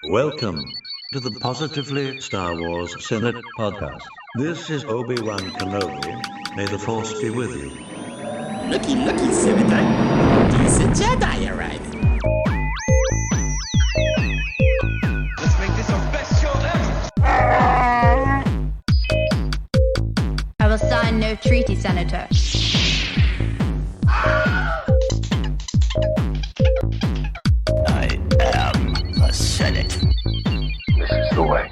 Welcome to the Positively Star Wars Senate podcast. This is Obi-Wan Kenobi. May the Force be with you. Looky, Senator. Decent Jedi arriving. Let's make this our best show ever! I will sign no treaty, Senator. I am the Senate. This is the way.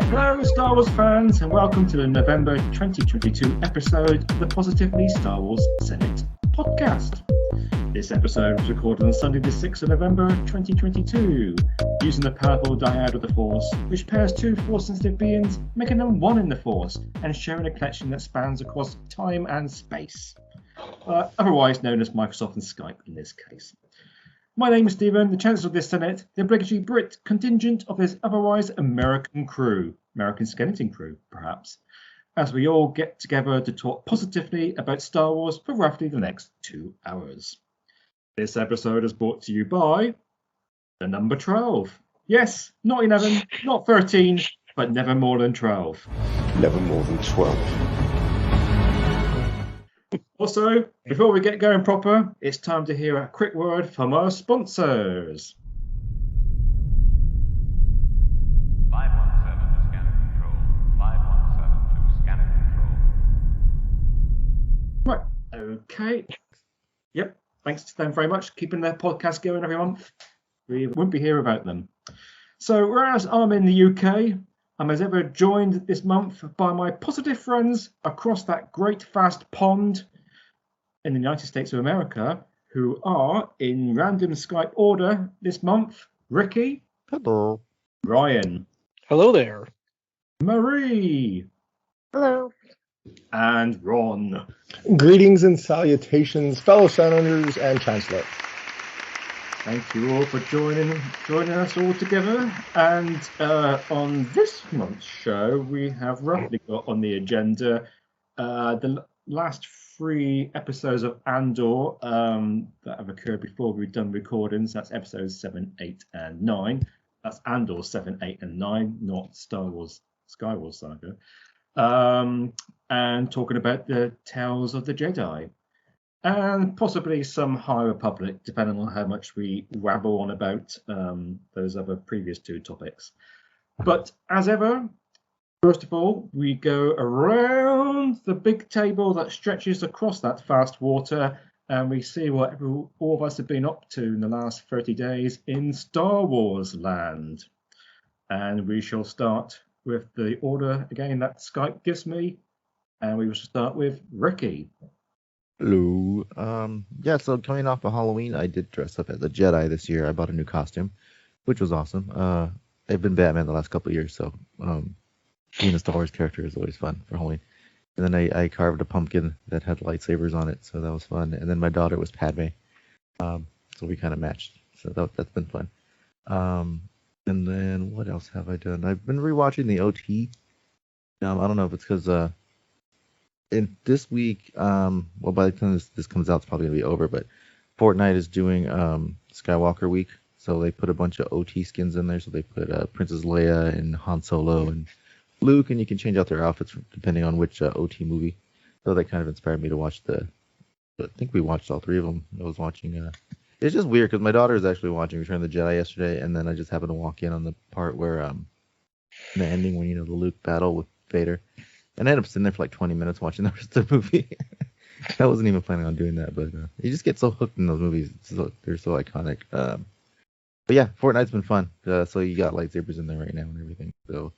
Hello, Star Wars fans, and welcome to the November 2022 episode of the Positively Star Wars Senate podcast. This episode was recorded on Sunday the 6th of November 2022, using the powerful dyad of the Force, which pairs two Force-sensitive beings, making them one in the Force, and sharing a connection that spans across time and space. Otherwise known as Microsoft and Skype in this case. My name is Stephen, the Chancellor of this Senate, the obligatory Brit contingent of his otherwise American crew, American skeleton crew, perhaps, as we all get together to talk positively about Star Wars for roughly the next 2 hours. This episode is brought to you by the number 12. Yes, not 11, not 13, but never more than 12. Never more than 12. Also, before we get going proper, it's time to hear a quick word from our sponsors. 517 to scanner control. 517 to scanner control. Right, okay. Yep, thanks to them very much, keeping their podcast going every month. We wouldn't be here without them. So, whereas I'm in the UK, I'm as ever joined this month by my positive friends across that great vast pond in the United States of America, who are, in random Skype order this month, Ricky. Hello. Ryan. Hello there. Marie. Hello. And Ron. Greetings and salutations, fellow senators and chancellor. Thank you all for joining us all together. And on this month's show, we have roughly got on the agenda the last 3 episodes of Andor that have occurred before we've done recordings. That's episodes 7, 8, and 9. That's Andor 7, 8, and 9, not Star Wars Skywars Saga. And talking about the Tales of the Jedi. And possibly some High Republic, depending on how much we rabble on about those other previous 2 topics. But as ever, first of all, we go around the big table that stretches across that vast water, and we see what all of us have been up to in the last 30 days in Star Wars land. And we shall start with the order again that Skype gives me, and we will start with Ricky. Hello. Yeah, so coming off of Halloween, I did dress up as a Jedi this year. I bought a new costume, which was awesome. I've been Batman the last couple of years, so being a Star Wars character is always fun for Halloween. And then I carved a pumpkin that had lightsabers on it, so that was fun. And then my daughter was Padme, so we kind of matched. So that's been fun. And then what else have I done? I've been rewatching the OT. I don't know if it's because in this week, well, by the time this comes out, it's probably gonna be over. But Fortnite is doing Skywalker Week, so they put a bunch of OT skins in there. So they put Princess Leia and Han Solo and Luke, and you can change out their outfits depending on which OT movie. So that kind of inspired me to watch I think we watched all 3 of them. I was watching. It's just weird because my daughter is actually watching Return of the Jedi yesterday, and then I just happened to walk in on the part where the ending when the Luke battle with Vader, and I ended up sitting there for like 20 minutes watching the rest of the movie. I wasn't even planning on doing that, but you just get so hooked in those movies. They're so iconic. But yeah, Fortnite's been fun. So you got lightsabers in there right now and everything. So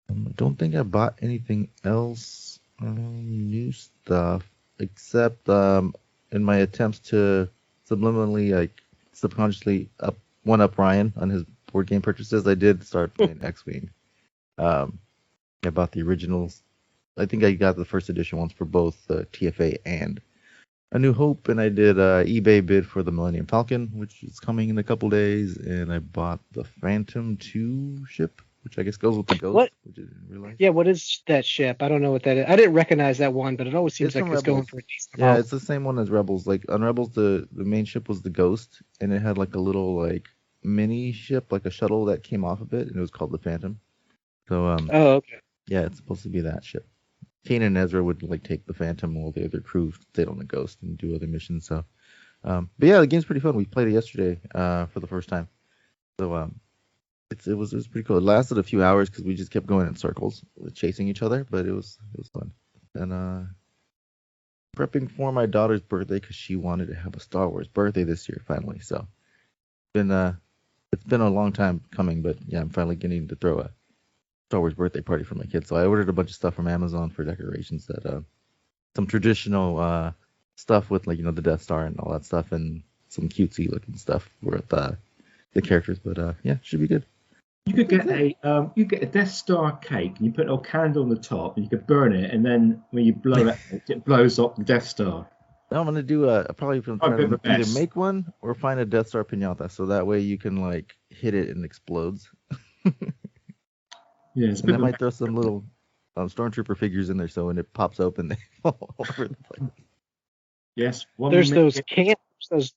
I don't think I bought anything else new stuff except in my attempts to subliminally, subconsciously one up Ryan on his board game purchases. I did start playing X-Wing. I bought the originals. I think I got the first edition ones for both TFA and A New Hope, and I did eBay bid for the Millennium Falcon, which is coming in a couple days, and I bought the Phantom 2 ship, which I guess goes with the Ghost, What? which I didn't realize. Yeah, what is that ship? I don't know what that is. I didn't recognize that one, but it always seems It's like from it's going Rebels. for a decent Yeah, amount. it's the same one as Rebels. Like on Rebels, the main ship was the Ghost, and it had like a little like mini ship, like a shuttle that came off of it, and it was called the Phantom. So Oh, okay. yeah, it's supposed to be that ship. Kane and Ezra would like take the Phantom while the other crew stayed on the Ghost and do other missions. So, but yeah, the game's pretty fun. We played it yesterday for the first time. So it was pretty cool. It lasted a few hours because we just kept going in circles, chasing each other, but it was fun. And prepping for my daughter's birthday because she wanted to have a Star Wars birthday this year finally. So it's been a long time coming, but yeah, I'm finally getting to throw a Star Wars birthday party for my kids. So I ordered a bunch of stuff from Amazon for decorations, that some traditional stuff with, like, the Death Star and all that stuff, and some cutesy looking stuff with the characters. But yeah, should be good. You could get a Death Star cake, and you put a little candle on the top, and you could burn it, and then when you blow it, it blows up the Death Star. Now I'm gonna do either make one or find a Death Star pinata, so that way you can like hit it and it explodes. Yeah, it's and I might throw some little stormtrooper figures in there, so when it pops open, they fall all over the place. Yes, there's those candles, those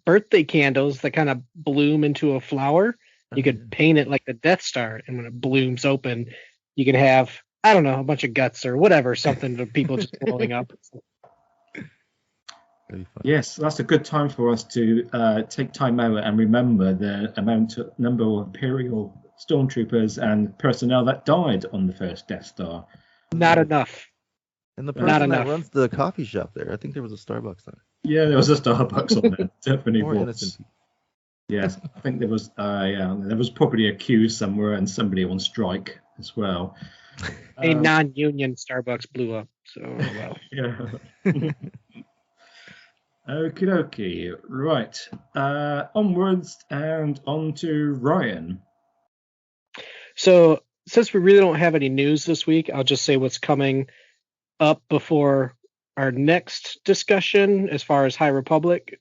birthday candles that kind of bloom into a flower. You could paint it like the Death Star, and when it blooms open, you can have, I don't know, a bunch of guts or whatever, something to people just blowing up. Yes, that's a good time for us to take time out and remember the number of Imperial stormtroopers and personnel that died on the first Death Star. Not enough. And the person that runs the coffee shop there, I think there was a Starbucks on it. Yeah, there was a Starbucks on there. Definitely More was. innocent. Yes, I think there was there was probably a queue somewhere and somebody on strike as well. A non-union Starbucks blew up. So well. Yeah. Okie dokie. Right. Onwards and on to Ryan. So since we really don't have any news this week, I'll just say what's coming up before our next discussion as far as High Republic.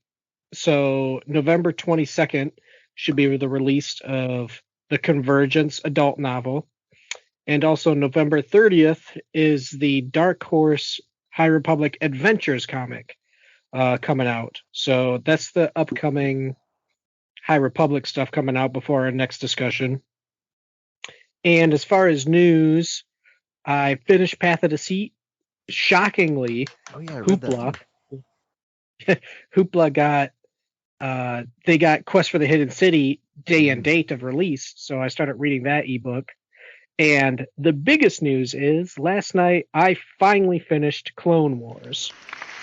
So November 22nd should be the release of the Convergence adult novel. And also November 30th is the Dark Horse High Republic Adventures comic coming out. So that's the upcoming High Republic stuff coming out before our next discussion. And as far as news, I finished Path of Deceit. Shockingly, Hoopla got they got Quest for the Hidden City day and date of release, so I started reading that ebook. And the biggest news is last night I finally finished Clone Wars.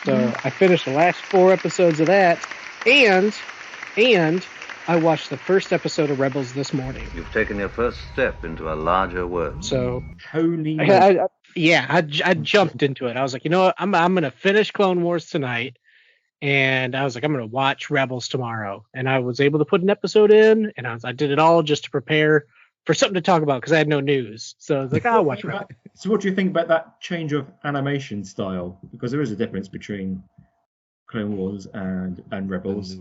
So I finished the last 4 episodes of that, and I watched the first episode of Rebels this morning. You've taken your first step into a larger world. So holy, I jumped into it. I was like, you know what, I'm gonna finish Clone Wars tonight. And I was like, I'm going to watch Rebels tomorrow. And I was able to put an episode in, and I did it all just to prepare for something to talk about because I had no news. So I was like, I'll watch Rebels. So what do you think about that change of animation style? Because there is a difference between Clone Wars and Rebels.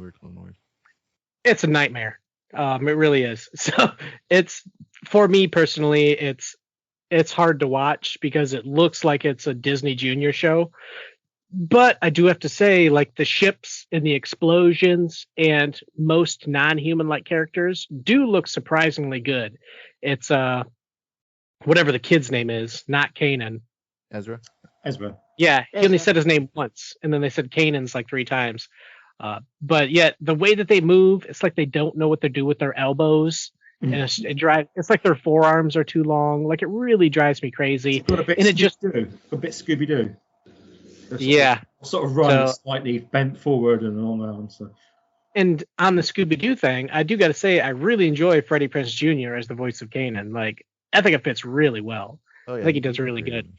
It's a nightmare. It really is. So it's, for me personally, it's hard to watch because it looks like it's a Disney Junior show. But I do have to say, like, the ships and the explosions and most non-human-like characters do look surprisingly good. It's whatever the kid's name is, not Kanan. Ezra. Yeah, he only said his name once, and then they said Kanan's like 3 times. But yet the way that they move, it's like they don't know what to do with their elbows. And it's like their forearms are too long. Like, it really drives me crazy. A bit Scooby-Doo. Yeah. Sort of run slightly bent forward and long arms. So. And on the Scooby-Doo thing, I do got to say, I really enjoy Freddie Prinze Jr. as the voice of Kanan. Like, I think it fits really well. Oh, yeah, I think he does really good.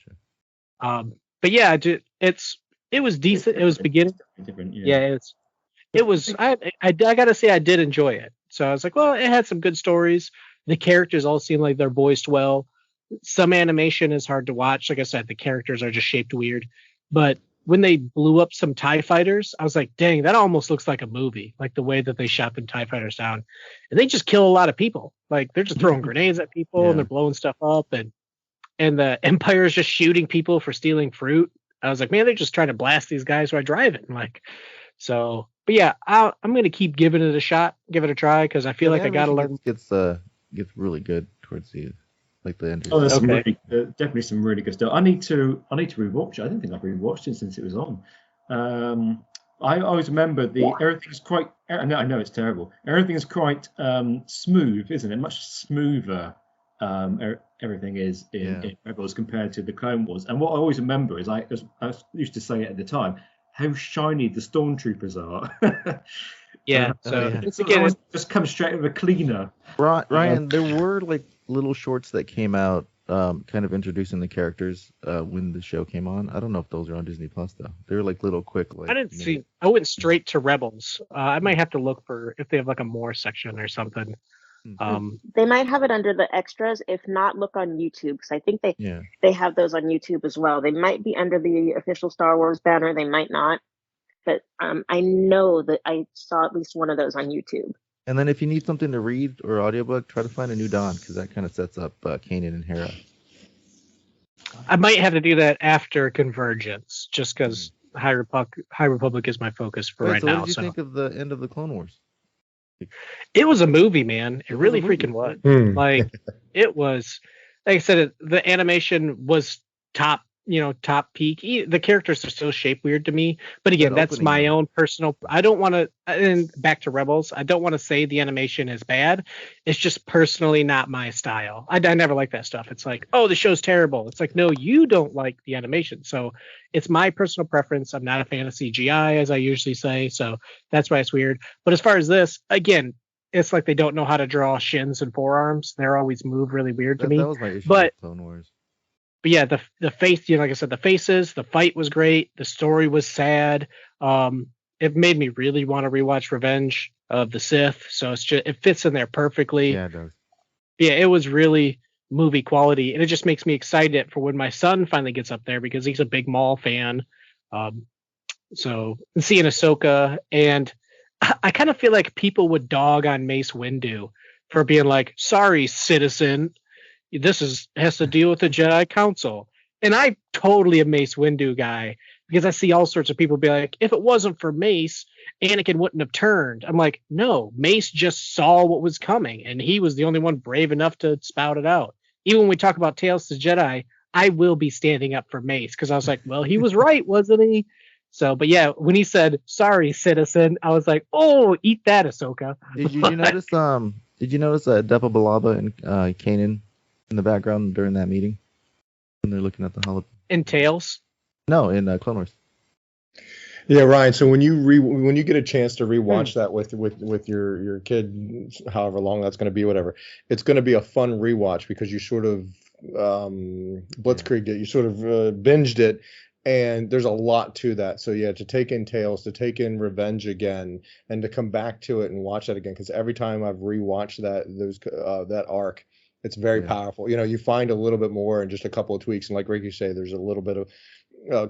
But yeah, it was decent. It was beginning. It was. I got to say, I did enjoy it. So I was like, well, it had some good stories. The characters all seem like they're voiced well. Some animation is hard to watch. Like I said, the characters are just shaped weird. But when they blew up some TIE fighters, I was like, dang, that almost looks like a movie, like the way that they shot them TIE fighters down. And they just kill a lot of people. Like, they're just throwing grenades at people and they're blowing stuff up. And the Empire is just shooting people for stealing fruit. I was like, man, they're just trying to blast these guys while driving. Like, so but yeah, I'm gonna keep giving it a shot, give it a try, because I feel like I gotta learn. Gets really good towards the end. Oh, there's definitely some really good stuff. I need to rewatch it. I don't think I've rewatched it since it was on. I always remember everything's quite. I know it's terrible. Everything's quite smooth, isn't it? Much smoother. Everything is in Rebels compared to the Clone Wars. And what I always remember is I used to say it at the time, how shiny the stormtroopers are. Yeah. It's again, just come straight with a cleaner. Ryan, there were like little shorts that came out, kind of introducing the characters when the show came on. I don't know if those are on Disney Plus though. They're like little quick. I didn't see. I went straight to Rebels. I might have to look for if they have like a more section or something. They might have it under the extras. If not, look on YouTube, because I think they have those on YouTube as well. They might be under the official Star Wars banner. They might not. But I know that I saw at least one of those on YouTube. And then if you need something to read or audiobook, try to find A New Dawn, because that kind of sets up Kanan and Hera. I might have to do that after Convergence, just because High Republic is my focus for right now. What did you think of the end of the Clone Wars? It was a movie, man. It really freaking was. Like, it was, like I said, the animation was top peak. The characters are still shaped weird to me. But again, that's my own personal. I don't want to, and back to Rebels, I don't want to say the animation is bad. It's just personally not my style. I never like that stuff. It's like, oh, the show's terrible. It's like, no, you don't like the animation. So it's my personal preference. I'm not a fan of CGI, as I usually say. So that's why it's weird. But as far as this, again, it's like they don't know how to draw shins and forearms. They're always move really weird to me. That was my issue with Clone Wars. But yeah, the face, like I said, the faces, the fight was great. The story was sad. It made me really want to rewatch Revenge of the Sith. So it fits in there perfectly. Yeah, it does. Yeah, it was really movie quality, and it just makes me excited for when my son finally gets up there, because he's a big Maul fan. So seeing Ahsoka, and I kind of feel like people would dog on Mace Windu for being like, sorry, citizen. This has to deal with the Jedi Council. And I totally a Mace Windu guy, because I see all sorts of people be like, if it wasn't for Mace, Anakin wouldn't have turned. I'm like, no, Mace just saw what was coming, and he was the only one brave enough to spout it out. Even when we talk about Tales to Jedi, I will be standing up for Mace, because I was like, well, he was right, wasn't he? So, but yeah, when he said, sorry, citizen, I was like, oh, eat that, Ahsoka. Did you notice Depa Billaba and Kanan in the background during that meeting when they're looking at the hologram? In Tales? No, in Clone Wars. Yeah, Ryan. So when you get a chance to rewatch that with your kid, however long that's going to be, whatever, it's going to be a fun rewatch, because you sort of blitzkrieged it, you sort of binged it, and there's a lot to that. So yeah, to take in Tales, to take in Revenge again, and to come back to it and watch that again, because every time I've rewatched that arc, it's very powerful. You find a little bit more in just a couple of tweaks. And like Ricky say, there's a little bit of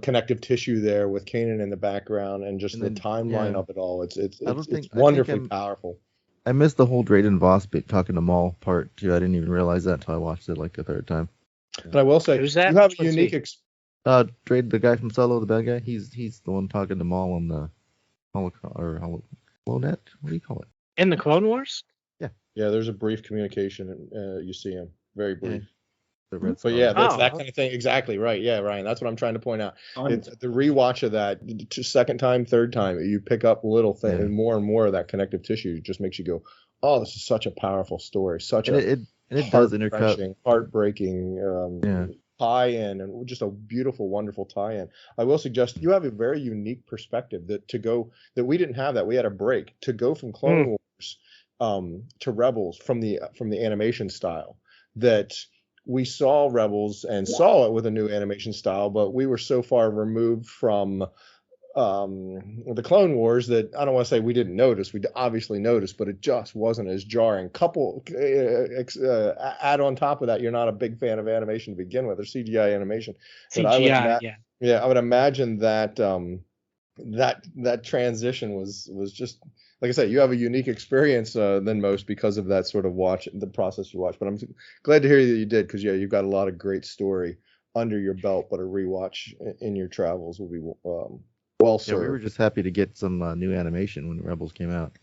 connective tissue there with Kanan in the background, and just the timeline of it all. It's wonderfully powerful. I missed the whole Drayden Voss bit talking to Maul part too. I didn't even realize that until I watched it like a third time. But I will say, you have a unique Drayden, the guy from Solo, the bad guy. He's the one talking to Maul on the HoloNet. What do you call it? In the Clone Wars? Yeah, there's a brief communication, and you see him. Very brief. But yeah, that's that kind of thing. Exactly right. Yeah, Ryan, that's what I'm trying to point out. It's the rewatch of that, second time, third time, you pick up little things, and more of that connective tissue just makes you go, oh, this is such a powerful story. It does intercut. Heartbreaking tie-in, and just a beautiful, wonderful tie-in. I will suggest you have a very unique perspective that we didn't have. That we had a break to go from Clone Wars to Rebels from the animation style, that we saw Rebels and saw it with a new animation style, but we were so far removed from the Clone Wars that I don't want to say we didn't notice. We obviously noticed, but it just wasn't as jarring. Add on top of that, you're not a big fan of animation to begin with, or CGI animation. I would imagine that that transition was just, like I said, you have a unique experience than most because of that sort of the process you watch. But I'm glad to hear that you did, because you've got a lot of great story under your belt. But a rewatch in your travels will be Well, yeah, we were just happy to get some new animation when Rebels came out.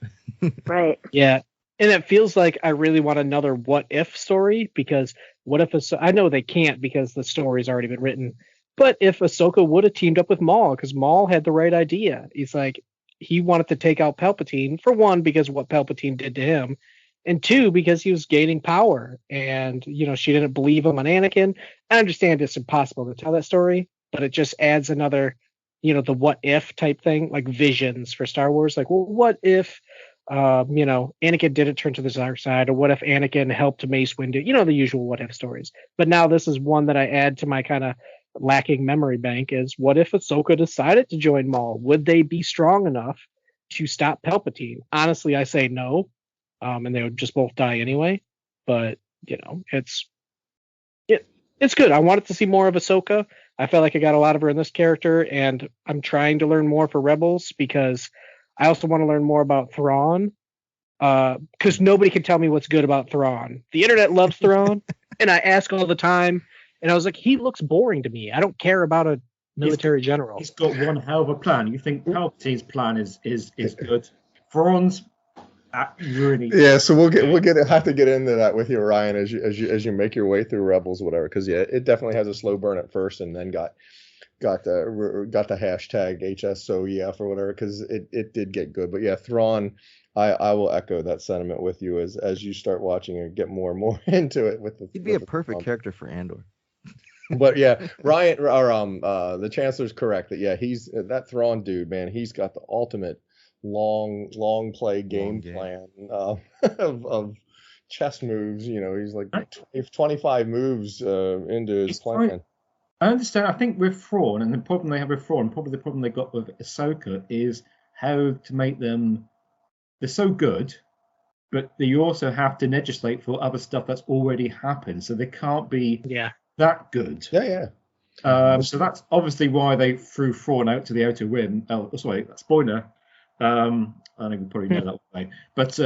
Right. Yeah. And it feels like I really want another what if story, because what if I know they can't because the story's already been written. But if Ahsoka would have teamed up with Maul, because Maul had the right idea. He's like, he wanted to take out Palpatine, for one, because of what Palpatine did to him, and two, because he was gaining power. And, she didn't believe him on Anakin. I understand it's impossible to tell that story, but it just adds another, the what if type thing, like Visions for Star Wars. Like, well, what if, Anakin didn't turn to the dark side, or what if Anakin helped Mace Windu? The usual what if stories. But now this is one that I add to my kind of lacking memory bank is, what if Ahsoka decided to join Maul? Would they be strong enough to stop Palpatine? Honestly, I say no, and they would just both die anyway. But it's good. I wanted to see more of Ahsoka. I felt like I got a lot of her in this character, and I'm trying to learn more for Rebels because I also want to learn more about Thrawn. Because nobody can tell me what's good about Thrawn. The internet loves Thrawn, and I ask all the time. And I was like, he looks boring to me. I don't care about a military general. He's got one hell of a plan. You think Palpatine's plan is good? Thrawn's really. Yeah, so we'll have to get into that with you, Ryan, as you make your way through Rebels, whatever. Because it definitely has a slow burn at first, and then got the hashtag HSOEF or whatever, because it did get good. But yeah, Thrawn, I will echo that sentiment with you as you start watching and get more and more into it. He'd be a perfect character for Andor. But yeah, Ryan or the Chancellor's correct that he's that Thrawn dude, man. He's got the ultimate long play game plan of chess moves. He's like 25 moves into his plan. I understand. I think with Thrawn, and the problem they have with Thrawn, probably the problem they got with Ahsoka, is how to make them. They're so good, but you also have to legislate for other stuff that's already happened, so they can't be that good. Yeah. So that's obviously why they threw Thrawn out to the Outer Rim. Oh, sorry, spoiler. I think you probably know that way, but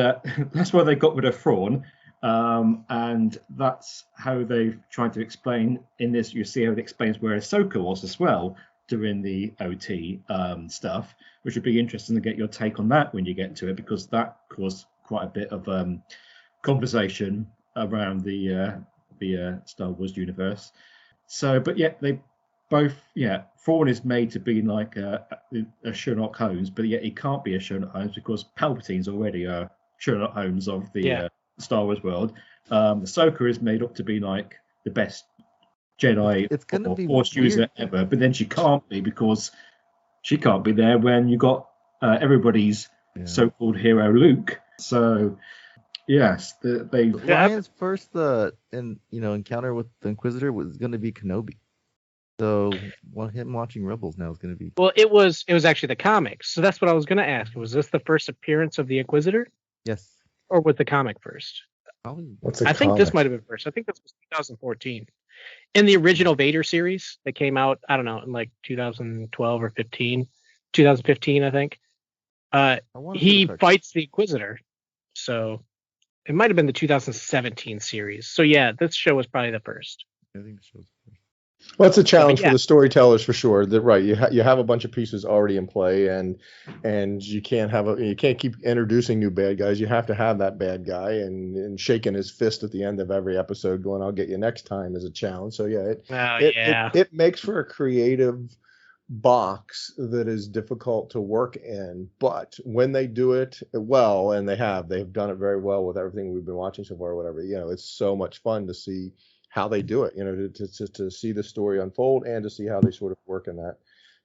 that's why they got rid of Thrawn. And that's how they've tried to explain in this. You see how it explains where Ahsoka was as well during the OT stuff, which would be interesting to get your take on that when you get to it, because that caused quite a bit of conversation around the Star Wars universe. So, but yeah, they both, Thrawn is made to be like a Sherlock Holmes, but yet he can't be a Sherlock Holmes because Palpatine's already a Sherlock Holmes of the Star Wars world. Ahsoka is made up to be like the best Jedi or Force user ever, but then she can't be because she can't be there when you got everybody's so-called hero Luke. So yes, Ryan's first encounter with the Inquisitor was going to be Kenobi. So him watching Rebels now is going to be. Well, it was actually the comics. So that's what I was going to ask. Was this the first appearance of the Inquisitor? Yes. Or was the comic first? I think this might have been first. I think this was 2014. In the original Vader series that came out, I don't know, in like 2012 or 2015, I think. He fights the Inquisitor. So it might have been the 2017 series. So yeah, this show was probably the first. I think the show's the first. Well, it's a challenge for the storytellers for sure. That right, you have a bunch of pieces already in play, and you can't keep introducing new bad guys. You have to have that bad guy and shaking his fist at the end of every episode, going, "I'll get you next time," as a challenge. So it makes for a creative box that is difficult to work in, but when they do it well, and they've done it very well with everything we've been watching so far, or whatever, it's so much fun to see how they do it, to see the story unfold and to see how they sort of work in that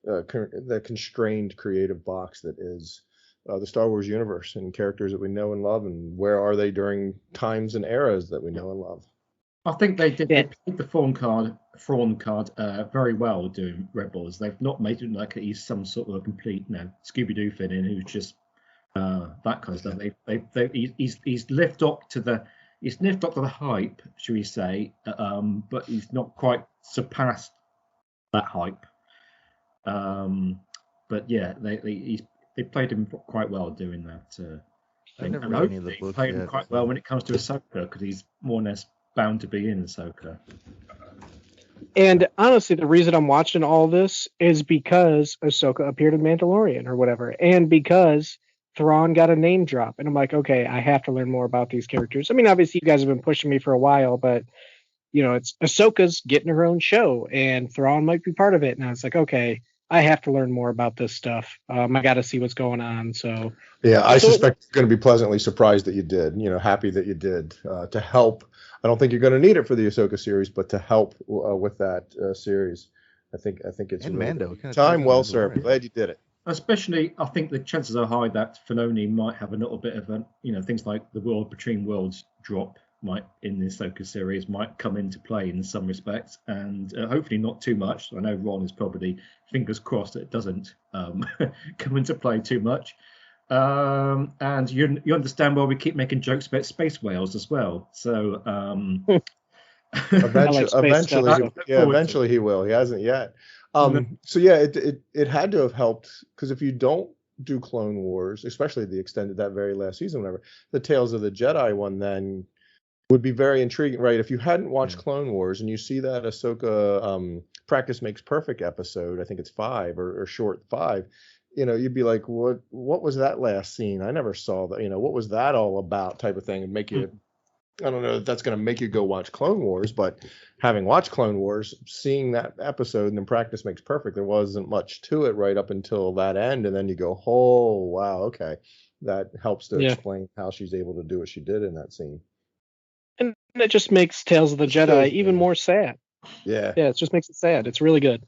the constrained creative box that is the Star Wars universe, and characters that we know and love, and where are they during times and eras that we know and love. I think they did. They played the Thrawn card very well doing Rebels. They've not made it like he's some sort of a complete Scooby-Doo villain who's just that kind of stuff. He's lived up to the hype, shall we say, but he's not quite surpassed that hype. But yeah, they played him quite well doing that. I never read any of the books. Played him quite well when it comes to Ahsoka, because he's more or less bound to be in Ahsoka. And honestly, the reason I'm watching all this is because Ahsoka appeared in Mandalorian or whatever, and because Thrawn got a name drop. And I'm like, okay, I have to learn more about these characters. I mean, obviously, you guys have been pushing me for a while, but it's Ahsoka's getting her own show, and Thrawn might be part of it. And I was like, okay, I have to learn more about this stuff. I got to see what's going on. So yeah, I suspect you're going to be pleasantly surprised that you did. Happy that you did to help. I don't think you're going to need it for the Ahsoka series, but to help with that series, I think it's and really Mando. Time well served. Glad you did it. Especially, I think the chances are high that Filoni might have a little bit of things like the World Between Worlds drop might in the Ahsoka series might come into play in some respects, and hopefully not too much. I know Ron is probably fingers crossed that it doesn't come into play too much. And you understand why we keep making jokes about space whales as well. So eventually he will. He hasn't yet. So yeah, it had to have helped, because if you don't do Clone Wars, especially the extended that very last season, whatever, the Tales of the Jedi one then would be very intriguing, right? If you hadn't watched Clone Wars and you see that Ahsoka Practice Makes Perfect episode, I think it's 5 or short 5, you'd be like, what was that last scene? I never saw that. What was that all about? Type of thing, and make you. I don't know if that's going to make you go watch Clone Wars, but having watched Clone Wars, seeing that episode and then Practice Makes Perfect, there wasn't much to it right up until that end, and then you go, oh wow, okay, that helps to explain how she's able to do what she did in that scene. And it just makes Tales of the Jedi even more sad. Yeah. Yeah, it just makes it sad. It's really good.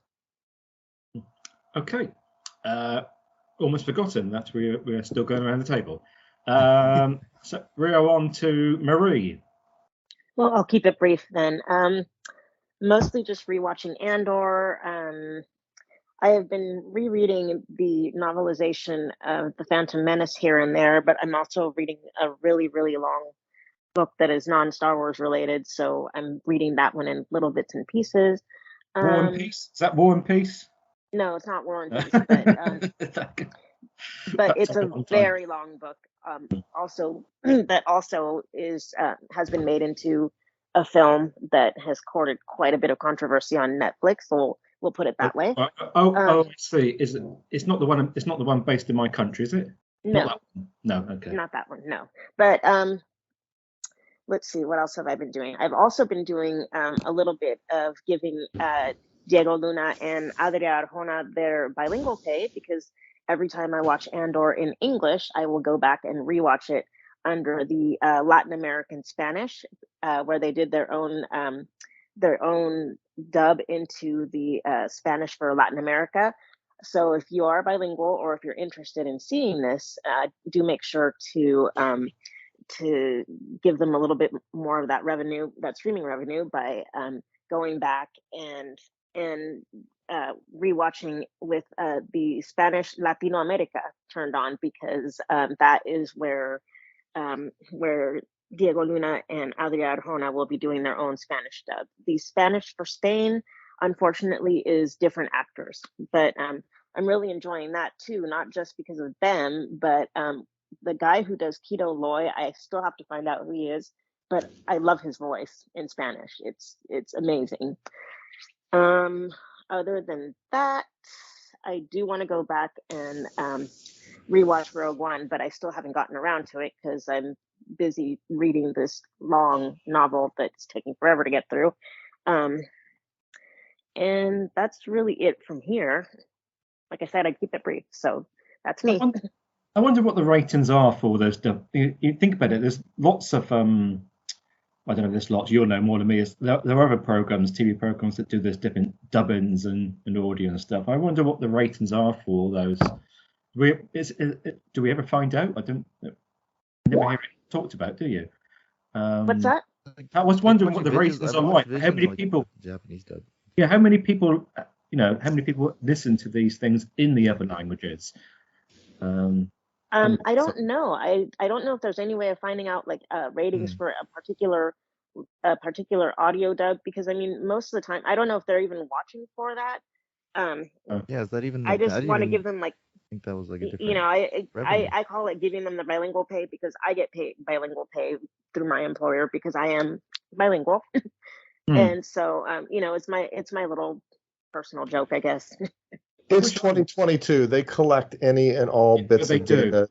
Okay. Almost forgotten that we're still going around the table. So we're on to Marie. Well, I'll keep it brief then. Mostly just rewatching Andor. I have been rereading the novelization of The Phantom Menace here and there, but I'm also reading a really, really long book that is non-Star Wars related, so I'm reading that one in little bits and pieces. War and Peace? Is that War and Peace? No, it's not War and Peace, but it's a very long book. Also, that also is has been made into a film that has courted quite a bit of controversy on Netflix. So we'll put it that way. I see. It's not the one? It's not the one based in my country, is it? No. No. Okay. Not that one. No. But let's see. What else have I been doing? I've also been doing a little bit of giving Diego Luna and Adria Arjona their bilingual pay, because every time I watch Andor in English, I will go back and rewatch it under the Latin American Spanish, where they did their own dub into the Spanish for Latin America. So if you are bilingual or if you're interested in seeing this, do make sure to give them a little bit more of that revenue, that streaming revenue, by going back and rewatching with the Spanish Latino America turned on, because that is where Diego Luna and Adria Arjona will be doing their own Spanish dub. The Spanish for Spain, unfortunately, is different actors, but I'm really enjoying that too, not just because of them, but the guy who does Quito Loy, I still have to find out who he is, but I love his voice in Spanish. It's amazing. Other than that, I do want to go back and rewatch Rogue One, but I still haven't gotten around to it because I'm busy reading this long novel that's taking forever to get through. And that's really it from here. Like I said, I keep it brief, so that's me. I wonder what the ratings are for those. You think about it. There's lots of I don't know. There's lots. You'll know more than me. There are other programs, TV programs, that do this different dubbings and audio and stuff. I wonder what the ratings are for all those. Do we ever find out? I never hear it talked about. Do you? What's that? I was wondering what the ratings are like. How many people? Japanese dub. Yeah, how many people? How many people listen to these things in the other languages? I don't know. I don't know if there's any way of finding out like ratings for a particular audio dub, because I mean, most of the time I don't know if they're even watching for that. Yeah, is that even? I just want to give them like. I think that was like a different. I call it giving them the bilingual pay, because I get paid bilingual pay through my employer because I am bilingual. And so, it's my little personal joke, I guess. It's 2022. They collect any and all bits of data.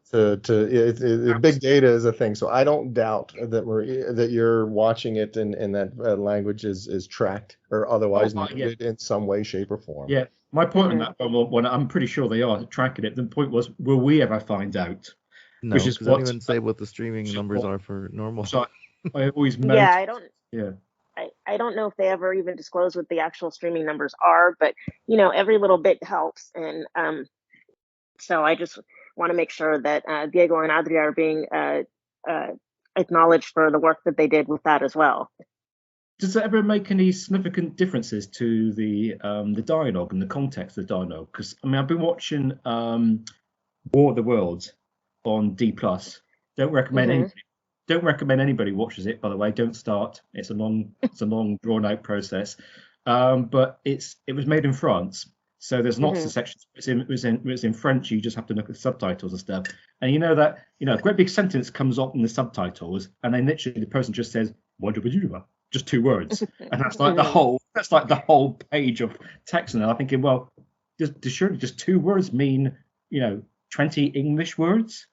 Big data is a thing. So I don't doubt that you're watching it and that language is tracked or otherwise noted in some way, shape, or form. Yeah. My point on that one, I'm pretty sure they are tracking it. The point was, will we ever find out? No, because they don't even say what the streaming numbers are for normal. So I always I don't. Yeah. I don't know if they ever even disclose what the actual streaming numbers are, but every little bit helps, and so I just want to make sure that Diego and Adria are being acknowledged for the work that they did with that as well. Does it ever make any significant differences to the dialogue and the context of the dialogue? Because I've been watching War of the Worlds on D+. Don't recommend Don't recommend anybody watches it, by the way. Don't start. It's a long drawn out process. But it was made in France, so there's lots of sections. It was in French. You just have to look at the subtitles and stuff. And a great big sentence comes up in the subtitles, and then literally the person just says "Wonderba," just 2 words, and that's like the whole page of text. And I'm thinking, well, does surely just 2 words mean 20 English words?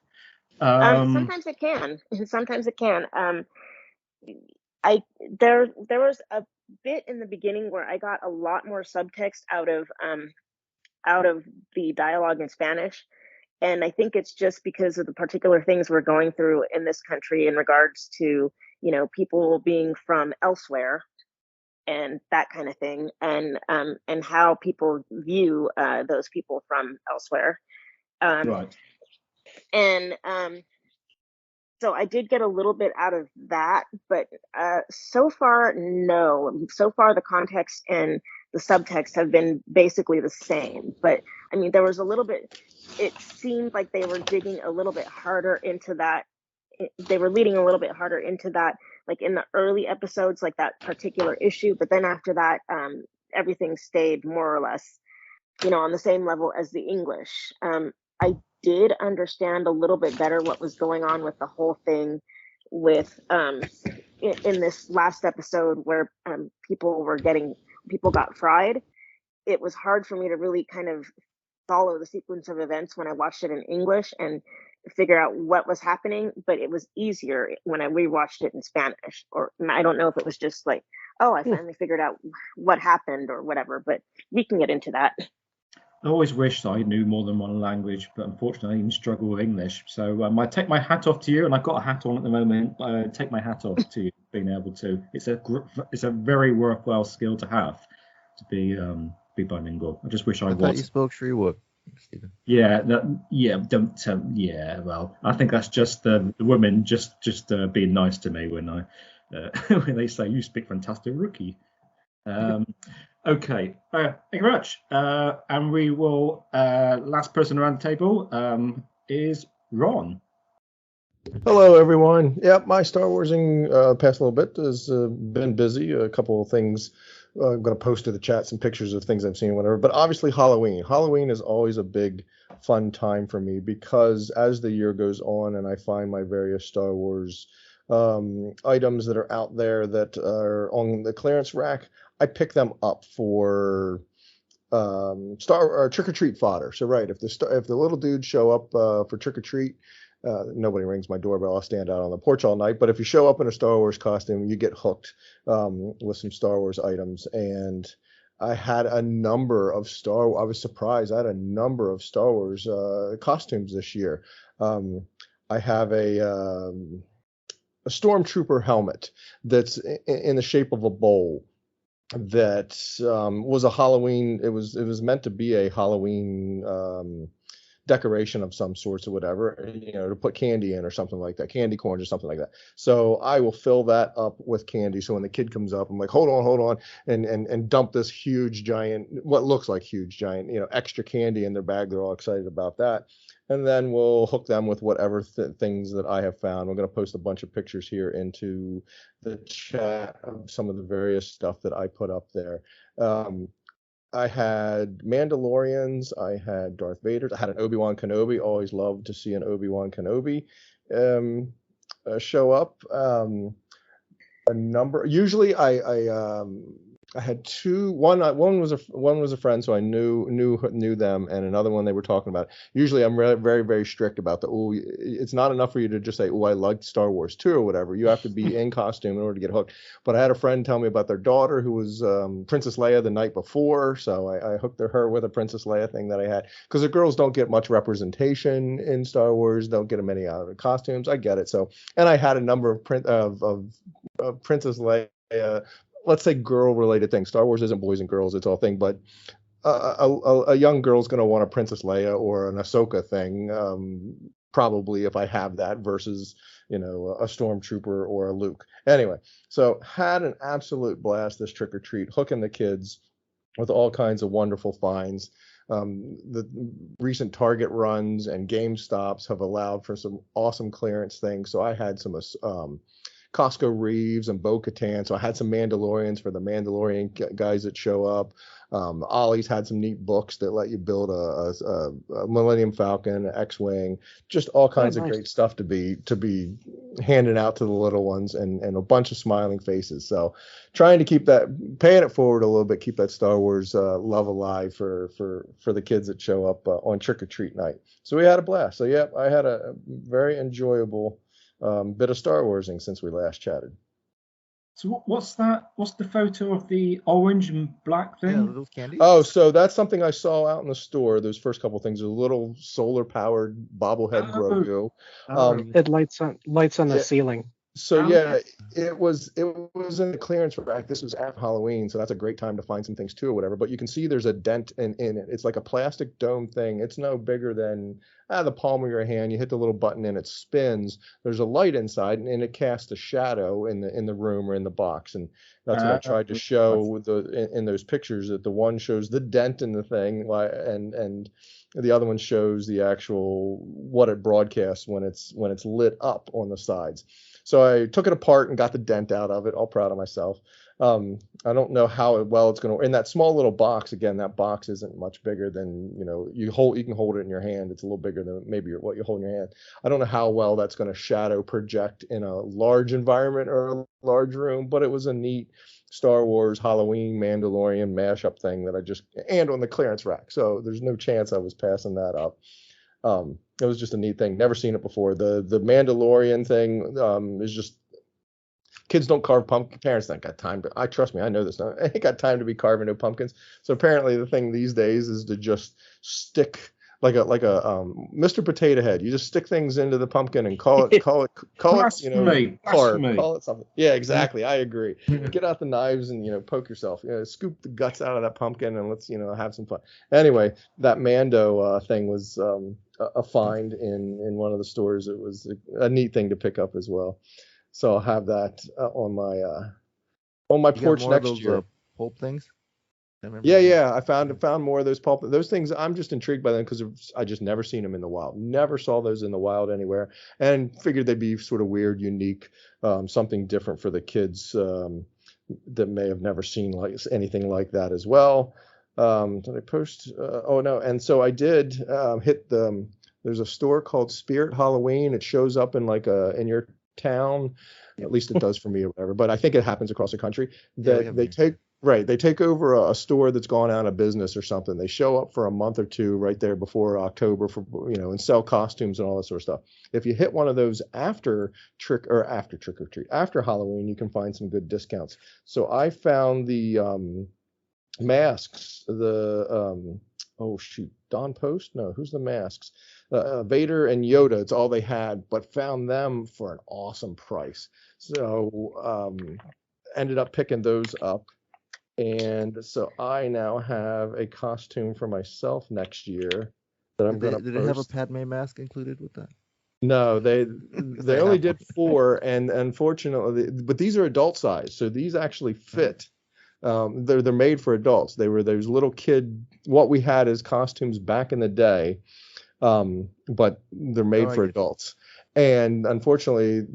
Sometimes it can. Sometimes it can. There was a bit in the beginning where I got a lot more subtext out of the dialogue in Spanish, and I think it's just because of the particular things we're going through in this country in regards to people being from elsewhere and that kind of thing, and how people view those people from elsewhere. Right. And so I did get a little bit out of that, but so far, no. So far, the context and the subtext have been basically the same. But there was a little bit, it seemed like they were digging a little bit harder into that. They were leading a little bit harder into that, like in the early episodes, like that particular issue. But then after that, everything stayed more or less, on the same level as the English. I did understand a little bit better what was going on with the whole thing with in this last episode where people got fried. It was hard for me to really kind of follow the sequence of events when I watched it in English and figure out what was happening, but it was easier when I rewatched it in Spanish. Or I don't know if it was just like, I finally figured out what happened or whatever, but we can get into that. I always wished I knew more than one language, but unfortunately I even struggle with English. So I take my hat off to you, and I've got a hat on at the moment. I take my hat off to you being able to. It's a very worthwhile skill to have, to be bilingual. I just wish I was. Thought you spoke Shriwood, Stephen. Yeah, well, I think that's just the women just being nice to me when when they say you speak fantastic rookie. Okay, thank you very much. And we will, last person around the table is Ron. Hello, everyone. Yep, my Star Warsing past little bit has been busy. A couple of things. I'm going to post to the chat some pictures of things I've seen, whatever. But obviously Halloween. Halloween is always a big, fun time for me because as the year goes on and I find my various Star Wars items that are out there that are on the clearance rack, I pick them up for trick or treat fodder. So right, if the little dudes show up for trick or treat, nobody rings my doorbell. I'll stand out on the porch all night. But if you show up in a Star Wars costume, you get hooked with some Star Wars items. And I had a number of I was surprised. I had a number of Star Wars costumes this year. I have a stormtrooper helmet that's in the shape of a bowl. That was a Halloween. It was meant to be a Halloween decoration of some sorts or whatever, to put candy in or something like that, candy corns or something like that. So I will fill that up with candy. So when the kid comes up, I'm like, hold on, and dump this huge giant, what looks like huge giant, extra candy in their bag. They're all excited about that. And then we'll hook them with whatever things that I have found. We're going to post a bunch of pictures here into the chat of some of the various stuff that I put up there. I had Mandalorians. I had Darth Vader. I had an Obi-Wan Kenobi. Always loved to see an Obi-Wan Kenobi show up. a number. Usually, I had two. One was a friend, so I knew them, and another one they were talking about. Usually, I'm very very strict about it's not enough for you to just say, "Oh, I liked Star Wars 2" or whatever. You have to be in costume in order to get hooked. But I had a friend tell me about their daughter who was Princess Leia the night before, so I hooked her with a Princess Leia thing that I had, because the girls don't get much representation in Star Wars, don't get many out of costumes. I get it. So, and I had a number of Princess Leia, let's say girl-related things. Star Wars isn't boys and girls; it's all thing. But a young girl's going to want a Princess Leia or an Ahsoka thing, probably, if I have that, versus a Stormtrooper or a Luke. Anyway, so had an absolute blast this trick or treat, hooking the kids with all kinds of wonderful finds. The recent Target runs and GameStops have allowed for some awesome clearance things. So I had some Costco Reeves and Bo-Katan. So I had some Mandalorians for the Mandalorian guys that show up. Ollie's had some neat books that let you build a Millennium Falcon, X-Wing, just all kinds of great stuff to be handing out to the little ones, and a bunch of smiling faces. So trying to keep that, paying it forward a little bit, keep that Star Wars love alive for the kids that show up on Trick or Treat night. So we had a blast. So yeah, I had a very enjoyable bit of Star Warsing since we last chatted. So what's that? What's the photo of the orange and black thing? Yeah, those candies. Oh, so that's something I saw out in the store. Those first couple things, a little solar-powered bobblehead Grogu. It lights on the ceiling. So yeah, it was in the clearance rack. This was at Halloween, so that's a great time to find some things too, or whatever. But you can see there's a dent in it. It's like a plastic dome thing. It's no bigger than the palm of your hand. You hit the little button and it spins. There's a light inside, and it casts a shadow in the room or in the box. And that's what I tried to show with in those pictures. That the one shows the dent in the thing, and the other one shows the actual what it broadcasts when it's lit up on the sides. So I took it apart and got the dent out of it. All proud of myself. I don't know how well it's going to. In that small little box, again, that box isn't much bigger than you can hold it in your hand. It's a little bigger than maybe what you hold in your hand. I don't know how well that's going to shadow project in a large environment or a large room, but it was a neat Star Wars Halloween Mandalorian mashup thing that and on the clearance rack. So there's no chance I was passing that up. It was just a neat thing. Never seen it before. The Mandalorian thing is just, kids don't carve pumpkins. Parents don't got time to. Trust me, I know this. I ain't got time to be carving no pumpkins. So apparently the thing these days is to just stick like a Mr. Potato Head. You just stick things into the pumpkin and call it carve. Call it something. Yeah, exactly. I agree. Get out the knives and poke yourself. Scoop the guts out of that pumpkin and let's have some fun. Anyway, that Mando thing was a find in one of the stores. It was a neat thing to pick up as well. So I'll have that on my porch next year. Pulp things. Yeah. I found more of those pulp. Those things, I'm just intrigued by them because I just never seen them in the wild. Never saw those in the wild anywhere, and figured they'd be sort of weird, unique, something different for the kids that may have never seen anything like that as well. Did I post? Oh no! And so I did hit the. There's a store called Spirit Halloween. It shows up in in your town. At least it does for me or whatever. But I think it happens across the country. They take over a store that's gone out of business or something. They show up for a month or two right there before October and sell costumes and all that sort of stuff. If you hit one of those after trick or treat, after Halloween, you can find some good discounts. So I found the masks, Don Post? No, who's the masks? Vader and Yoda, it's all they had, but found them for an awesome price. So ended up picking those up. And so I now have a costume for myself next year that I'm going to post. Did it have a Padme mask included with that? No, they only did 4, and unfortunately, but these are adult size, so these actually fit. They're made for adults. They were those little kid. What we had as costumes back in the day, but they're made for adults. And unfortunately,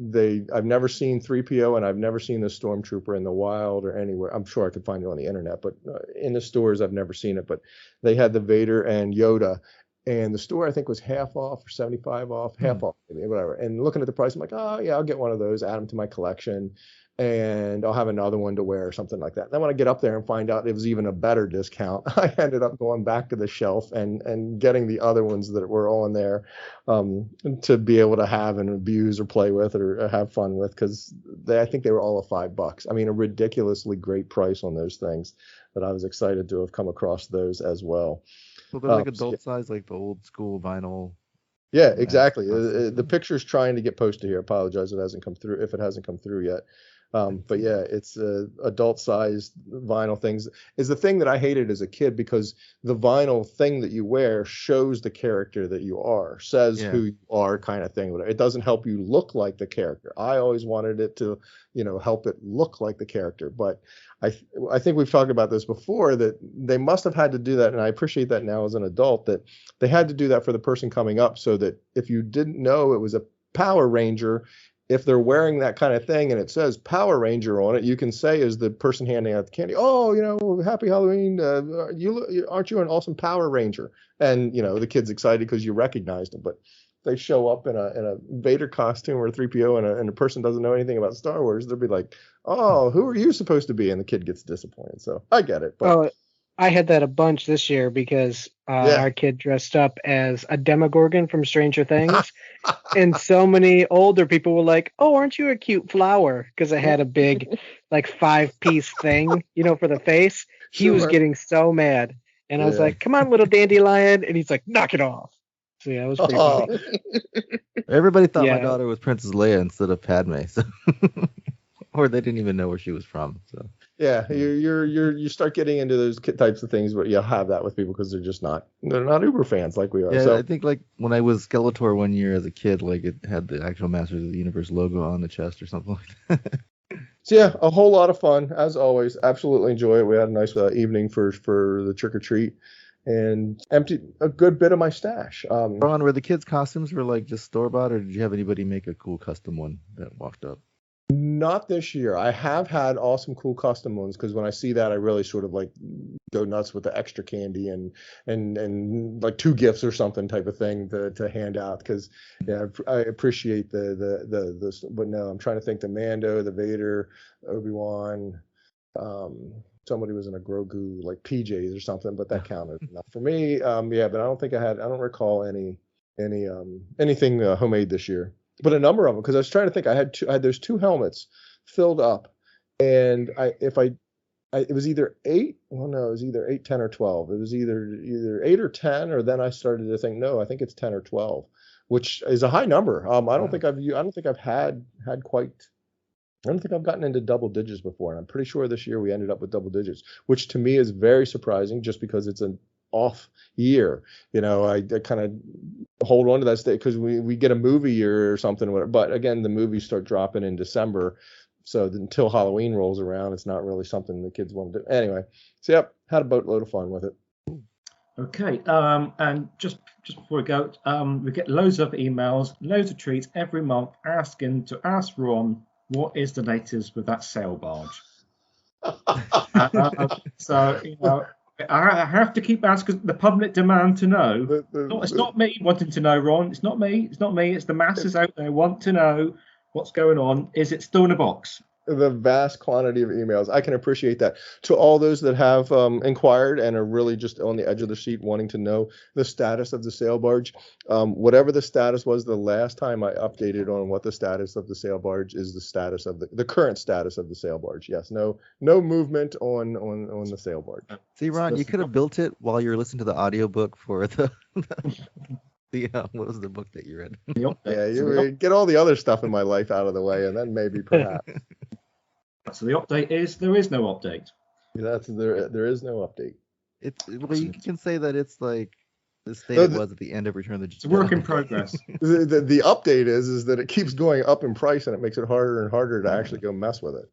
I've never seen 3PO, and I've never seen the Stormtrooper in the wild or anywhere. I'm sure I could find it on the internet, but in the stores, I've never seen it. But they had the Vader and Yoda, and the store I think was half off or 75 off, half off, whatever. And looking at the price, I'm like, oh yeah, I'll get one of those, add them to my collection. and I'll have another one to wear or something like that. And then when I get up there and find out it was even a better discount, I ended up going back to the shelf and getting the other ones that were on there to be able to have and abuse or play with or have fun with, because I think they were all $5. I mean, a ridiculously great price on those things that I was excited to have come across those as well. So they're like adult size, like the old school vinyl. Yeah, exactly. The picture's trying to get posted here. I apologize, it hasn't come through if it hasn't come through yet. But yeah, it's adult-sized vinyl things. Is the thing that I hated as a kid, because the vinyl thing that you wear shows the character that you are, says who you are, kind of thing. It doesn't help you look like the character. I always wanted it to, help it look like the character. But I think we've talked about this before, that they must have had to do that, and I appreciate that now as an adult, that they had to do that for the person coming up, so that if you didn't know it was a Power Ranger, if they're wearing that kind of thing and it says Power Ranger on it, you can say as the person handing out the candy, "Oh, happy Halloween! Aren't you an awesome Power Ranger?" And the kid's excited because you recognized him. But they show up in a Vader costume or a 3PO, and a person doesn't know anything about Star Wars, they'll be like, "Oh, who are you supposed to be?" And the kid gets disappointed. So I get it. But I had that a bunch this year because our kid dressed up as a Demogorgon from Stranger Things. And so many older people were like, "Oh, aren't you a cute flower?" Because I had a big, 5-piece thing, for the face. He was getting so mad. And I was like, "Come on, little dandelion." And he's like, "Knock it off." So yeah, it was pretty funny. Everybody thought my daughter was Princess Leia instead of Padme. So. Or they didn't even know where she was from. So. Yeah, you start getting into those types of things, but you'll have that with people because they're not Uber fans like we are. Yeah, so. I think when I was Skeletor one year as a kid, it had the actual Masters of the Universe logo on the chest or something like that. So yeah, a whole lot of fun as always. Absolutely enjoy it. We had a nice evening for the trick or treat, and emptied a good bit of my stash. Ron, were the kids' costumes just store bought, or did you have anybody make a cool custom one that walked up? Not this year. I have had awesome, cool custom ones, because when I see that, I really sort of go nuts with the extra candy and like 2 gifts or something type of thing to hand out. Because I appreciate the. But no, I'm trying to think. The Mando, the Vader, Obi-Wan. Somebody was in a Grogu PJs or something, but that counted enough for me. But I don't think I don't recall anything homemade this year. But a number of them, because I was trying to think. I had those 2 helmets filled up, and it was either 8. Well, no, it was either 8, 10, or 12. It was either 8 or 10, or then I started to think, no, I think it's 10 or 12, which is a high number. I don't think I've gotten into double digits before, and I'm pretty sure this year we ended up with double digits, which to me is very surprising, just because it's an off year. I kind of hold on to that state because we get a movie year or something, but again, the movies start dropping in December, so until Halloween rolls around, it's not really something the kids want to do anyway. So yep, had a boatload of fun with it. Okay, and just before we go, we get loads of emails, loads of tweets every month asking to ask Ron what is the latest with that sail barge. So I have to keep asking because the public demand to know. It's not me wanting to know, Ron. It's not me. It's the masses out there want to know what's going on. Is it still in a box? The vast quantity of emails. I can appreciate that. To all those that have inquired and are really just on the edge of the seat wanting to know the status of the sail barge, whatever the status was the last time I updated on what the status of the sail barge is, the status of the current status of the sail barge. Yes, no movement on the sail barge. See, Ron, you could have built it while you were listening to the audiobook for the what was the book that you read? Yeah, you get all the other stuff in my life out of the way, and then maybe perhaps. So the update is there is no update. There is no update. You can say that it's the state it was at the end of Return of the Jedi. It's a work in progress. The update is that it keeps going up in price, and it makes it harder and harder to actually go mess with it.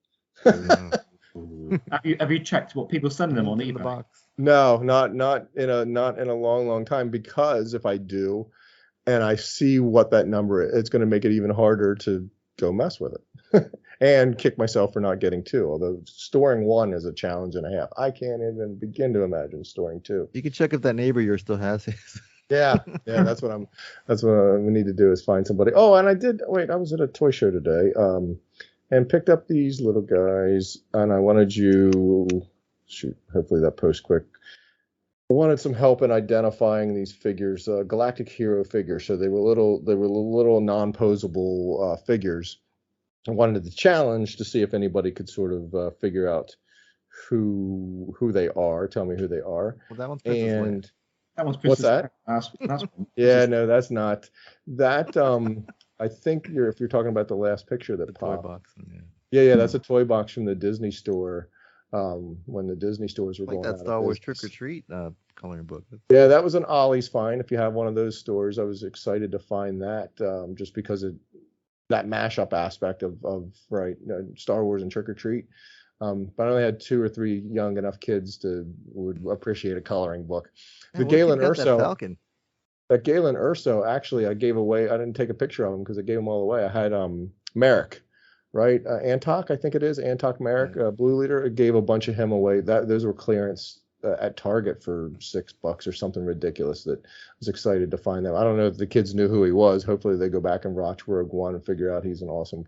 Have you checked what people send them on eBay? The box? No, not in a long time, because if I do, and I see what that number is, it's going to make it even harder to go mess with it. And kick myself for not getting 2. Although storing 1 is a challenge and a half. I can't even begin to imagine storing 2. You can check if that neighbor yours still has his. Yeah, that's what we need to do, is find somebody. Oh, and I was at a toy show today. and picked up these little guys, and I wanted you, hopefully that posts quick. I wanted some help in identifying these figures, Galactic Hero figures. So they were little non-posable figures. I wanted the challenge to see if anybody could sort of figure out who they are. Tell me who they are. Well, that one's Princess Leia. That one's What's that? That's Yeah, no, that's not that. I think if you're talking about the last picture that toy box. Yeah, that's a toy box from the Disney store. When the Disney stores were like going that out Star of Wars business. Trick or Treat coloring book. Yeah, that was an Ollie's find. If you have one of those stores, I was excited to find that just because of that mashup aspect of Star Wars and Trick or Treat. But I only had 2 or 3 young enough kids would appreciate a coloring book. The Galen Erso. That Galen Erso, actually, I gave away. I didn't take a picture of him because I gave them all away. I had Merrick. Right, Antok, I think it is Antok Merrick, Blue Leader. It gave a bunch of him away. Those were clearance at Target for $6 or something ridiculous. That I was excited to find them. I don't know if the kids knew who he was. Hopefully they go back and watch Rogue One and figure out he's an awesome,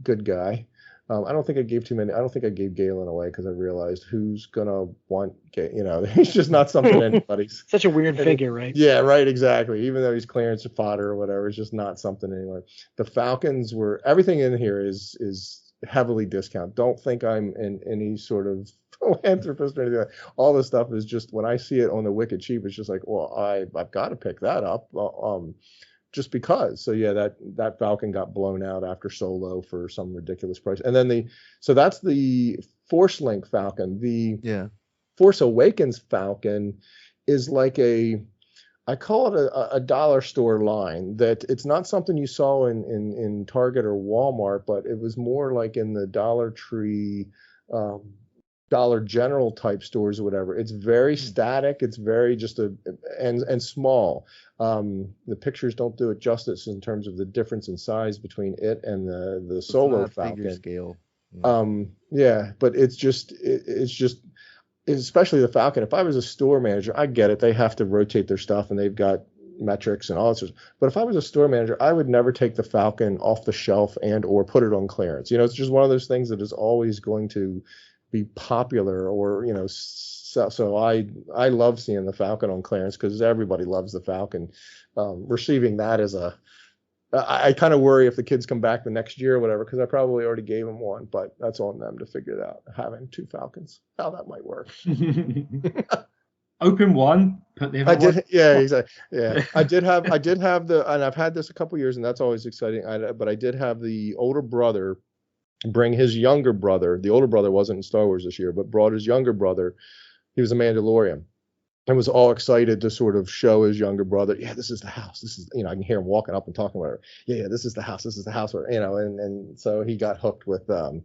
good guy. I don't think I gave too many. I don't think I gave Galen away because I realized who's gonna want. He's just not something anybody's. Such a weird figure, right? Yeah, right. Exactly. Even though he's clearance fodder or whatever, it's just not something anyone. The Falcons were everything in here is heavily discounted. Don't think I'm in any sort of philanthropist or anything. Like that. All this stuff is just when I see it on the wicked cheap, it's just like, well, I've got to pick that up. Just because. So yeah, that Falcon got blown out after Solo for some ridiculous price. And then so that's the Force Link Falcon. The Force Awakens Falcon is like I call it a dollar store line, that it's not something you saw in Target or Walmart, but it was more like in the Dollar Tree, Dollar General type stores or whatever. It's very static. It's very just and small. The pictures don't do it justice in terms of the difference in size between it and the Solo Falcon. Figure scale. But it's just especially the Falcon. If I was a store manager, I get it. They have to rotate their stuff and they've got metrics and all that sort of stuff. But if I was a store manager, I would never take the Falcon off the shelf and or put it on clearance. It's just one of those things that is always going to be popular, or so I love seeing the Falcon on clearance because everybody loves the Falcon. Receiving that as I kind of worry if the kids come back the next year or whatever, because I probably already gave them one, but that's on them to figure it out. Having 2 Falcons, how that might work. Open one, put the other one. Yeah, exactly. Yeah, I did have and I've had this a couple years, and that's always exciting. But I did have the older brother bring his younger brother. The older brother wasn't in Star Wars this year, but brought his younger brother. He was a Mandalorian. And was all excited to sort of show his younger brother, yeah, this is the house. This is, I can hear him walking up and talking about it. Yeah, this is the house. This is the house. And so he got hooked with the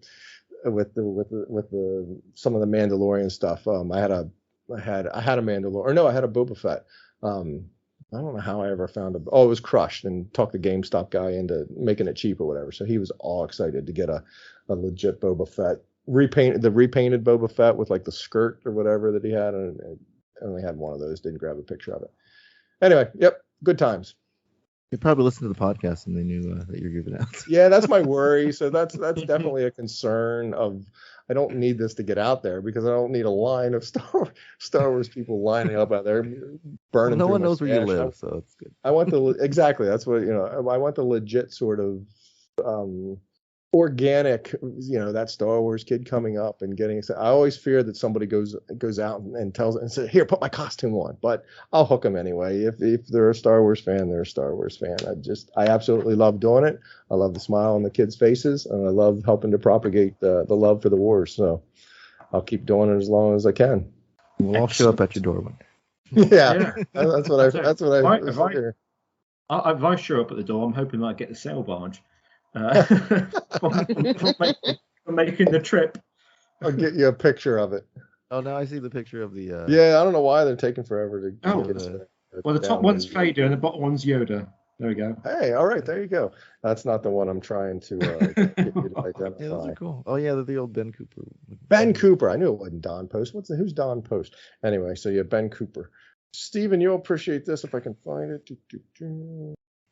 some of the Mandalorian stuff. I had a Mandalorian, or no, I had a Boba Fett. I don't know how I ever found it was crushed, and talked the GameStop guy into making it cheap or whatever. So he was all excited to get a legit Boba Fett, repainted Boba Fett with like the skirt or whatever that he had, and I only had one of those, didn't grab a picture of it. Anyway, yep, good times. They probably listened to the podcast and they knew that you're giving out. Yeah, that's my worry. So that's definitely a concern of, I don't need this to get out there, because I don't need a line of Star Wars people lining up out there burning. No one knows where you live, so it's good. I want exactly. That's what, I want the legit sort of organic, that Star Wars kid coming up and getting. I always fear that somebody goes out and tells it and says, "Here, put my costume on." But I'll hook them anyway. If they're a Star Wars fan, they're a Star Wars fan. I absolutely love doing it. I love the smile on the kids' faces, and I love helping to propagate the love for the wars. So I'll keep doing it as long as I can. We'll all show up at your door one. Yeah. That's what I figure. If I show up at the door, I'm hoping that I get the sail barge. For making the trip. I'll get you a picture of it. Oh, now I see the picture of the. Yeah, I don't know why they're taking forever to. Well, the top one's Vader and the bottom one's Yoda. There we go. Hey, all right, there you go. That's not the one I'm trying to get you to identify. Yeah, those are cool. Oh yeah, they're the old Ben Cooper. Ben Cooper. I knew it wasn't Don Post. Who's Don Post? Anyway, so yeah, Ben Cooper. Steven, you'll appreciate this if I can find it.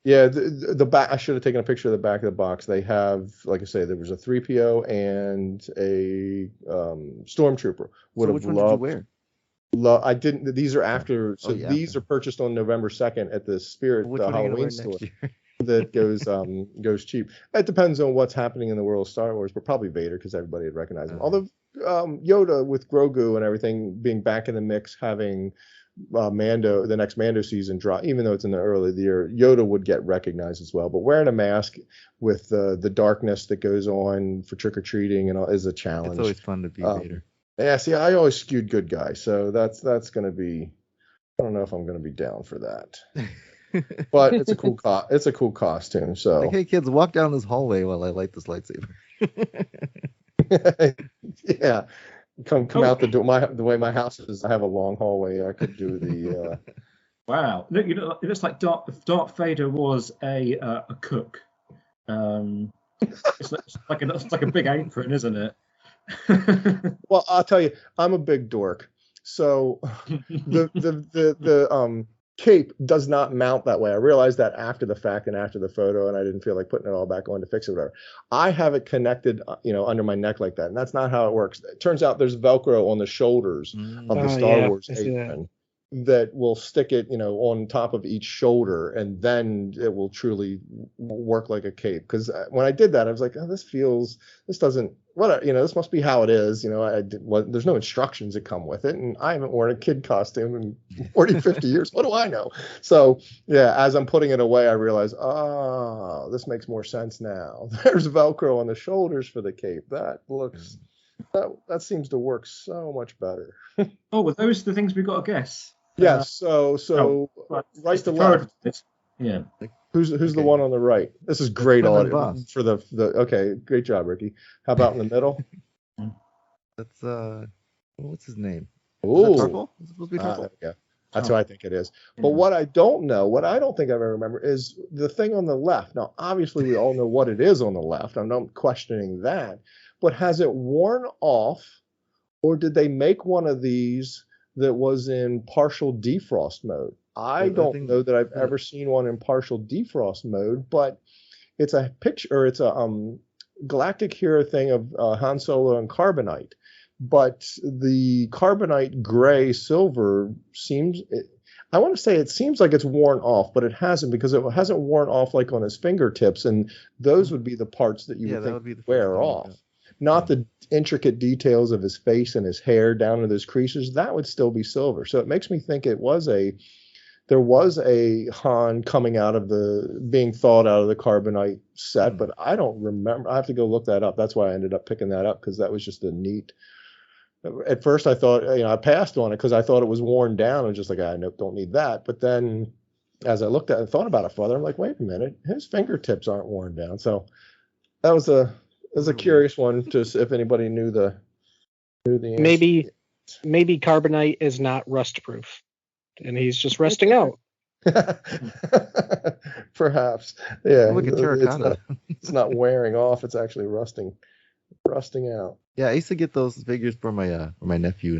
Yeah, the back. I should have taken a picture of the back of the box. They have, like I say, there was a 3PO and a stormtrooper. So which one did you wear? I didn't. These are after. So these are purchased on November 2nd at the Spirit Halloween store. That goes cheap. It depends on what's happening in the world of Star Wars, but probably Vader because everybody would recognize him. Although Yoda with Grogu and everything being back in the mix, having Mando, the next Mando season drop, even though it's in the early of the year, Yoda would get recognized as well. But wearing a mask with the darkness that goes on for trick or treating and all is a challenge. It's always fun to be Vader. Yeah, see, I always skewed good guy, so that's going to be. I don't know if I'm going to be down for that. But it's a cool costume. So like, hey kids, walk down this hallway while I light this lightsaber. Yeah, come out the door. The way my house is, I have a long hallway. I could do the. Wow, look, it looks like Darth Vader was a cook. It's like a big apron, isn't it? Well, I'll tell you, I'm a big dork. So the cape does not mount that way. I realized that after the fact and after the photo, and I didn't feel like putting it all back on to fix it, whatever. I have it connected, under my neck like that, and that's not how it works. It turns out there's Velcro on the shoulders of the Star Wars apron that will stick it, on top of each shoulder, and then it will truly work like a cape. Because when I did that, I was like, oh, this doesn't. This must be how it is. There's no instructions that come with it, and I haven't worn a kid costume in 40, 50 years. What do I know? So, yeah, as I'm putting it away, I realize, oh, this makes more sense now. There's Velcro on the shoulders for the cape. That looks, that seems to work so much better. Oh, well, those are the things we've got to guess. Yes. Right to left. Yeah. Who's the one on the right? This is great audio for the okay, great job, Ricky. How about in the middle? That's what's his name? Ooh, is Tarple? Is it supposed to be Tarple? Yeah, that's who I think it is. But what I don't think I ever remember is the thing on the left. Now, obviously, we all know what it is on the left. I'm not questioning that. But has it worn off, or did they make one of these that was in partial defrost mode? I don't know that I've ever seen one in partial defrost mode, but it's a picture, or it's a Galactic Hero thing of Han Solo and Carbonite. But the Carbonite gray silver seems, I want to say it seems like it's worn off, but it hasn't, because it hasn't worn off like on his fingertips, and those would be the parts that you would think wear off. Not the intricate details of his face and his hair down to those creases. That would still be silver. So it makes me think there was a Han coming out of being thawed out of the Carbonite set, but I don't remember. I have to go look that up. That's why I ended up picking that up, because that was just a neat. At first I thought, I passed on it because I thought it was worn down. I was just like, nope, don't need that. But then as I looked at it and thought about it further, I'm like, wait a minute, his fingertips aren't worn down. So that was a curious one, just if anybody knew the answer. Maybe Carbonite is not rust proof, and he's just rusting out. Perhaps, yeah. Look at terracotta. It's not wearing off. It's actually rusting out. Yeah, I used to get those figures for my nephew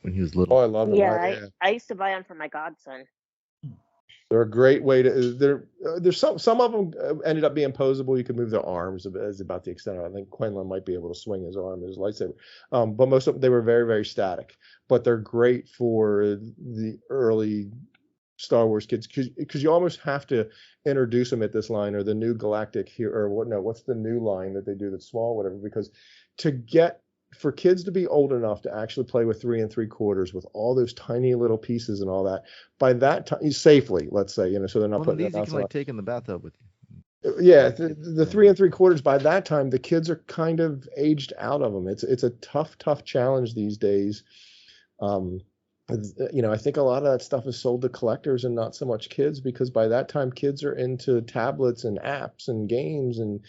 when he was little. Oh, I love them. Yeah, I used to buy them for my godson. They're a great way to. There's some of them ended up being posable. You could move their arms. Is about the extent of it. I think Quinlan might be able to swing his arm, his lightsaber. But most of them, they were very, very static. But they're great for the early Star Wars kids, because you almost have to introduce them at this line, or the new Galactic Hero, or what's the new line that they do that's small, whatever, because for kids to be old enough to actually play with 3 3/4 with all those tiny little pieces and all that, by that time, safely, let's say, so they're not putting these you can take in the bathtub with you. Yeah, the 3 3/4, by that time, the kids are kind of aged out of them. It's a tough challenge these days. I think a lot of that stuff is sold to collectors and not so much kids, because by that time kids are into tablets and apps and games and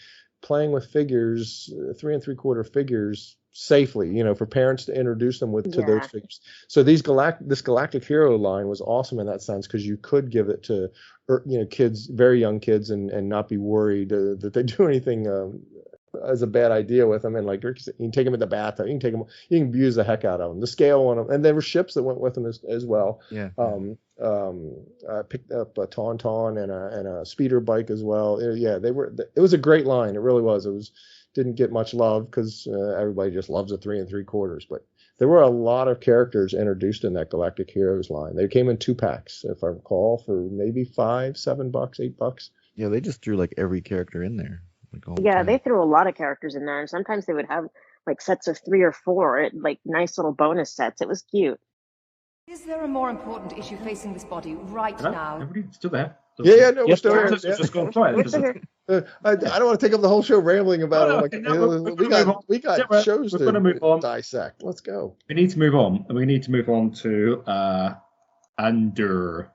playing with figures, 3 3/4 figures safely, for parents to introduce them to those figures. So this Galactic Hero line was awesome in that sense, because you could give it to kids, very young kids, and not be worried that they do anything as a bad idea with them. And like Ricky said, you can take them in the bathtub, you can abuse the heck out of them. The scale on them, and there were ships that went with them as well. Yeah. I picked up a Tauntaun and a speeder bike as well. It was a great line. It really was. Didn't get much love because everybody just loves a 3 3/4, but there were a lot of characters introduced in that Galactic Heroes line. They came in 2-packs, if I recall, for maybe $5, $7, $8. Yeah, they just threw like every character in there. They threw a lot of characters in there, and sometimes they would have like sets of 3 or 4, like nice little bonus sets. It was cute. Is there a more important issue facing this body right now? Everybody still there? We're still here. Just gone quiet. I don't want to take up the whole show rambling about it. We got shows to dissect. Let's go. We need to move on. We need to move on to Andor.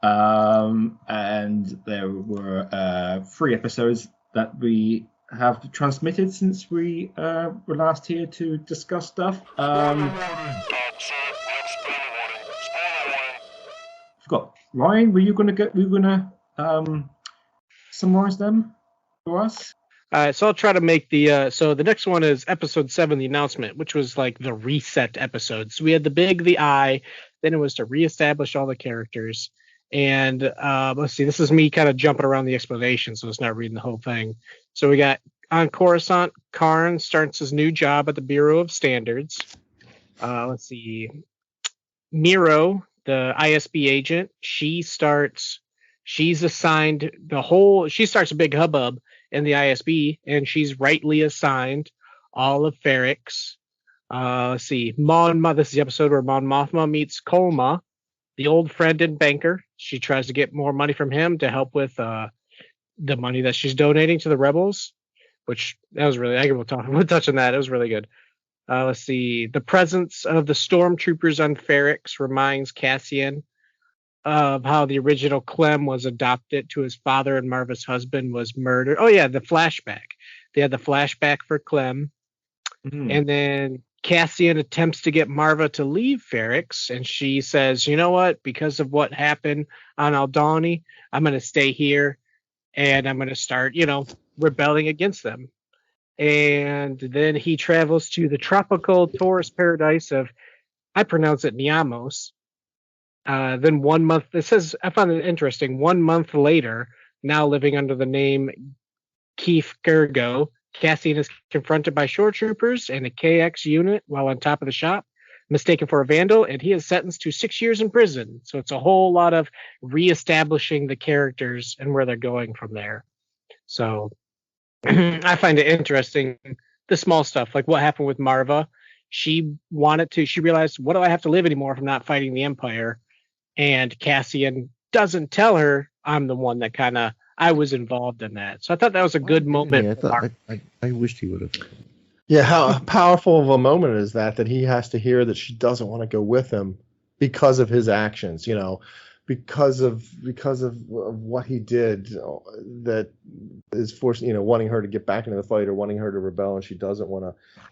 And there were 3 episodes that we have transmitted since we were last here to discuss stuff. Forgot. Ryan, were you gonna summarize them for us? So I'll try to make so the next one is episode 7, the announcement, which was like the reset episode. So we had the eye, then it was to reestablish all the characters. And let's see, this is me kind of jumping around the explanation, so it's not reading the whole thing. So we got on Coruscant, Karn starts his new job at the Bureau of Standards. Let's see, Miro, the ISB agent, she starts a big hubbub in the ISB, and she's rightly assigned all of Ferrix. Let's see, this is the episode where Mon Mothma meets Kolma, the old friend and banker. She tries to get more money from him to help with the money that she's donating to the rebels, which that was really, we'll touch on that. It was really good. Let's see, the presence of the stormtroopers on Ferrix reminds Cassian of how the original Clem was adopted to his father and Marva's husband was murdered. Oh yeah, the flashback. They had the flashback for Clem. Mm-hmm. And then Cassian attempts to get Marva to leave Ferrix, and she says, you know what, because of what happened on Aldhani, I'm going to stay here, and I'm going to start, rebelling against them. And then he travels to the tropical tourist paradise of, I pronounce it Niamos. Then 1 month, I found it interesting, 1 month later, now living under the name Keith Gergo, Cassian is confronted by shore troopers and a KX unit while on top of the shop, mistaken for a vandal, and he is sentenced to 6 years in prison. So it's a whole lot of reestablishing the characters and where they're going from there. So I find it interesting, the small stuff, like what happened with Marva. She realized, what do I have to live anymore if I'm not fighting the Empire? And Cassian doesn't tell her I'm the one that I was involved in that. So I thought that was a good moment. I wished he would have. Yeah, how powerful of a moment is that he has to hear that she doesn't want to go with him because of his actions, because of what he did, that is forcing, wanting her to get back into the fight or wanting her to rebel, and she doesn't want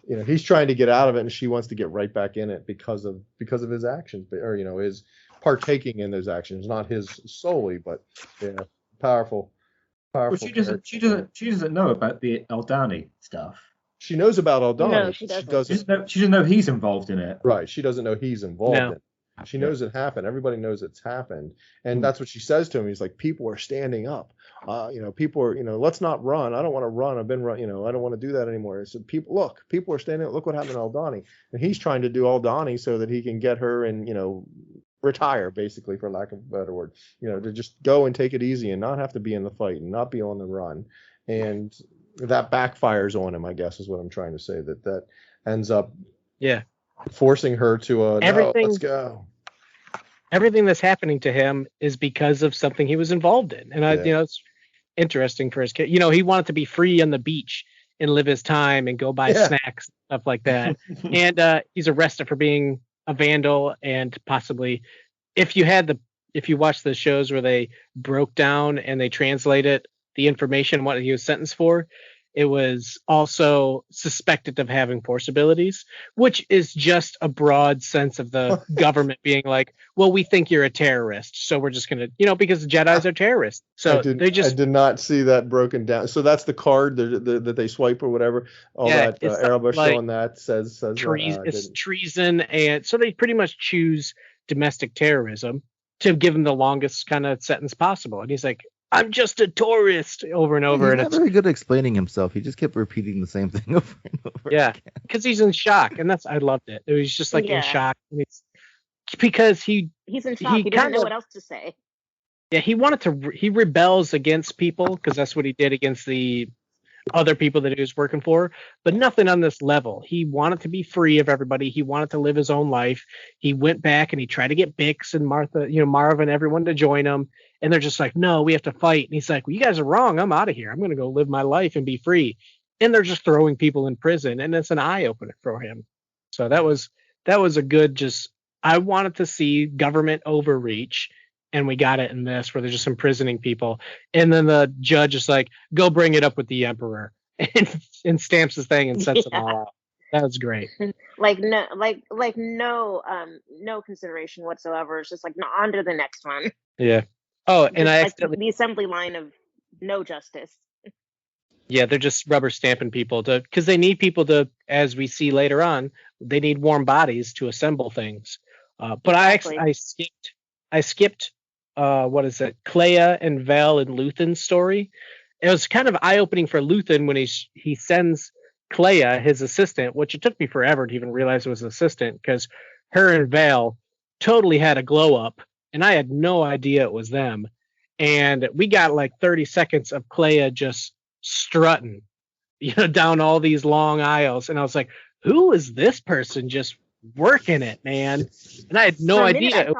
to, he's trying to get out of it, and she wants to get right back in it because of his actions, or his partaking in those actions, not his solely, but powerful. Well, she doesn't know about the Aldhani stuff. She knows about Aldhani. No, she doesn't. She doesn't know he's involved in it. Right. She doesn't know he's involved in it. She knows it happened. Everybody knows it's happened. And that's what she says to him. He's like, people are standing up. People are, let's not run. I don't want to run. I've been run. I don't want to do that anymore. So people are standing up. Look what happened to Aldhani. And he's trying to do Aldhani so that he can get her and, retire, basically, for lack of a better word, to just go and take it easy and not have to be in the fight and not be on the run. And that backfires on him, I guess, is what I'm trying to say, that ends up forcing her to no, let's go. Everything that's happening to him is because of something he was involved in. And it's interesting for his kid. He wanted to be free on the beach and live his time and go buy snacks, stuff like that. And he's arrested for being a vandal, and possibly if you watch the shows where they broke down and they translated the information what he was sentenced for, It was also suspected of having force abilities, which is just a broad sense of the government being like, well, we think you're a terrorist, so we're just going to, because the Jedis are terrorists. So I did not see that broken down. So that's the card that they swipe or whatever. All that Airbus like showing that says it's treason. And so they pretty much choose domestic terrorism to give him the longest kind of sentence possible. And he's like, I'm just a tourist over and over. He's not very good at explaining himself. He just kept repeating the same thing over and over. Yeah, because he's in shock, and I loved it. It was just like in shock. Because he's in shock. He didn't know what else to say. Yeah, he rebels against people because that's what he did against the other people that he was working for, but nothing on this level. He wanted to be free of everybody. He wanted to live his own life. He went back and he tried to get Bix and Marv and everyone to join him. And they're just like, no, we have to fight. And he's like, well, you guys are wrong. I'm out of here. I'm going to go live my life and be free. And they're just throwing people in prison. And it's an eye opener for him. So that was a good, I wanted to see government overreach. And we got it in this where they're just imprisoning people. And then the judge is like, go bring it up with the emperor and stamps his thing and sets them all out. That was great. No consideration whatsoever. It's just like, no, on to the next one. Yeah. Oh, and the assembly line of no justice. Yeah, they're just rubber stamping people because they need people to, as we see later on, they need warm bodies to assemble things. But I skipped what is it? Clea and Vel and Luthen's story. It was kind of eye-opening for Luthen when he sends Clea, his assistant, which it took me forever to even realize it was an assistant because her and Vel totally had a glow up. And I had no idea it was them. And we got like 30 seconds of Clea just strutting, down all these long aisles. And I was like, who is this person just working it, man? And I had no idea.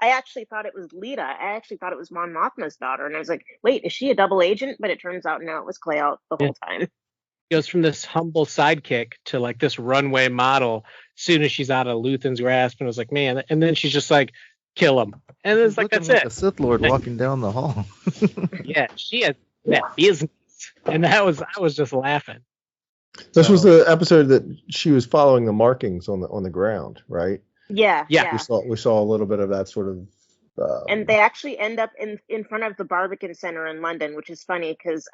I actually thought it was Lita. I actually thought it was Mon Mothma's daughter. And I was like, wait, is she a double agent? But it turns out, no, it was Clea the whole time. It goes from this humble sidekick to like this runway model as soon as she's out of Luthen's grasp. And I was like, man. And then she's just like, kill him. And it's like, that's it. A Sith Lord walking down the hall. Yeah, she has that business. And I was just laughing. This was the episode that she was following the markings on the ground, right? Yeah. We saw a little bit of that sort of. And they actually end up in front of the Barbican Centre in London, which is funny because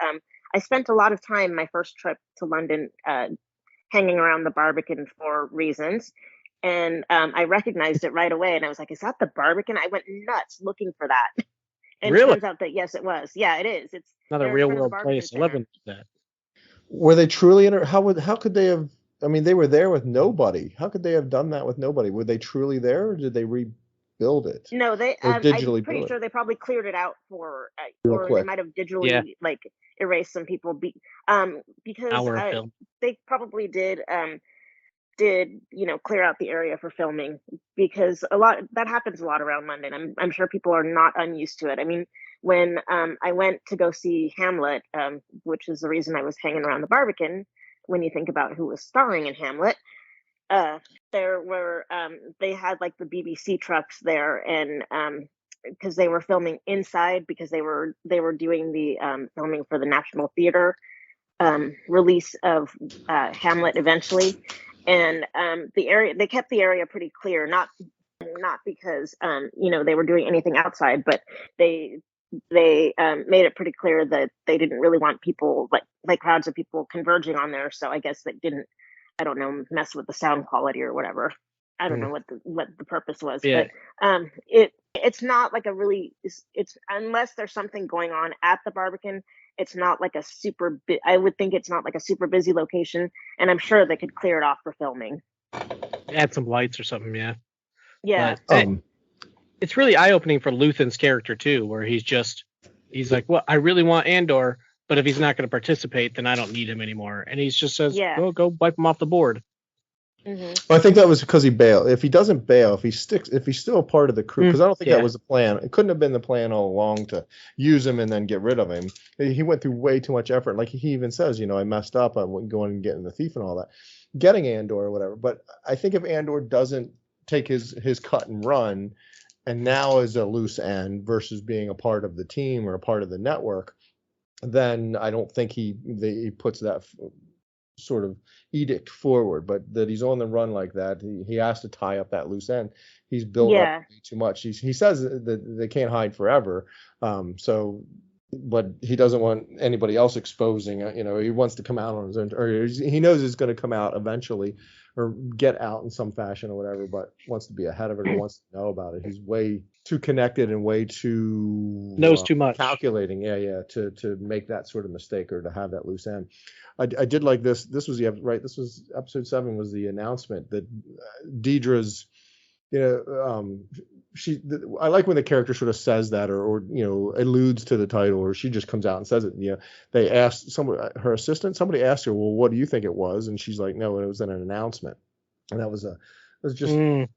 I spent a lot of time my first trip to London hanging around the Barbican for reasons. And I recognized it right away. And I was like, is that the Barbican? I went nuts looking for that. And really? It turns out that, yes, it was. Yeah, it is. It's another real world place. I love that. Were they truly how could they have? I mean, they were there with nobody. How could they have done that with nobody? Were they truly there, or did they rebuild it? No, I'm pretty sure they probably cleared it out or they might have digitally erased some people. Because they probably did clear out the area for filming because that happens a lot around London. I'm sure people are not unused to it. I mean, when I went to go see Hamlet, which is the reason I was hanging around the Barbican, when you think about who was starring in Hamlet, there were they had like the BBC trucks there, and because they were filming inside because they were doing the filming for the National Theatre release of Hamlet eventually. And they kept the area pretty clear, not because they were doing anything outside, but they made it pretty clear that they didn't really want people like crowds of people converging on there. So I guess they didn't, I don't know, mess with the sound quality or whatever. I don't know what the purpose was, but it's not like it's unless there's something going on at the Barbican. It's not like I would think it's not like a super busy location, and I'm sure they could clear it off for filming. Add some lights or something, yeah. Yeah. It's really eye-opening for Luthen's character too, where he's like, well, I really want Andor, but if he's not going to participate, then I don't need him anymore. And he just says, go wipe him off the board. Mm-hmm. Well, I think that was because he bailed. If he doesn't bail, if he's still a part of the crew, because I don't think that was the plan. It couldn't have been the plan all along to use him and then get rid of him. He went through way too much effort. Like he even says, I messed up. I wouldn't go in and getting the thief and all that, getting Andor or whatever. But I think if Andor doesn't take his cut and run, and now is a loose end versus being a part of the team or a part of the network, then I don't think he puts that sort of edict forward. But that he's on the run like that, he has to tie up that loose end. He's built up too much. He says that they can't hide forever. But he doesn't want anybody else exposing it. He wants to come out on his own, or he knows it's going to come out eventually, or get out in some fashion or whatever, but wants to be ahead of it or wants to know about it. He's way too connected and way too knows too much, calculating. To make that sort of mistake or to have that loose end. I did like this. This was This was episode 7. Was the announcement that Deidre's. I like when the character sort of says that or alludes to the title, or she just comes out and says it. They asked her assistant, somebody asked her, well, what do you think it was? And she's like, no, it was an announcement. And it was just an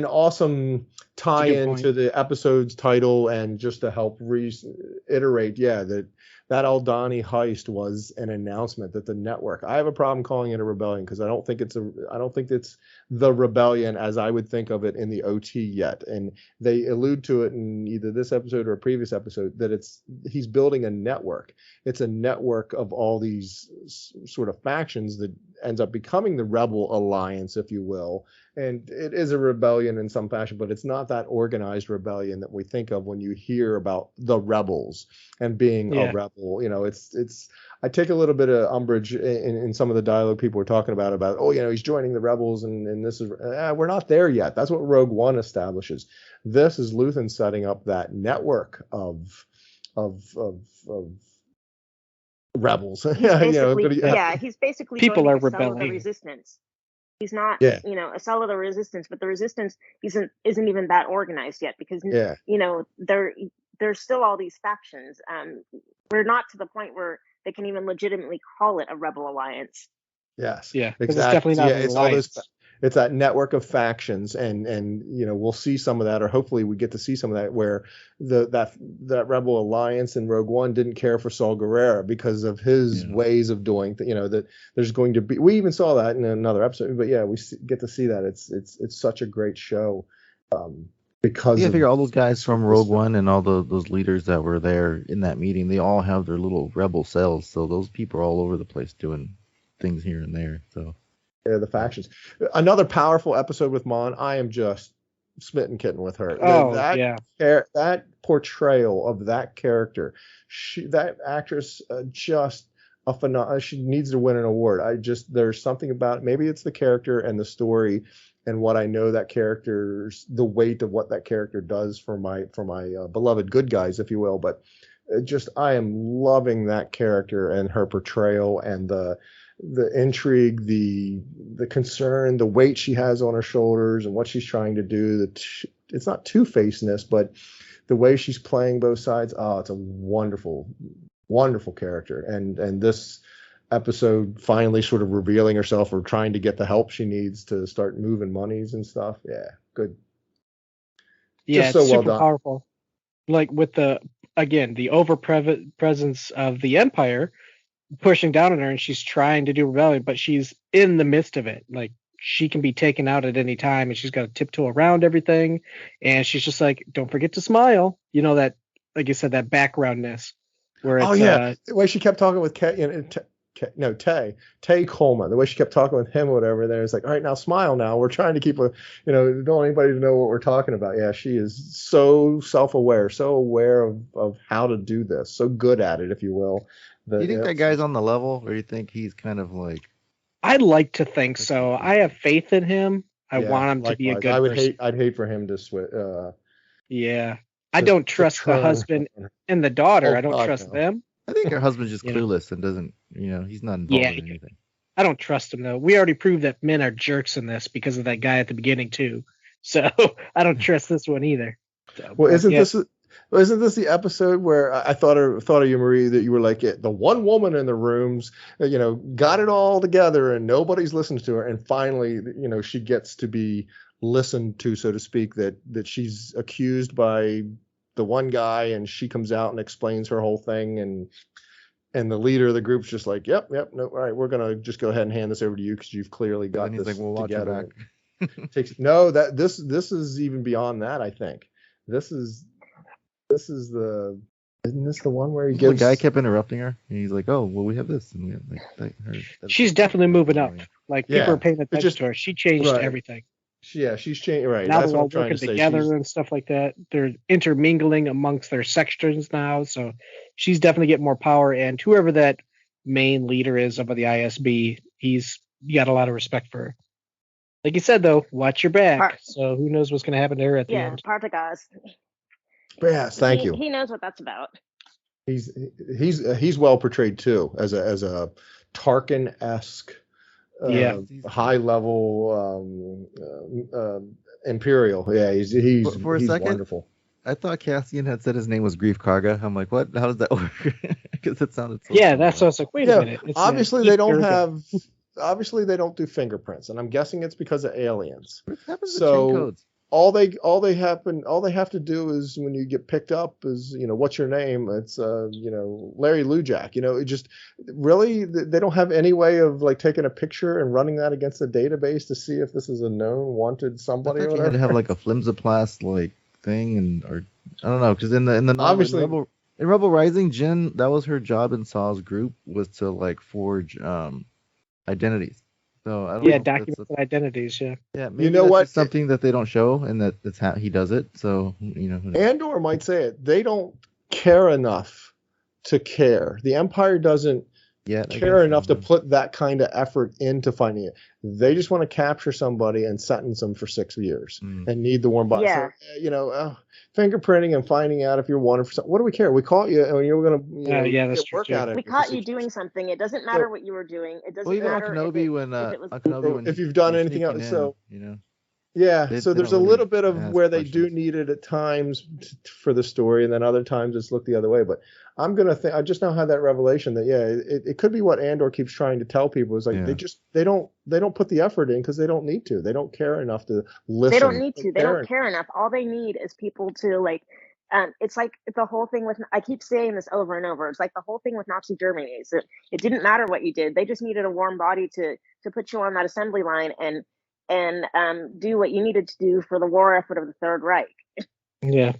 awesome tie-in to the episode's title, and just to help reiterate, that Aldhani heist was an announcement that the network. I have a problem calling it a rebellion because I don't think it's the rebellion as I would think of it in the OT yet. And they allude to it in either this episode or a previous episode that he's building a network. It's a network of all these sort of factions that ends up becoming the Rebel Alliance, if you will. And it is a rebellion in some fashion, but it's not that organized rebellion that we think of when you hear about the rebels and being a rebel. It's. I take a little bit of umbrage in some of the dialogue people were talking about he's joining the rebels and this is we're not there yet. That's what Rogue One establishes. This is Luthen setting up that network of rebels. He's basically people are rebelling. The Resistance. He's not, a cell of the Resistance, but the Resistance isn't even that organized yet because, there's still all these factions. We're not to the point where they can even legitimately call it a Rebel Alliance. Yes. Yeah. Exactly. It's definitely not it's all those. It's that network of factions, and we'll see some of that, or hopefully we get to see some of that, where that Rebel Alliance in Rogue One didn't care for Saul Guerrero because of his ways of doing. That there's going to be. We even saw that in another episode, but we get to see that. It's such a great show. Because I figure all those guys from Rogue One and all those leaders that were there in that meeting, they all have their little rebel cells. So those people are all over the place doing things here and there. So. Yeah, the factions. Another powerful episode with Mon. I am just smitten kitten with her. That portrayal of that character, that actress, just a phenomenal. She needs to win an award. There's something about, maybe it's the character and the story and what I know that character's, the weight of what that character does for my beloved good guys, if you will. But I am loving that character and her portrayal and the intrigue, the concern, the weight she has on her shoulders and what she's trying to do. It's not two-facedness, but the way she's playing both sides. Oh, it's a wonderful, wonderful character. And this episode finally sort of revealing herself or trying to get the help she needs to start moving monies and stuff. Yeah, good. Yeah, it's super powerful. Like with the presence of the Empire pushing down on her, and she's trying to do rebellion, but she's in the midst of it. Like, she can be taken out at any time, and she's got to tiptoe around everything. And she's just like, don't forget to smile. That, like you said, that backgroundness. Where it's, the way she kept talking with Tay Coleman, the way she kept talking with him or whatever, there it's like, all right, now smile now. We're trying to keep don't want anybody to know what we're talking about. Yeah, she is so self-aware, so aware of how to do this, so good at it, if you will. Do you think that guy's on the level, or do you think he's kind of like? I'd like to think so. I have faith in him. I want him to be a good person. I'd hate for him to switch. I don't trust the husband and the daughter. I don't trust them. I think her husband's just clueless and doesn't, he's not involved in anything. I don't trust him, though. We already proved that men are jerks in this because of that guy at the beginning, too. So I don't trust this one either. So, well, isn't this the episode where I thought of you, Marie, that you were like the one woman in the rooms, got it all together and nobody's listened to her. And finally, she gets to be listened to, so to speak, that she's accused by the one guy, and she comes out and explains her whole thing, and the leader of the group's just like, yep, no, all right, we're gonna just go ahead and hand this over to you because you've clearly got this like, we'll together. This is even beyond that. I think this is the Isn't this the one where he The gives? guy kept interrupting her, and he's like, "Oh, well, we have this," and we have She's definitely moving up. Like people Yeah, are paying it attention just- to her. She changed right. everything. She's changed. Right. Now That's they're what all I'm trying working to say. together She's- and stuff like that. They're intermingling amongst their sections now, so she's definitely getting more power. And whoever that main leader is of the ISB, you got a lot of respect for her. Like you said, though, watch your back. So who knows what's going to happen to her at the end? Partagaz. Yes, thank you. He knows what that's about. He's well portrayed too as a Tarkin-esque, high level Imperial. Yeah, he's for a second, wonderful. I thought Cassian had said his name was Grief Karga. I'm like, what? How does that work? Because it sounded so Yeah, that's what I was like, wait a minute. It's obviously they don't have. Obviously they don't do fingerprints, and I'm guessing it's because of aliens. What happens to chain codes? all they have to do is when you get picked up is, what's your name? It's Larry Lujak. It just really, they don't have any way of like taking a picture and running that against the database to see if this is a known wanted somebody. I thought you had to have like a flimsoplast like thing, or I don't know, because in the obviously in Rebel Rising, Jyn, that was her job in Saw's group, was to like forge identities. So I don't know documented identities. Yeah. Yeah. Maybe that's what? just something that they don't show, and that's how he does it. So Andor might say it. They don't care enough to care. The Empire doesn't care enough to put that kind of effort into finding it. They just want to capture somebody and sentence them for 6 years and need the warm body. Yeah. So, fingerprinting and finding out if you're wanted for something. What do we care? We caught you, and you're going to that's work true. at it. We caught you doing something. It doesn't matter what you were doing. It doesn't even matter on Kenobi when if you've done anything else. So Yeah, so there's a little bit of where they do need it at times for the story, and then other times it's look the other way. But I'm gonna think I just now had that revelation that it could be what Andor keeps trying to tell people is like they don't put the effort in because they don't need to. They don't care enough to listen. They don't need to. They don't care enough. All they need is people to like. It's like the whole thing with. I keep saying this over and over. It's like the whole thing with Nazi Germany. Is it didn't matter what you did. They just needed a warm body to put you on that assembly line and do what you needed to do for the war effort of the Third Reich. Yeah.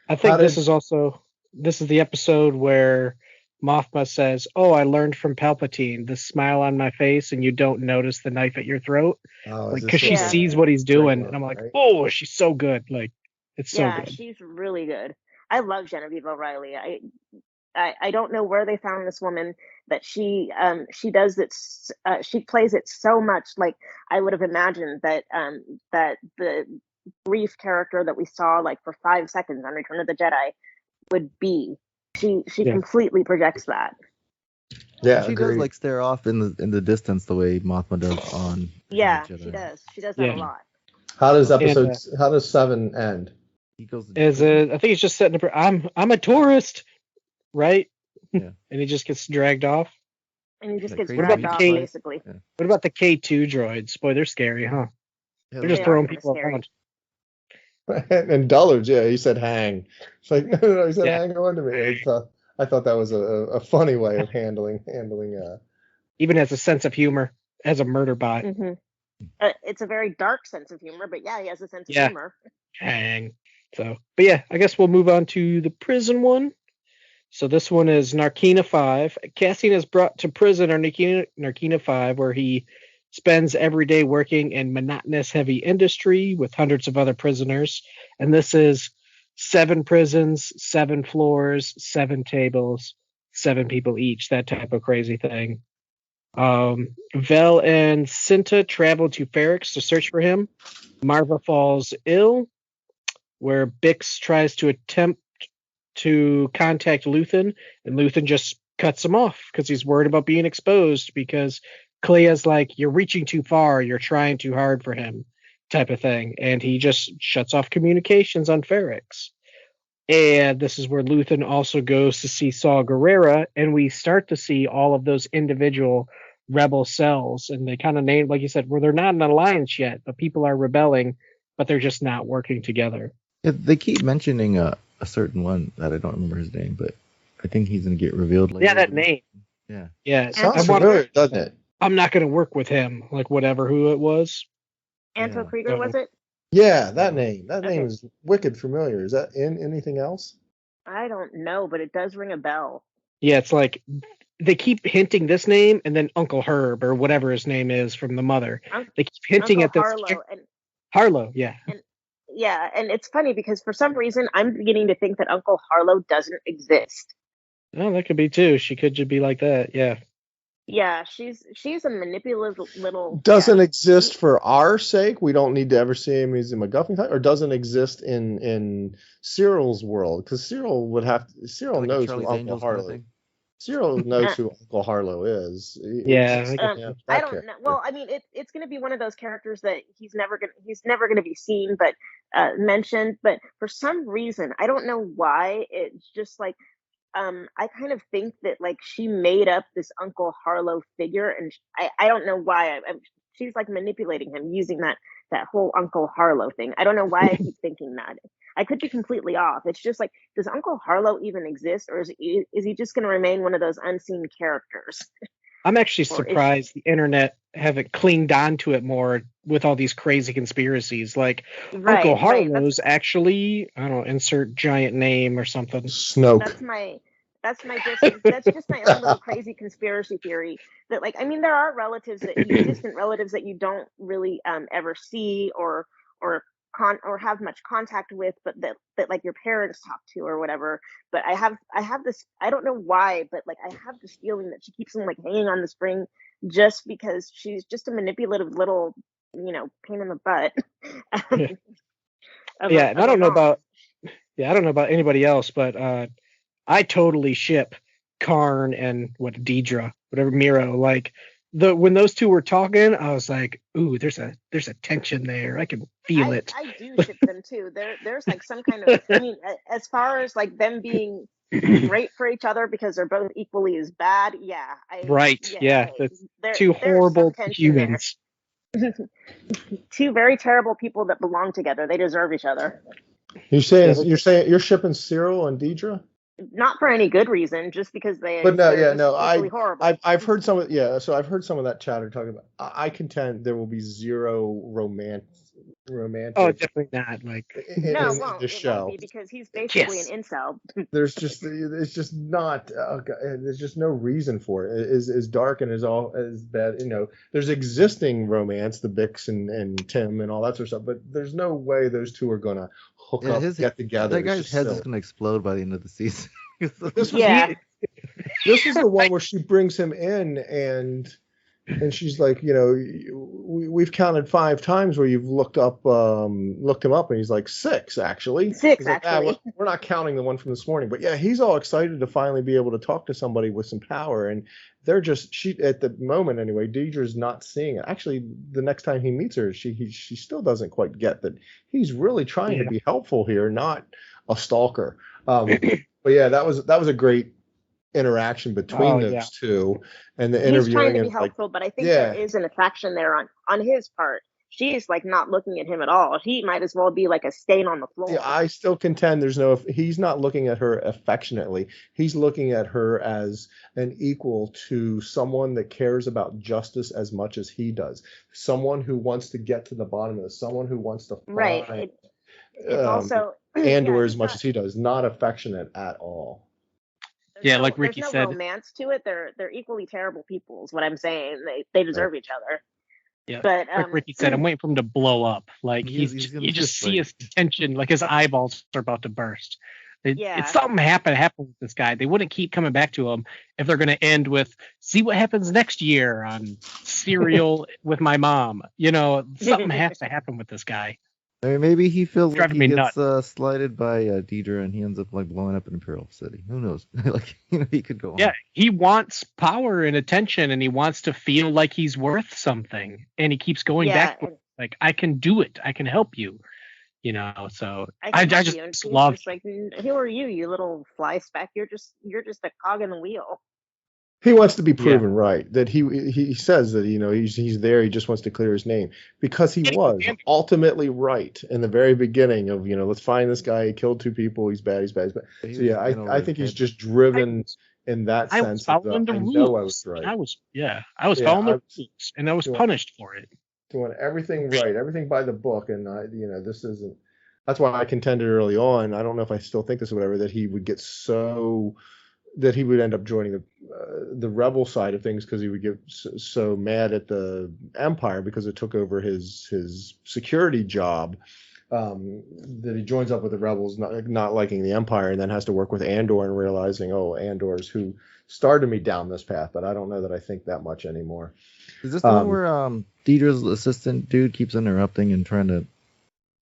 I think this is the episode where Mothma says, "Oh, I learned from Palpatine, the smile on my face, and you don't notice the knife at your throat." Because she sees what he's doing, and I'm like, "Oh, she's so good!" Like, it's so good. Yeah, she's really good. I love Genevieve O'Reilly. I don't know where they found this woman, but she does it. She plays it so much like I would have imagined that that the brief character that we saw like for 5 seconds on Return of the Jedi would be. She completely projects that. Yeah, she does like stare off in the distance the way Mothma does on. Yeah, she does. She does that a lot. How does how does 7 end? He goes. I think he's just setting up. I'm a tourist, right? Yeah. And he just gets dragged off. And he just gets dragged off, basically. Yeah. What about the K2 droids? Boy, they're scary, huh? Yeah, they're just throwing people around. And Dullards, he said hang. It's like no, he said hang on to me. I thought that was a funny way of handling. Even has a sense of humor as a murder bot. Mm-hmm. It's a very dark sense of humor, but he has a sense of humor. Hang. So, but I guess we'll move on to the prison one. So this one is Narkina 5. Cassian is brought to prison on Narkina 5, where he spends every day working in monotonous heavy industry with hundreds of other prisoners. And this is 7 prisons, 7 floors, 7 tables, 7 people each, that type of crazy thing. Vel and Cinta travel to Ferrix to search for him. Marva falls ill, where Bix tries to attempt to contact Luthen, and Luthen just cuts him off because he's worried about being exposed, because Clea's like, you're reaching too far, you're trying too hard for him, type of thing. And he just shuts off communications on Ferrix. And this is where Luthen also goes to see Saw Gerrera, and we start to see all of those individual rebel cells, and they kind of named, like you said, where they're not an alliance yet, but people are rebelling, but they're just not working together. Yeah, they keep mentioning a certain one that I don't remember his name, but I think he's going to get revealed later. Yeah, that name. Yeah. Sounds familiar, doesn't it? I'm not going to work with him, like whatever who it was. Anto Krieger, was it? Yeah, that name. That name is wicked familiar. Is that in anything else? I don't know, but it does ring a bell. Yeah, it's like they keep hinting this name and then Uncle Herb or whatever his name is from the mother. They keep hinting Uncle at this. Harlow Harlow, yeah. And it's funny because for some reason I'm beginning to think that Uncle Harlow doesn't exist. Oh, that could be too. She could just be like that, yeah. Yeah, she's a manipulative little. Doesn't exist for our sake. We don't need to ever see him as a MacGuffin type, or doesn't exist in Cyril's world, because Cyril knows who Uncle Harlow. Cyril knows who Uncle Harlow is. Yeah, I don't know. Well, I mean, it's going to be one of those characters that he's never gonna be seen, but mentioned. But for some reason, I don't know why. It's just like. I kind of think that like she made up this Uncle Harlow figure, and I don't know why. She's like manipulating him using that whole Uncle Harlow thing. I don't know why I keep thinking that. I could be completely off. It's just like, does Uncle Harlow even exist, or is he just going to remain one of those unseen characters? I'm actually surprised the internet haven't clinged on to it more with all these crazy conspiracies. Like Uncle Harlow's actually, I don't know, insert giant name or something. Snoke. That's just my own little crazy conspiracy theory. That like, I mean, there are distant relatives that you don't really ever see or have much contact with, but that like your parents talk to or whatever. But I have this, I don't know why, but like I have this feeling that she keeps them like hanging on the string just because she's just a manipulative little, pain in the butt. I don't know about anybody else, but I totally ship Karn and Deidre, whatever, Miro. Like when those two were talking, I was like, ooh, there's a tension there. I can feel it. I do ship them too. There's like some kind of, I mean, as far as like them being great for each other because they're both equally as bad. Yeah. Two horrible humans. Two very terrible people that belong together. They deserve each other. You're saying you're shipping Cyril and Deidre? Not for any good reason, just because they. But I've heard some of I've heard some of that chatter talking about. I contend there will be zero romantic. Oh, definitely not. Like it show won't be because he's basically an incel. There's just no reason for it. As dark and as bad. There's existing romance, the Bix and Tim and all that sort of stuff, but there's no way those two are gonna hook up, get together. That guy's head is gonna explode by the end of the season. This is the one where she brings him in and she's like, we've counted 5 times where you've looked him up, and he's like 6 actually. 6 actually. Like, we're not counting the one from this morning, but yeah, he's all excited to finally be able to talk to somebody with some power, and they're just at the moment anyway. Deidre's not seeing it. Actually, the next time he meets her, she still doesn't quite get that he's really trying to be helpful here, not a stalker. But yeah, that was a great interaction between those two, and the interviewing. He's trying to be helpful, but I think there is an attraction there on his part. She's like not looking at him at all. He might as well be like a stain on the floor. Yeah, I still contend he's not looking at her affectionately. He's looking at her as an equal to someone that cares about justice as much as he does. Someone who wants to get to the bottom of this. Someone who wants to find it's also Andor as much as he does. Not affectionate at all. Like Ricky said, there's no romance to it. They're equally terrible people. Is what I'm saying. They deserve each other. Yeah, but like Ricky said, I'm waiting for him to blow up. Like you just see his tension, like his eyeballs are about to burst. It's something happened with this guy. They wouldn't keep coming back to him if they're going to end with see what happens next year on Serial with my mom. Something has to happen with this guy. I mean, maybe he feels like he gets slighted by Deidre and he ends up like blowing up an Imperial City. Who knows? He could go on. Yeah, he wants power and attention, and he wants to feel like he's worth something, and he keeps going back like, I can do it. I can help you. So I just love. Like, who are you, you little fly speck? You're just a cog in the wheel. He wants to be proven right. That he says that he's there. He just wants to clear his name because he was ultimately right in the very beginning of let's find this guy. He killed 2 people. He's bad. So yeah, I think he's just driven in that sense. I was following the rules. I know I was right. I was following the rules, and I was punished for it. Doing everything right, everything by the book, and this isn't. That's why I contended early on. I don't know if I still think this or whatever, that he would get that he would end up joining the rebel side of things because he would get so mad at the Empire because it took over his security job, that he joins up with the rebels, not liking the Empire, and then has to work with Andor and realizing, oh, Andor's who started me down this path, but I don't know that I think that much anymore. Is this the one where Deidre's assistant dude keeps interrupting and trying to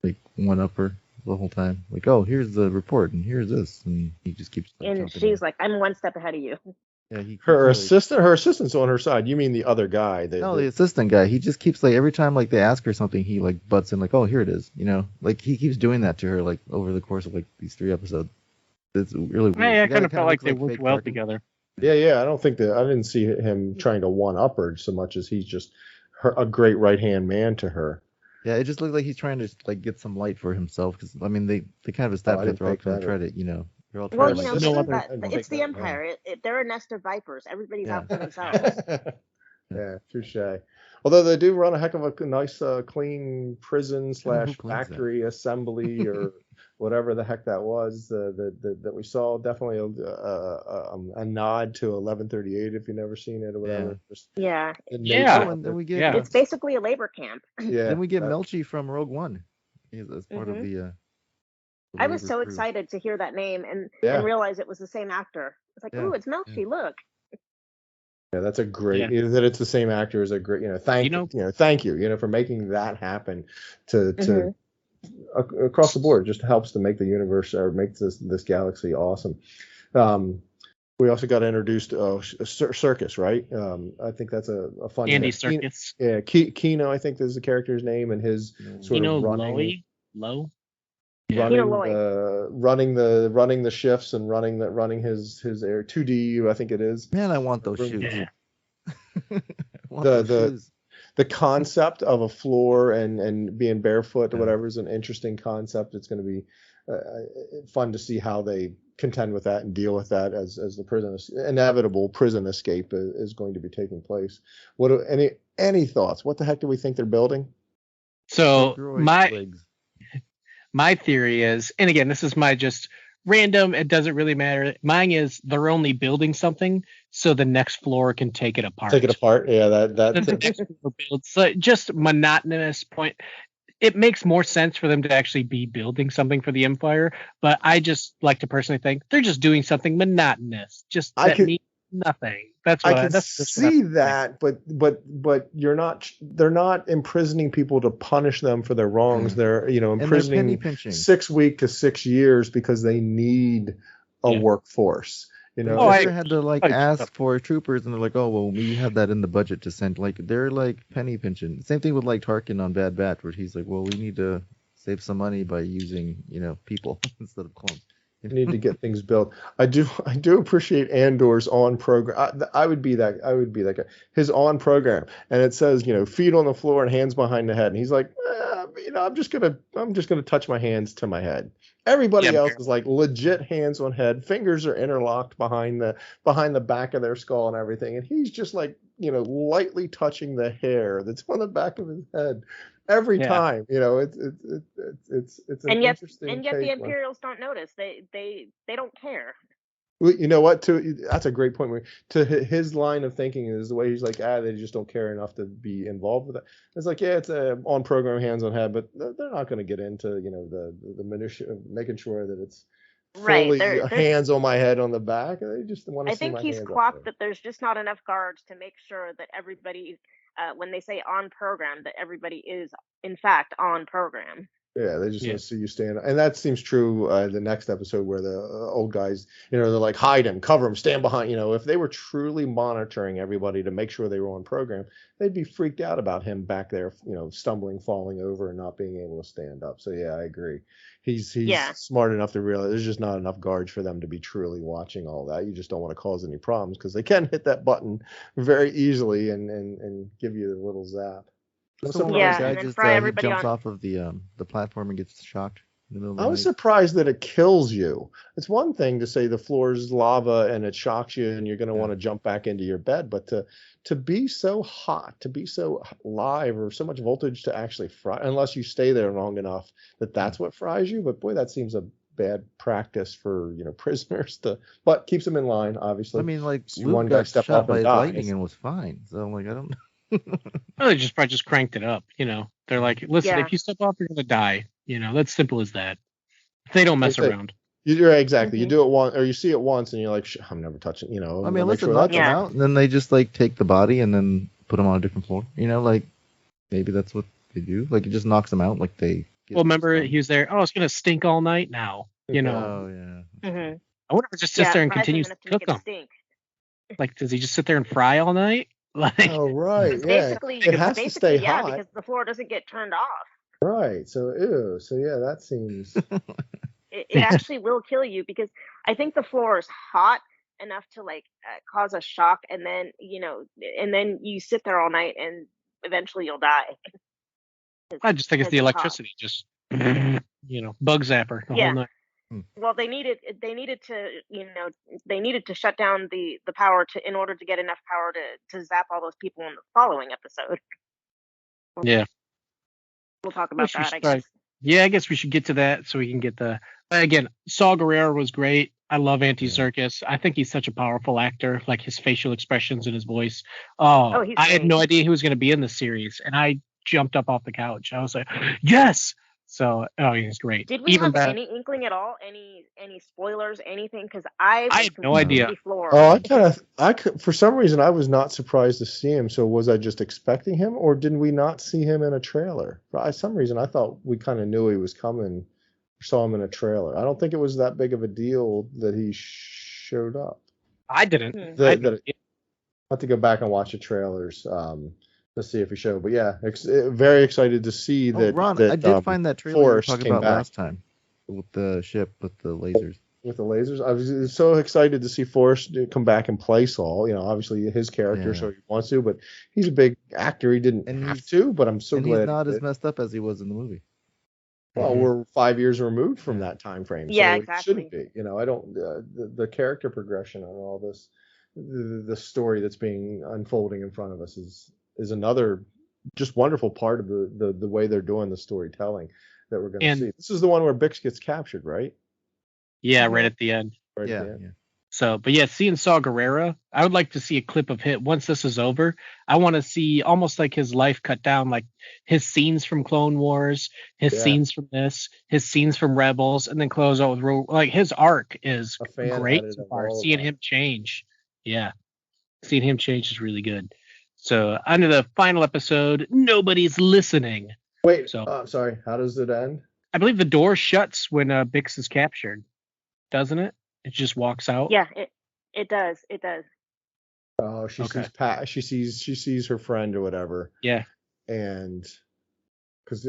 like one up her the whole time? Like, oh, here's the report and here's this, and he just keeps. And she's like, I'm one step ahead of you. Yeah, her assistant's on her side. You mean the other guy? The assistant guy. He just keeps like every time like they ask her something, he like butts in like, oh, here it is. You know, like he keeps doing that to her like over the course of like these 3 episodes. It's really weird. Yeah, I kind of felt like they worked well together. Yeah. I didn't see him trying to one up her so much as he's just a great right hand man to her. Yeah, it just looks like he's trying to like get some light for himself because I mean they kind of established that they're all trying to tread it, you know. Well, you know, it's the Empire. They're a nest of vipers. Everybody's out for themselves. Yeah, touche. Although they do run a heck of a nice, clean prison / factory assembly or whatever the heck that was that we saw. Definitely a nod to 1138 if you've never seen it or whatever. Yeah. And then we get, it's basically a labor camp. Yeah. Then we get Melchi from Rogue One as part of the. I was so excited to hear that name and realize it was the same actor. It's like, ooh, it's Melchi. Look. Yeah, that's a great that it's the same actor is a great thank you for making that happen to across the board. It just helps to make the universe or make this galaxy awesome. We also got introduced Circus, right? I think that's a fun Andy Serkis. Kino, I think is the character's name, and his sort of running Low. Running the shifts and running his air 2D, I think it is. Man, I want those shoes. The concept of a floor and being barefoot or whatever is an interesting concept. It's going to be fun to see how they contend with that and deal with that as the inevitable prison escape is going to be taking place. Any thoughts? What the heck do we think they're building? So my theory is, and again, this is my just random, it doesn't really matter. Mine is they're only building something so the next floor can take it apart. Yeah, the next floor builds. So just monotonous point. It makes more sense for them to actually be building something for the Empire, but I just like to personally think they're just doing something monotonous. Just means nothing. That's what I can see that, but they're not imprisoning people to punish them for their wrongs. They're imprisoning 6 weeks to 6 years because they need a workforce. I had to ask for troopers, and they're like, "Oh, well, we have that in the budget to send." Like they're like penny pinching. Same thing with like Tarkin on Bad Batch, where he's like, "Well, we need to save some money by using people instead of clones." You need to get things built. I do appreciate Andor's on program. I would be that guy. His on program, and it says feet on the floor and hands behind the head, and he's like, I'm just gonna touch my hands to my head. Everybody else is like legit hands on head, fingers are interlocked behind the back of their skull and everything, and he's just like lightly touching the hair that's on the back of his head. Every time, it's an interesting. And yet the Imperials don't notice. They don't care. Well, you know what? That's a great point. To his line of thinking is the way he's like, they just don't care enough to be involved with it. It's like, it's on program, hands on head, but they're not going to get into the minutiae of making sure that it's fully hands on my head on the back. They just want to. I think he's clocked that there's just not enough guards to make sure that everybody. When they say on program, that everybody is in fact on program. Yeah, they just want to see you stand. And that seems true the next episode where the old guys, they're like, hide him, cover him, stand behind. If they were truly monitoring everybody to make sure they were on program, they'd be freaked out about him back there, stumbling, falling over, and not being able to stand up. So, yeah, I agree. He's smart enough to realize there's just not enough guards for them to be truly watching all that. You just don't want to cause any problems because they can hit that button very easily and give you a little zap. Guy just he jumps off of the platform and gets shocked. I was surprised that it kills you. It's one thing to say the floor is lava and it shocks you and you're going to want to jump back into your bed, but to be so hot, to be so live or so much voltage to actually fry, unless you stay there long enough that's what fries you. But boy, that seems a bad practice for prisoners but keeps them in line, obviously. I mean, like Luke one guy stepped shot up by and dies. lightning and was fine. So I'm like, I don't. Well, they probably just cranked it up. They're like, listen, if you step off, you're gonna die. That's simple as that. They don't mess around. You're right, exactly. You do it once, or you see it once, and you're like, I'm never touching. I mean, listen, knock them out, and then they just take the body and then put them on a different floor. Maybe that's what they do. Like it just knocks them out. Like they. Well, remember he was there. Oh, it's gonna stink all night now. Oh yeah. Mm-hmm. I wonder if it just sits there and continues to cook them. Like, does he just sit there and fry all night? Like, oh right, yeah. Basically, it has to stay hot because the floor doesn't get turned off. Right. So yeah, that seems. It actually will kill you because I think the floor is hot enough to cause a shock, and then and then you sit there all night, and eventually you'll die. I just think it's the electricity, just bug zapper the whole night. Well, they needed to shut down the power in order to get enough power to zap all those people in the following episode. Yeah. We'll talk about that, I guess. Yeah, I guess we should get to that so we can get again, Saul Guerrero was great. I love Andy Serkis. I think he's such a powerful actor, like his facial expressions and his voice. I had no idea he was going to be in this series, and I jumped up off the couch. I was like, yes! So, he's great. Did we have any inkling at all? Any spoilers? Anything? Because I had no idea. I for some reason I was not surprised to see him. So was I just expecting him, or did we not see him in a trailer? For some reason I thought we kind of knew he was coming. Saw him in a trailer. I don't think it was that big of a deal that he showed up. I didn't. I have to go back and watch the trailers. Let's see if he showed. But yeah, very excited to see that. Ron, I did find that trailer you were talking about last time with the ship with the lasers. With the lasers, I was so excited to see Forrest come back and play Saul. Obviously his character, so he wants to, but he's a big actor. He didn't have to, but I'm so glad. He's not as messed up as he was in the movie. Well, we're 5 years removed from that time frame. Yeah, so exactly. It shouldn't be. I don't. The character progression on all this, the story that's being unfolding in front of us is another just wonderful part of the way they're doing the storytelling that we're going to see. This is the one where Bix gets captured, right? Yeah, right at the end. Right at the end. So, but yeah, seeing Saul Guerrero, I would like to see a clip of him once this is over. I want to see almost like his life cut down, like his scenes from Clone Wars, his scenes from this, his scenes from Rebels, and then close out with like his arc is great so far. Seeing him change, seeing him change is really good. So, under the final episode, nobody's listening. Wait, sorry. How does it end? I believe the door shuts when Bix is captured, doesn't it? It just walks out. Yeah, it does. It does. Oh, she sees her friend or whatever. Yeah. And because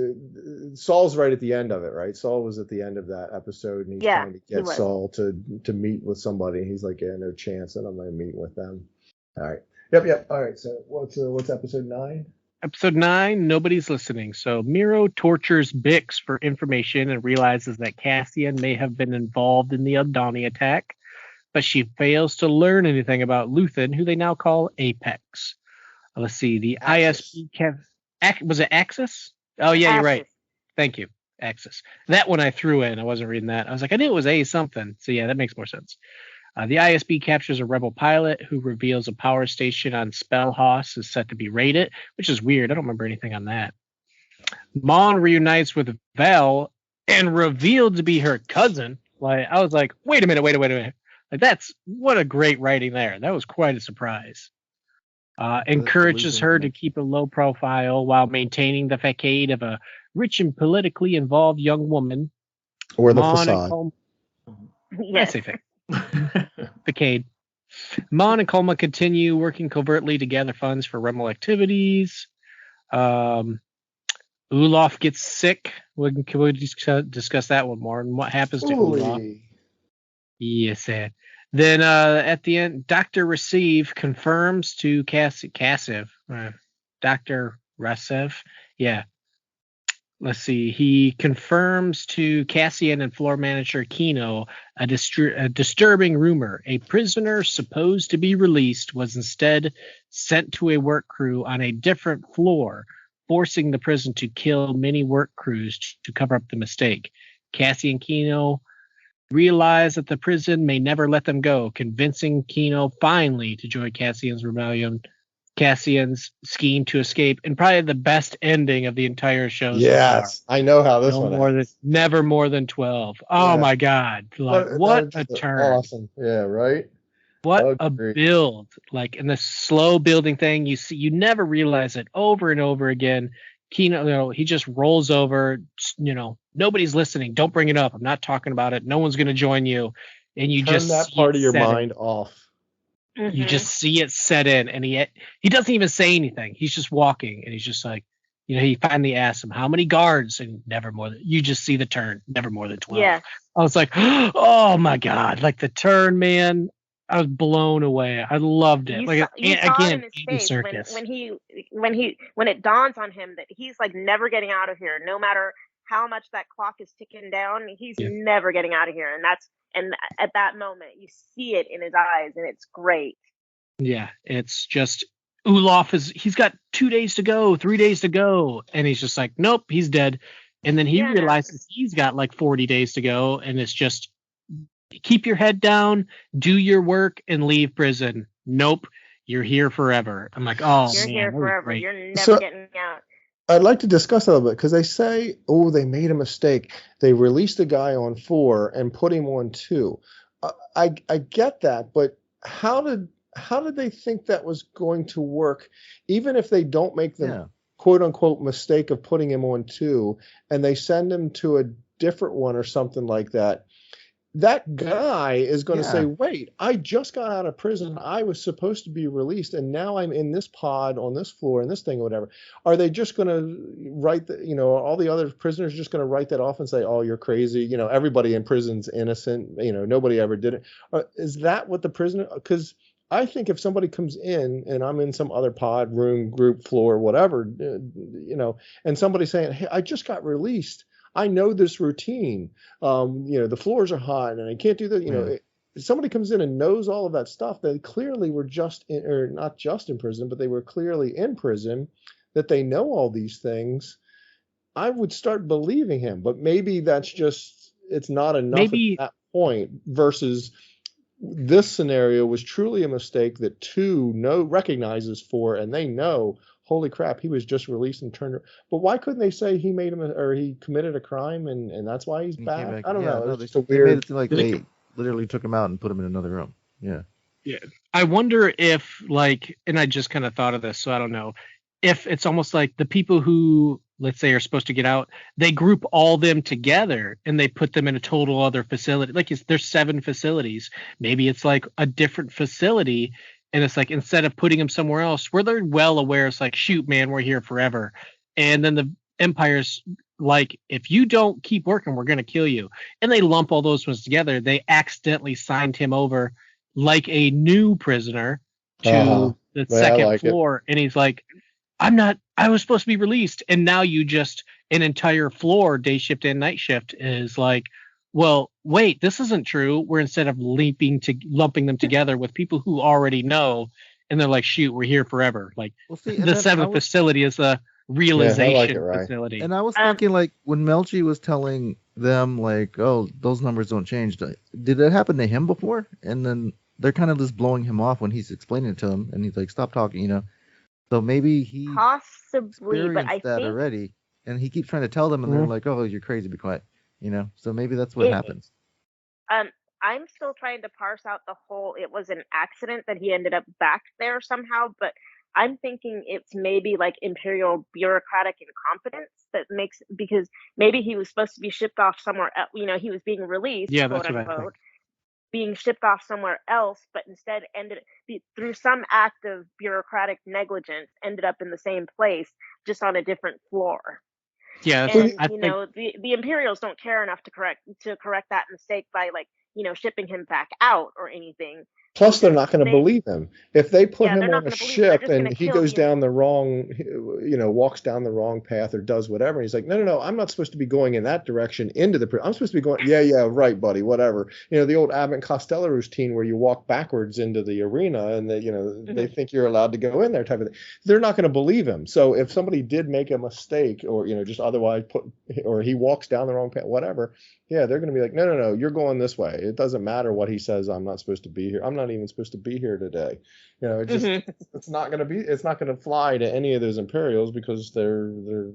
Saul's right at the end of it, right? Saul was at the end of that episode, and he's trying to get Saul to meet with somebody. He's like, yeah, no chance, and I'm going to meet with them. All right. Yep. All right. So what's episode 9? Episode 9, nobody's listening. So Miro tortures Bix for information and realizes that Cassian may have been involved in the Aldhani attack, but she fails to learn anything about Luthen, who they now call Apex. Let's see, the ISB was it Axis? Oh yeah, you're right. Thank you, Axis. That one I threw in. I wasn't reading that. I was like, I knew it was A something. So yeah, that makes more sense. The ISB captures a rebel pilot who reveals a power station on Spellhaus is set to be raided, which is weird. I don't remember anything on that. Mon reunites with Vel and revealed to be her cousin. Like, I was like, wait a minute. Like, what a great writing there. That was quite a surprise. Encourages her to keep a low profile while maintaining the facade of a rich and politically involved young woman. Or the facade. Yes. Facade. Mon and Kolma continue working covertly to gather funds for Rebel activities. Ulaf gets sick. Can we discuss that one more and what happens to Ulaf? Yes, sad. Then at the end, Dr. Receive confirms to Dr. Rasev, let's see. He confirms to Cassian and floor manager Kino a disturbing rumor. A prisoner supposed to be released was instead sent to a work crew on a different floor, forcing the prison to kill many work crews to cover up the mistake. Cassie and Kino realize that the prison may never let them go, convincing Kino finally to join Cassian's rebellion. Cassian's scheme to escape, and probably the best ending of the entire show. Yes, so far. I know how this one ends. Never more than 12. Oh my God! Like what a turn! Awesome. Yeah. Right. What a build! Like in the slow building thing, you never realize it over and over again. Kino, he just rolls over. Nobody's listening. Don't bring it up. I'm not talking about it. No one's going to join you. And you turn just that part of your mind off. Mm-hmm. You just see it set in, and he doesn't even say anything. He's just walking, and he's just like, he finally asks him, how many guards? And never more than, you just see the turn, never more than 12. Yeah. I was like, oh my God, like the turn, man. I was blown away. I loved it. You saw it in his face when it dawns on him that he's like never getting out of here, no matter how much that clock is ticking down. He's never getting out of here, and at that moment you see it in his eyes, and it's great. Yeah, it's just Olaf he's got 2 days to go, 3 days to go, and he's just like, nope, he's dead. And then he realizes he's got like 40 days to go, and it's just keep your head down, do your work, and leave prison. Nope, you're here forever. I'm like, oh, you're here forever. Great. You're never getting out. I'd like to discuss that a little bit because they say, they made a mistake. They released a guy on 4 and put him on 2. I get that, but how did they think that was going to work? Even if they don't make the quote unquote mistake of putting him on 2 and they send him to a different one or something like that, that guy is going to say, wait, I just got out of prison. I was supposed to be released, and now I'm in this pod on this floor and this thing or whatever. Are they just going to write all the other prisoners just going to write that off and say, oh, you're crazy? Everybody in prison's innocent. Nobody ever did it. Is that what the prisoner? Because I think if somebody comes in and I'm in some other pod, room, group, floor, whatever, and somebody's saying, hey, I just got released. I know this routine. The floors are hot and I can't do that. If somebody comes in and knows all of that stuff, they clearly were not just in prison, but they were clearly in prison, that they know all these things. I would start believing him, but maybe that's just, it's not enough at that point versus this scenario was truly a mistake that 2 recognizes for, and they know, holy crap, he was just released and turned. But why couldn't they say he he committed a crime and that's why he's back? I don't know. No, it's they weird. made it seem like they literally took him out and put him in another room. Yeah. Yeah. I wonder if and I just kind of thought of this, so I don't know if it's almost like the people who, let's say, are supposed to get out, they group all them together and they put them in a total other facility. Like there's 7 facilities. Maybe it's like a different facility. And it's like, instead of putting them somewhere else where they're well aware, it's like, shoot, man, we're here forever. And then the Empire's like, if you don't keep working, we're going to kill you. And they lump all those ones together. They accidentally signed him over like a new prisoner to the second floor. And he's like, I was supposed to be released. And now an entire floor, day shift and night shift, is like, well, wait, this isn't true. We're instead of lumping them together with people who already know, and they're like, shoot, we're here forever. Like the 7th facility is a realization facility. And I was thinking, like, when Melchi was telling them, like, oh, those numbers don't change, did it happen to him before? And then they're kind of just blowing him off when he's explaining it to him, and he's like, stop talking, So maybe he possibly, but I that think already, and he keeps trying to tell them, and they're like, oh, you're crazy, be quiet. So maybe that's what happens. I'm still trying to parse out the whole, it was an accident that he ended up back there somehow, but I'm thinking it's maybe like imperial bureaucratic incompetence that makes, because maybe he was supposed to be shipped off somewhere else, he was being released, quote unquote, being shipped off somewhere else, but instead through some act of bureaucratic negligence, ended up in the same place, just on a different floor. Yeah, and the Imperials don't care enough to correct that mistake by like shipping him back out or anything. Plus, they're not going to believe him if they put him on a ship and he goes down the wrong, walks down the wrong path or does whatever. And he's like, no, I'm not supposed to be going in that direction into the. I'm supposed to be going. Yeah, right, buddy, whatever. The old Abbott and Costello routine where you walk backwards into the arena and they think you're allowed to go in there type of thing. They're not going to believe him. So if somebody did make a mistake or just otherwise or he walks down the wrong path, whatever. Yeah, they're going to be like, no, you're going this way. It doesn't matter what he says. I'm not supposed to be here. I'm not even supposed to be here today. It just it's not going to fly to any of those Imperials because their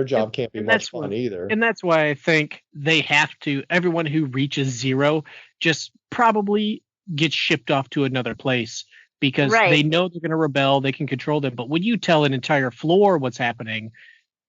job can't be much fun either. And that's why I think they have to. Everyone who reaches 0 just probably gets shipped off to another place because they know they're going to rebel. They can control them. But when you tell an entire floor what's happening,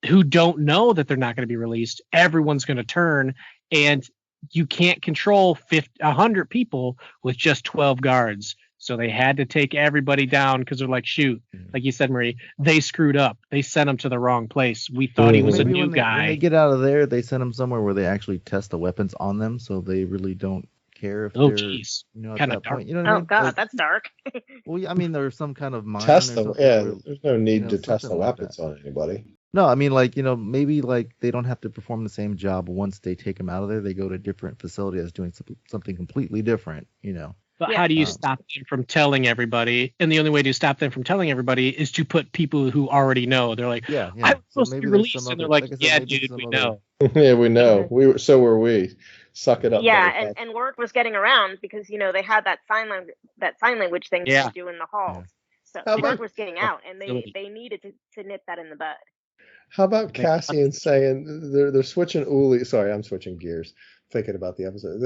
who don't know that they're not going to be released, everyone's going to turn, and you can't control 100 people with just 12 guards. So they had to take everybody down because they're like, shoot, like you said, Marie, they screwed up. They sent him to the wrong place. We thought he was a new guy. When they get out of there, they send them somewhere where they actually test the weapons on them, so they really don't care if they're, geez. Kind of dark. Point, what I mean? God, that's dark. Well, I mean, there's some kind of mine. Test them. There's no need to test the weapons on anybody. No, I mean, maybe they don't have to perform the same job once they take them out of there. They go to a different facility that's doing something completely different, But how do you stop them from telling everybody? And the only way to stop them from telling everybody is to put people who already know. They're like, I'm supposed to be released. And they're like, dude, we know. Yeah, we know. So were we. Suck it up. Yeah, and word was getting around because, they had that sign language thing to do in the halls. So word was getting out, and they needed to nip that in the bud. How about Cassian saying they're switching Uli? Sorry, I'm switching gears, thinking about the episode.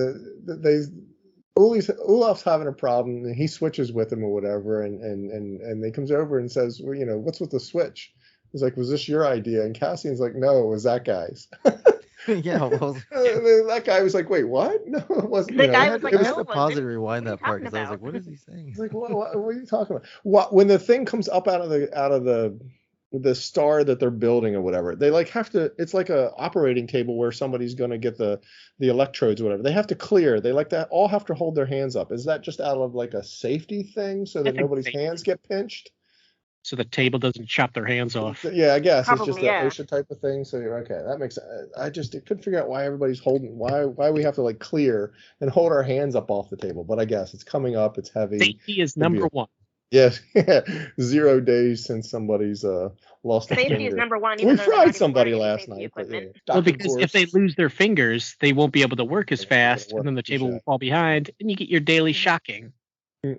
Olaf's having a problem, and he switches with him or whatever, and they comes over and says, well, what's with the switch? He's like, was this your idea? And Cassian's like, no, it was that guy's. Yeah, well, that guy was like, wait, what? No, it wasn't. The guy was like, I had to pause and rewind that part because I was like, what is he saying? He's like, what are you talking about? When the thing comes up out of the star that they're building or whatever, they have to, it's like a operating table where somebody's going to get the electrodes or whatever. They have to clear. They all have to hold their hands up. Is that just out of a safety thing so that nobody's hands get pinched? So the table doesn't chop their hands off. Yeah, I guess probably, it's just an OSHA type of thing. So okay, that makes sense. I couldn't figure out why everybody's why we have to clear and hold our hands up off the table. But I guess it's coming up. It's heavy. Safety is number one. Yes, 0 days since somebody's lost a finger. Safety is number one. We fried somebody last night. Well, because if they lose their fingers, they won't be able to work as fast, and then the table will fall behind, and you get your daily shocking. And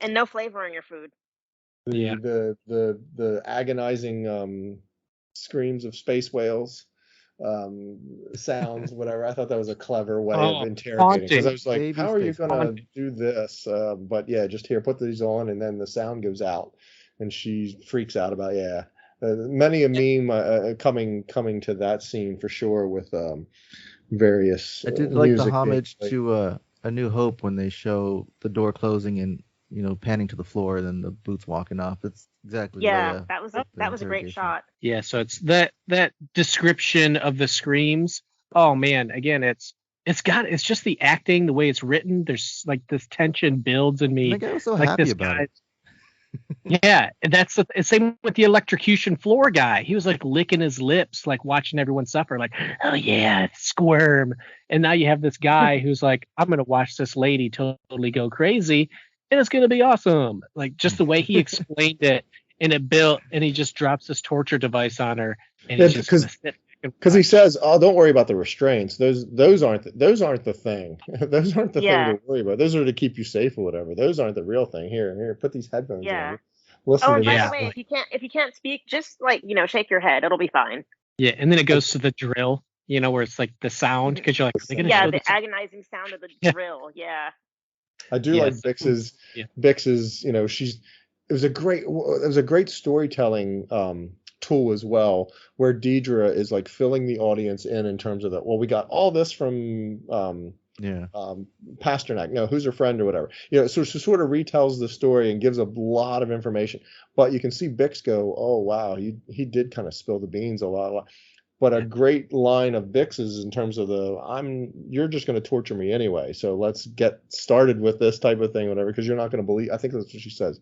no flavor in your food. The agonizing screams of space whales, sounds, whatever. I thought that was a clever way of interrogating, because I was like, how are you going to do this? But yeah, just here, put these on, and then the sound goes out, and she freaks out about many a meme coming to that scene for sure with various. I did like the homage to A New Hope when they show the door closing and panning to the floor and then the boots walking off. It's exactly that was a great shot. Yeah, so it's that description of the screams. Oh man, again, it's just the acting, the way it's written. There's this tension builds in me. I was so happy about it. Yeah, and that's the same with the electrocution floor guy. He was licking his lips, watching everyone suffer, oh yeah, squirm. And now you have this guy who's I'm gonna watch this lady totally go crazy, and it's gonna be awesome. Just the way he explained it, and it built, and he just drops this torture device on her, and because he says, "Oh, don't worry about the restraints. Those aren't the thing. Those aren't the thing to worry about. Those are to keep you safe or whatever. Those aren't the real thing. Here, put these headphones on. Listen to by the way, if you can't speak, just shake your head. It'll be fine. Yeah, and then it goes to the drill. Where it's the sound, because you're the agonizing sound of the drill. Yeah. I do like Bix's. Bix's. It was a great storytelling tool as well, where Deidre is filling the audience in terms of that. Well, we got all this from Pasternak. No, who's her friend or whatever. So she sort of retells the story and gives a lot of information. But you can see Bix go, oh wow, he did kind of spill the beans a lot. but a great line of Bix's in terms of you're just going to torture me anyway. So let's get started with this type of thing, whatever, because you're not going to believe. I think that's what she says.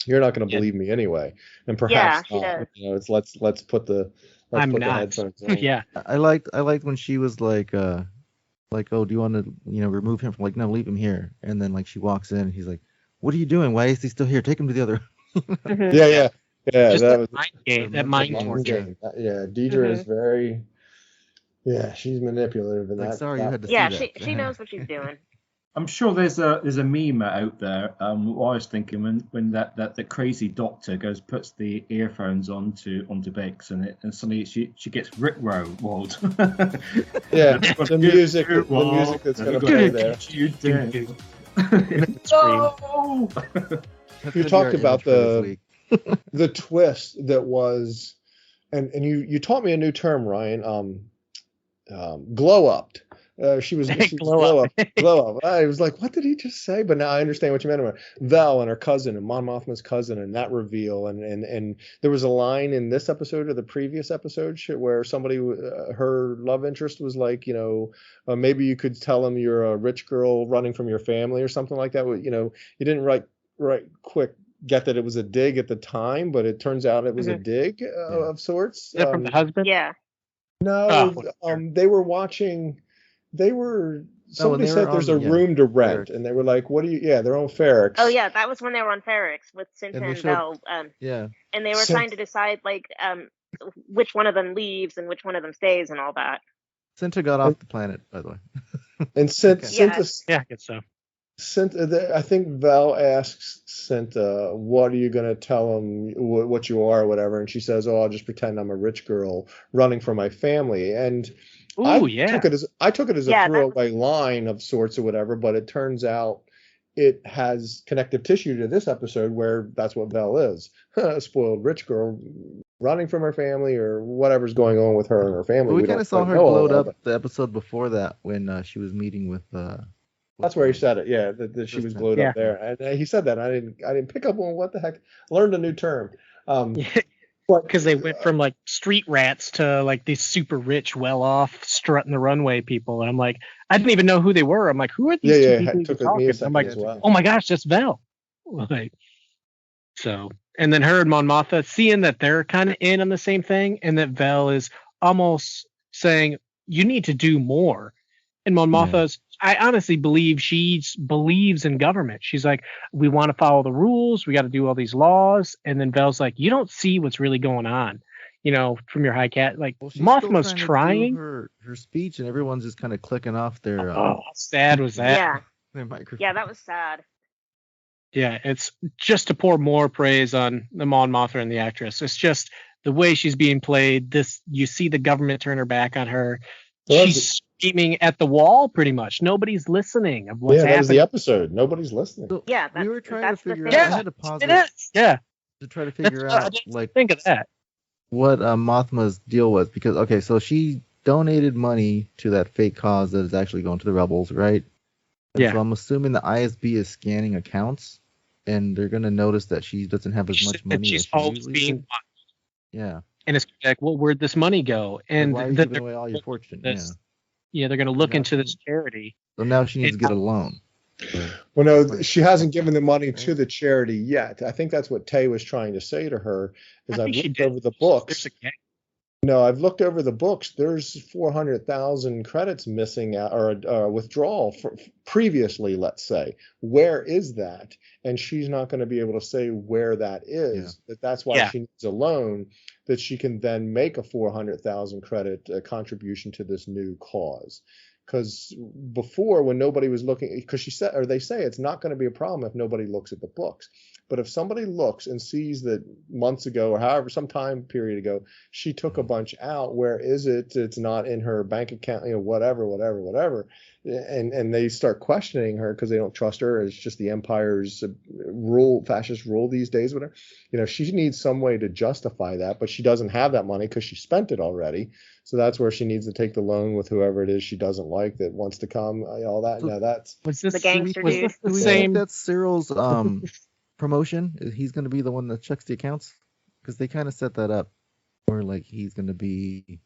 You're not going to believe me anyway, and perhaps she does. it's let's put the headphones on. Yeah. I liked when she was like, oh, do you want to remove him from, like, no, leave him here, and then like she walks in and he's like, what are you doing? Why is he still here? Take him to the other. Yeah. Just that was mind game. That mind torture. Yeah, Deidre is very. Yeah, she's manipulative in that. Sorry, you had to. Yeah, see that. she knows what she's doing. I'm sure there's a meme out there. What I was thinking when that crazy doctor puts the earphones onto Bix and suddenly she gets Rickrolled. Yeah, the music that's going to play there. No! You talked about the twist that was, and you taught me a new term, Ryan. Glow upped. She was glow up. I was like, what did he just say? But now I understand what you meant about Vel and her cousin and Mon Mothma's cousin and that reveal. And there was a line in this episode or the previous episode where somebody, her love interest was like, maybe you could tell him you're a rich girl running from your family or something like that. You didn't right quick get that it was a dig at the time, but it turns out it was a dig of sorts. Is that from the husband? Yeah. No, they were watching. Somebody said there's a room to rent, and they were like, "What do you?" Yeah, they're on Ferrix. Oh yeah, that was when they were on Ferrix with Cinta and Vel. Yeah. And they were trying to decide which one of them leaves and which one of them stays and all that. Cinta got off the planet, by the way. And Cinta, I guess so. Cinta, I think Val asks Cinta, "What are you going to tell him? What you are, or whatever?" And she says, "Oh, I'll just pretend I'm a rich girl running from my family." And I took it as a throwaway line of sorts or whatever, but it turns out it has connective tissue to this episode where that's what Vel is. A spoiled rich girl running from her family or whatever's going on with her and her family. But we kind of saw her glowed up the episode before that when she was meeting with that's where he said it. Yeah, that she was glowed up there. And he said that. I didn't pick up on what the heck. Learned a new term. Because they went from like street rats to like these super rich, well-off, strutting the runway people, and I'm like, I didn't even know who they were. I'm like, who are these two people talking? I'm like, oh my gosh, that's Vel. Like, so, and then her and Mon Mothma seeing that they're kind of in on the same thing, and that Vel is almost saying, you need to do more. And Mon Mothma's, I honestly believe she believes in government. She's like, we want to follow the rules. We got to do all these laws. And then Vel's like, you don't see what's really going on, from your high cat. Like, Mothma's trying her speech, and everyone's just kind of clicking off their. How sad was that? Yeah. Their microphone. Yeah, that was sad. Yeah, it's just to pour more praise on the Mon Mothma and the actress. It's just the way she's being played. You see the government turn her back on her. She's screaming at the wall, pretty much. Nobody's listening of what's happening. Yeah, that was the episode. Nobody's listening. So yeah, we were trying to figure out. Yeah, I had to pause it is. Yeah, to try to figure out think of that. What Mothma's deal was, because so she donated money to that fake cause that is actually going to the rebels, right? And so I'm assuming the ISB is scanning accounts, and they're gonna notice that she doesn't have as much money. She's always being watched. Yeah. And it's like, well, where'd this money go? And why are you giving away all your fortune? Yeah, they're going to look into this charity. So now she needs to get a loan. Well, no, she hasn't given the money to the charity yet. I think that's what Tay was trying to say to her. Is I've looked over the books. No, I've looked over the books. There's 400,000 credits missing or withdrawal previously, let's say. Where is that? And she's not going to be able to say where that is. That's why she needs a loan, that she can then make a 400,000 credit contribution to this new cause. Because before, when nobody was looking, because they say it's not going to be a problem if nobody looks at the books. But if somebody looks and sees that months ago or however, some time period ago, she took a bunch out, where is it? It's not in her bank account, whatever. And they start questioning her because they don't trust her. It's just the empire's fascist rule these days, whatever. She needs some way to justify that, but she doesn't have that money because she spent it already. So that's where she needs to take the loan with whoever it is she doesn't like that wants to come, all that. So, now that's the gangster dude. Was this the same? That's Cyril's promotion. He's going to be the one that checks the accounts, because they kind of set that up, where like he's going to be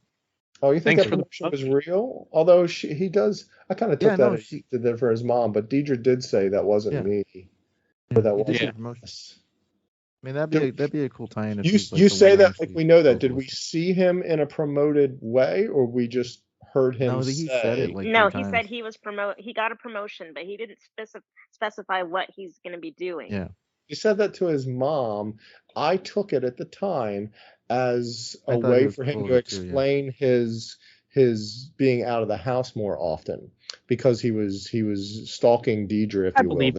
Oh, you think Thanks that promotion was real? Although he does, I kind of took that as she did that for his mom, but Deidre did say that wasn't me. Or that wasn't us. I mean, that'd be a cool tie-in. You say that like we know that. Did we see him in a promoted way, or we just heard him say? He said it he said he was he got a promotion, but he didn't specify what he's going to be doing. Yeah. He said that to his mom. I took it at the time as a way for him to explain his being out of the house more often, because he was stalking Deidre, if you will.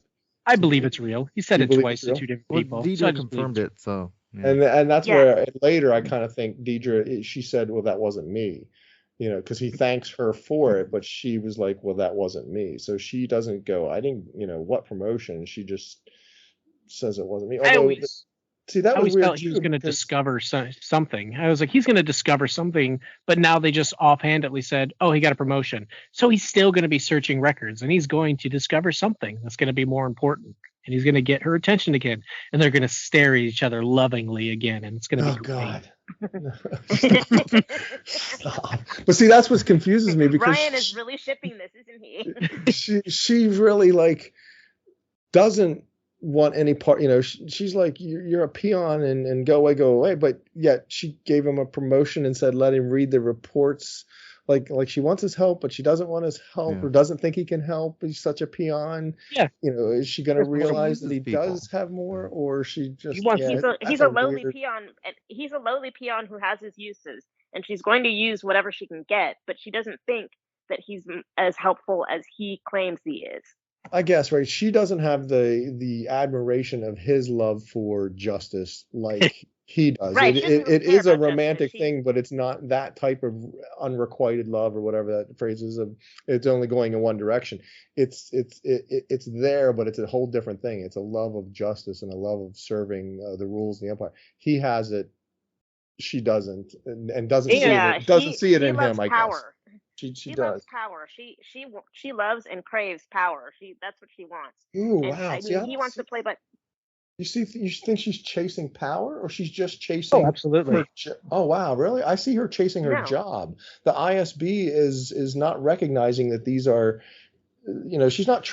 I believe it's real. He said it twice to two different people. Deidre confirmed it, so. Yeah. And that's where later I kind of think Deidre, she said, well, that wasn't me, because he thanks her for it, but she was like, well, that wasn't me. So she doesn't go, I didn't, what promotion? She just says it wasn't me. Although, that was weird. Felt he was going to discover something. I was like, he's going to discover something, but now they just offhandedly said, oh, he got a promotion. So he's still going to be searching records, and he's going to discover something that's going to be more important, and he's going to get her attention again, and they're going to stare at each other lovingly again, and it's going to be God. Stop. But see, that's what confuses me, because Ryan is really shipping this, isn't he? she really doesn't want any part, she's like, you're a peon and go away, but yet she gave him a promotion and said let him read the reports, like she wants his help, but she doesn't want his help, or doesn't think he can help. He's such a peon. Is she going to realize that he does have more, or she just he's a lowly peon, and he's a lowly peon who has his uses, and she's going to use whatever she can get, but she doesn't think that he's as helpful as he claims he is. I guess, right? She doesn't have the admiration of his love for justice like he does. Right, it is a romantic thing, but it's not that type of unrequited love, or whatever that phrase is. It's only going in one direction. It's there, but it's a whole different thing. It's a love of justice and a love of serving the rules of the empire. He has it. She doesn't, and doesn't see it in him. I guess. She loves does. Power. She loves and craves power. That's what she wants. Ooh, and, wow! He wants to play, but you think she's chasing power, or she's just chasing? Oh, absolutely. Oh, wow, really? I see her chasing her job. The ISB is not recognizing that these are, she's not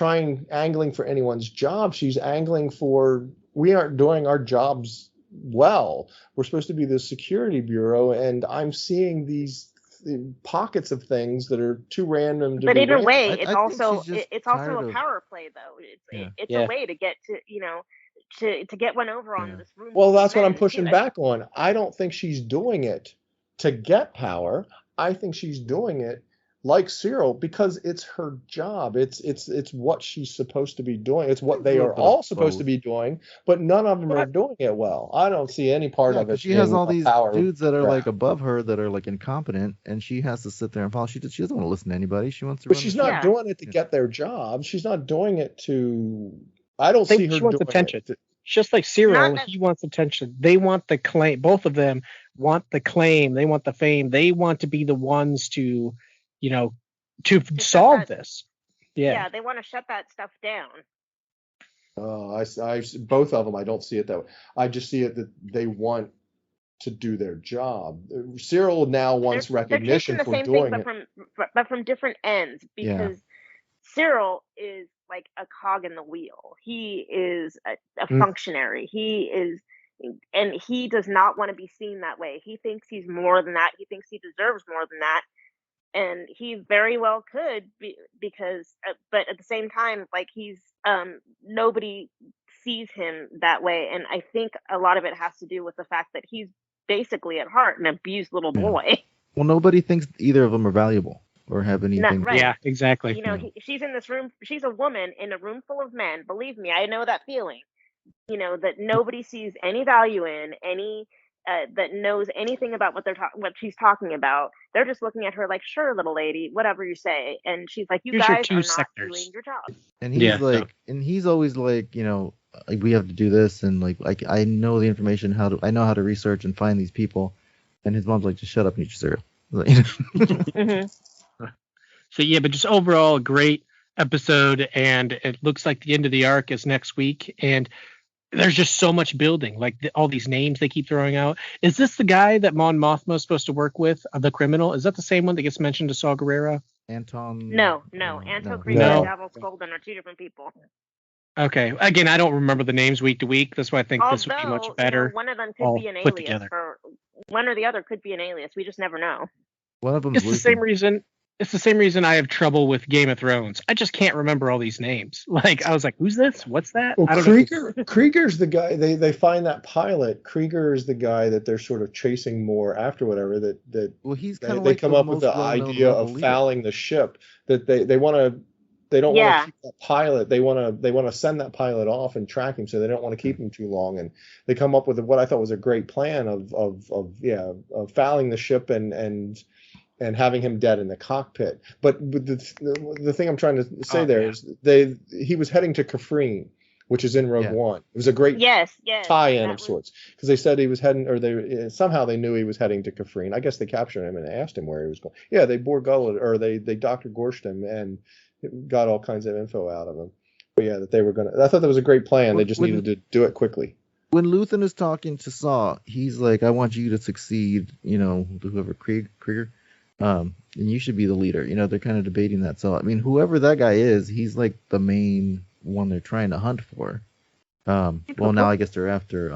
angling for anyone's job. She's angling for, we aren't doing our jobs well. We're supposed to be the security bureau, and I'm seeing these pockets of things that are too random to but be in a way random. it's also a power play, though. It's a way to get to get one over on this room. Well, that's what I'm pushing back on. I don't think she's doing it to get power. I think she's doing it like Cyril because it's her job. It's what she's supposed to be doing. It's what they are all supposed to be doing, but none of them are doing it well. I don't see any part of it. She has all these dudes that are like above her that are like incompetent, and she has to sit there and follow. She doesn't want to listen to anybody. She wants to. But she's not doing it to get their job. She's not doing it to. I don't see her she wants doing attention. It. Just like Cyril, he wants attention. They want the claim. Both of them want the claim. They want the fame. They want to be the ones to solve this. Yeah, they want to shut that stuff down. I both of them. I don't see it that way. I just see it that they want to do their job. Cyril now wants recognition for doing it, but from different ends, because Cyril is like a cog in the wheel. He is a functionary. He is, and he does not want to be seen that way. He thinks he's more than that. He thinks he deserves more than that. And he very well could be, because, but at the same time, like he's, nobody sees him that way. And I think a lot of it has to do with the fact that he's basically at heart an abused little boy. Well, nobody thinks either of them are valuable or have anything. Right. Yeah, exactly. She's in this room. She's a woman in a room full of men. Believe me, I know that feeling. That nobody sees any value in, any that knows anything about what she's talking about. They're just looking at her like, sure, little lady, whatever you say. And she's like, you guys are not doing your job. And he's and he's always like, like we have to do this, and like I know the information, I know how to research and find these people. And his mom's like, just shut up and eat your cereal. So yeah, but just overall a great episode, and it looks like the end of the arc is next week. And there's just so much building, like all these names they keep throwing out. Is this the guy that Mon Mothma is supposed to work with, the criminal? Is that the same one that gets mentioned to Saw Gerrera? Anton? No. Anton Krieger and Davos Golden are two different people. Okay. Again, I don't remember the names week to week. That's why I think this would be much better. One of them could be an alias, or one or the other could be an alias. We just never know. One of them. It's the same reason. It's the same reason I have trouble with Game of Thrones. I just can't remember all these names. Like I was like, "Who's this? What's that?" Well, Krieger's the guy. They find that pilot. Krieger is the guy that they're sort of chasing more after whatever. That well, he's they like come up with the idea of fouling the ship. That they want to. They don't want to keep that pilot. They want to send that pilot off and track him, so they don't want to keep him too long. And they come up with what I thought was a great plan of fouling the ship and having him dead in the cockpit. But the thing I'm trying to say is he was heading to Kafrene, which is in Rogue One. It was a great tie-in of sorts, because they said he was heading, or they knew he was heading to Kafrene. I guess they captured him and asked him where he was going. Yeah, they they Dr. Gorshed him and got all kinds of info out of him. But yeah, that they were gonna. I thought that was a great plan. They just needed to do it quickly. When Luthen is talking to Saw, he's like, "I want you to succeed." Whoever Krieger. And you should be the leader. They're kind of debating that. So I mean, whoever that guy is, he's like the main one they're trying to hunt for. Well, now I guess they're after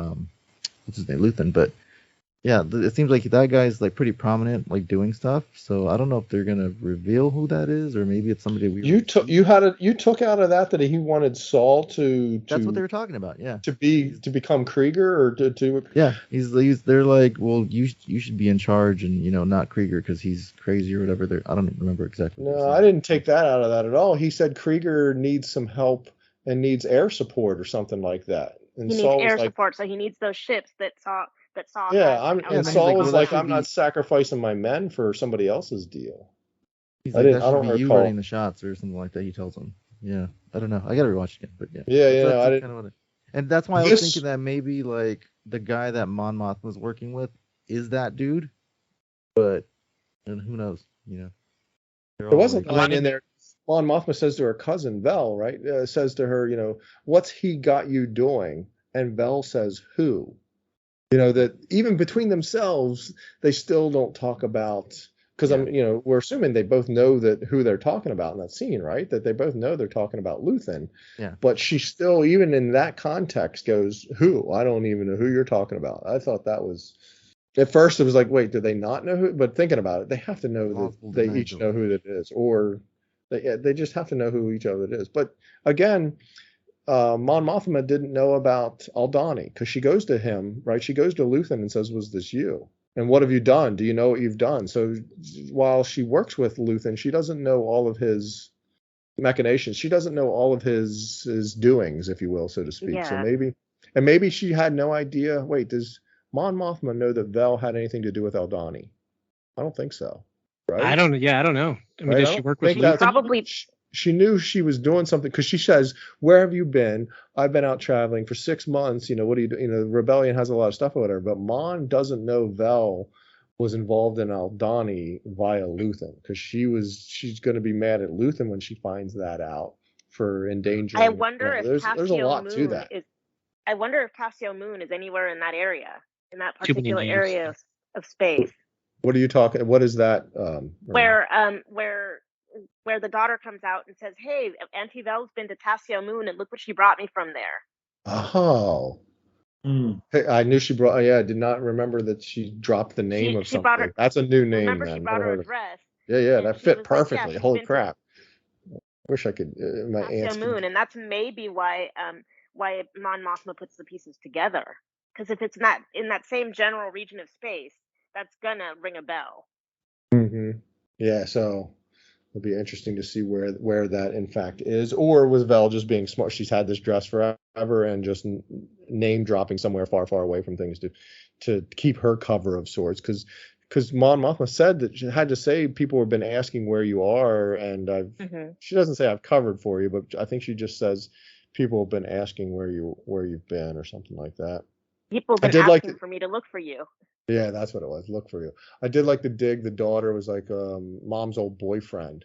what's his name, Luthen. But yeah, it seems like that guy's like pretty prominent, like doing stuff. So I don't know if they're gonna reveal who that is, or maybe it's somebody we. You took out of that he wanted Saul to. That's what they were talking about. Yeah. To become Krieger or to. Yeah, they're like, well, you should be in charge, and not Krieger because he's crazy or whatever. I don't remember exactly. No, I didn't take that out of that at all. He said Krieger needs some help and needs air support or something like that. And he needs air support, so he needs those ships that Saul. Saul was like, I'm not sacrificing my men for somebody else's deal. He's like, I don't recall. You running the shots or something like that. He tells him. Yeah, I don't know. I gotta rewatch again, but yeah. Yeah, I didn't. And that's why I was thinking that maybe like the guy that Mon Mothma was working with is that dude, but and who knows? There wasn't a line in there. Mon Mothma says to her cousin Vel, right? Says to her, what's he got you doing? And Vel says, who? That even between themselves, they still don't talk about, because we're assuming they both know that who they're talking about in that scene, right? That they both know they're talking about Luthen. Yeah. But she still, even in that context, goes, who? I don't even know who you're talking about. I thought that was, at first it was like, wait, do they not know who? But thinking about it, they have to know that they each know who that is, or they just have to know who each other is. But again, Mon Mothma didn't know about Aldhani because she goes to him, right? She goes to Luthen and says, was this you? And what have you done? Do you know what you've done? So while she works with Luthen, she doesn't know all of his machinations. She doesn't know all of his doings, if you will, so to speak. Yeah. So maybe she had no idea. Wait, does Mon Mothma know that Vel had anything to do with Aldhani? I don't think so. Right? I don't know. I mean, does she work with Luthen? Probably. She knew she was doing something because she says, where have you been? I've been out traveling for 6 months. What do you do? The rebellion has a lot of stuff or whatever. But Mon doesn't know Vel was involved in Aldhani via Luthen because she's going to be mad at Luthen when she finds that out for endangering. I wonder if there's a lot to that. I wonder if Cassio Moon is anywhere in that area, in that particular area of space. What are you talking? What is that? Where the daughter comes out and says, hey, Auntie Vel's been to Cassio Moon and look what she brought me from there. Oh. Hey, I knew she brought, I did not remember that she dropped the name of something. That's a new name. Remember, she brought her address. Yeah, that fit perfectly. Like, holy crap. Wish I could, my aunt's Moon, and that's maybe why Mon Mothma puts the pieces together. Because if it's not in that same general region of space, that's gonna ring a bell. Mm-hmm. Yeah, so it'll be interesting to see where that in fact is, or was Vel just being smart? She's had this dress forever and just name dropping somewhere far, far away from things to keep her cover of sorts. Because Mon Mothma said that she had to say people have been asking where you are, and she doesn't say I've covered for you, but I think she just says people have been asking where you've been or something like that. People have been asking for me to look for you. Yeah, that's what it was. Look for you. I did like the dig. The daughter was like mom's old boyfriend,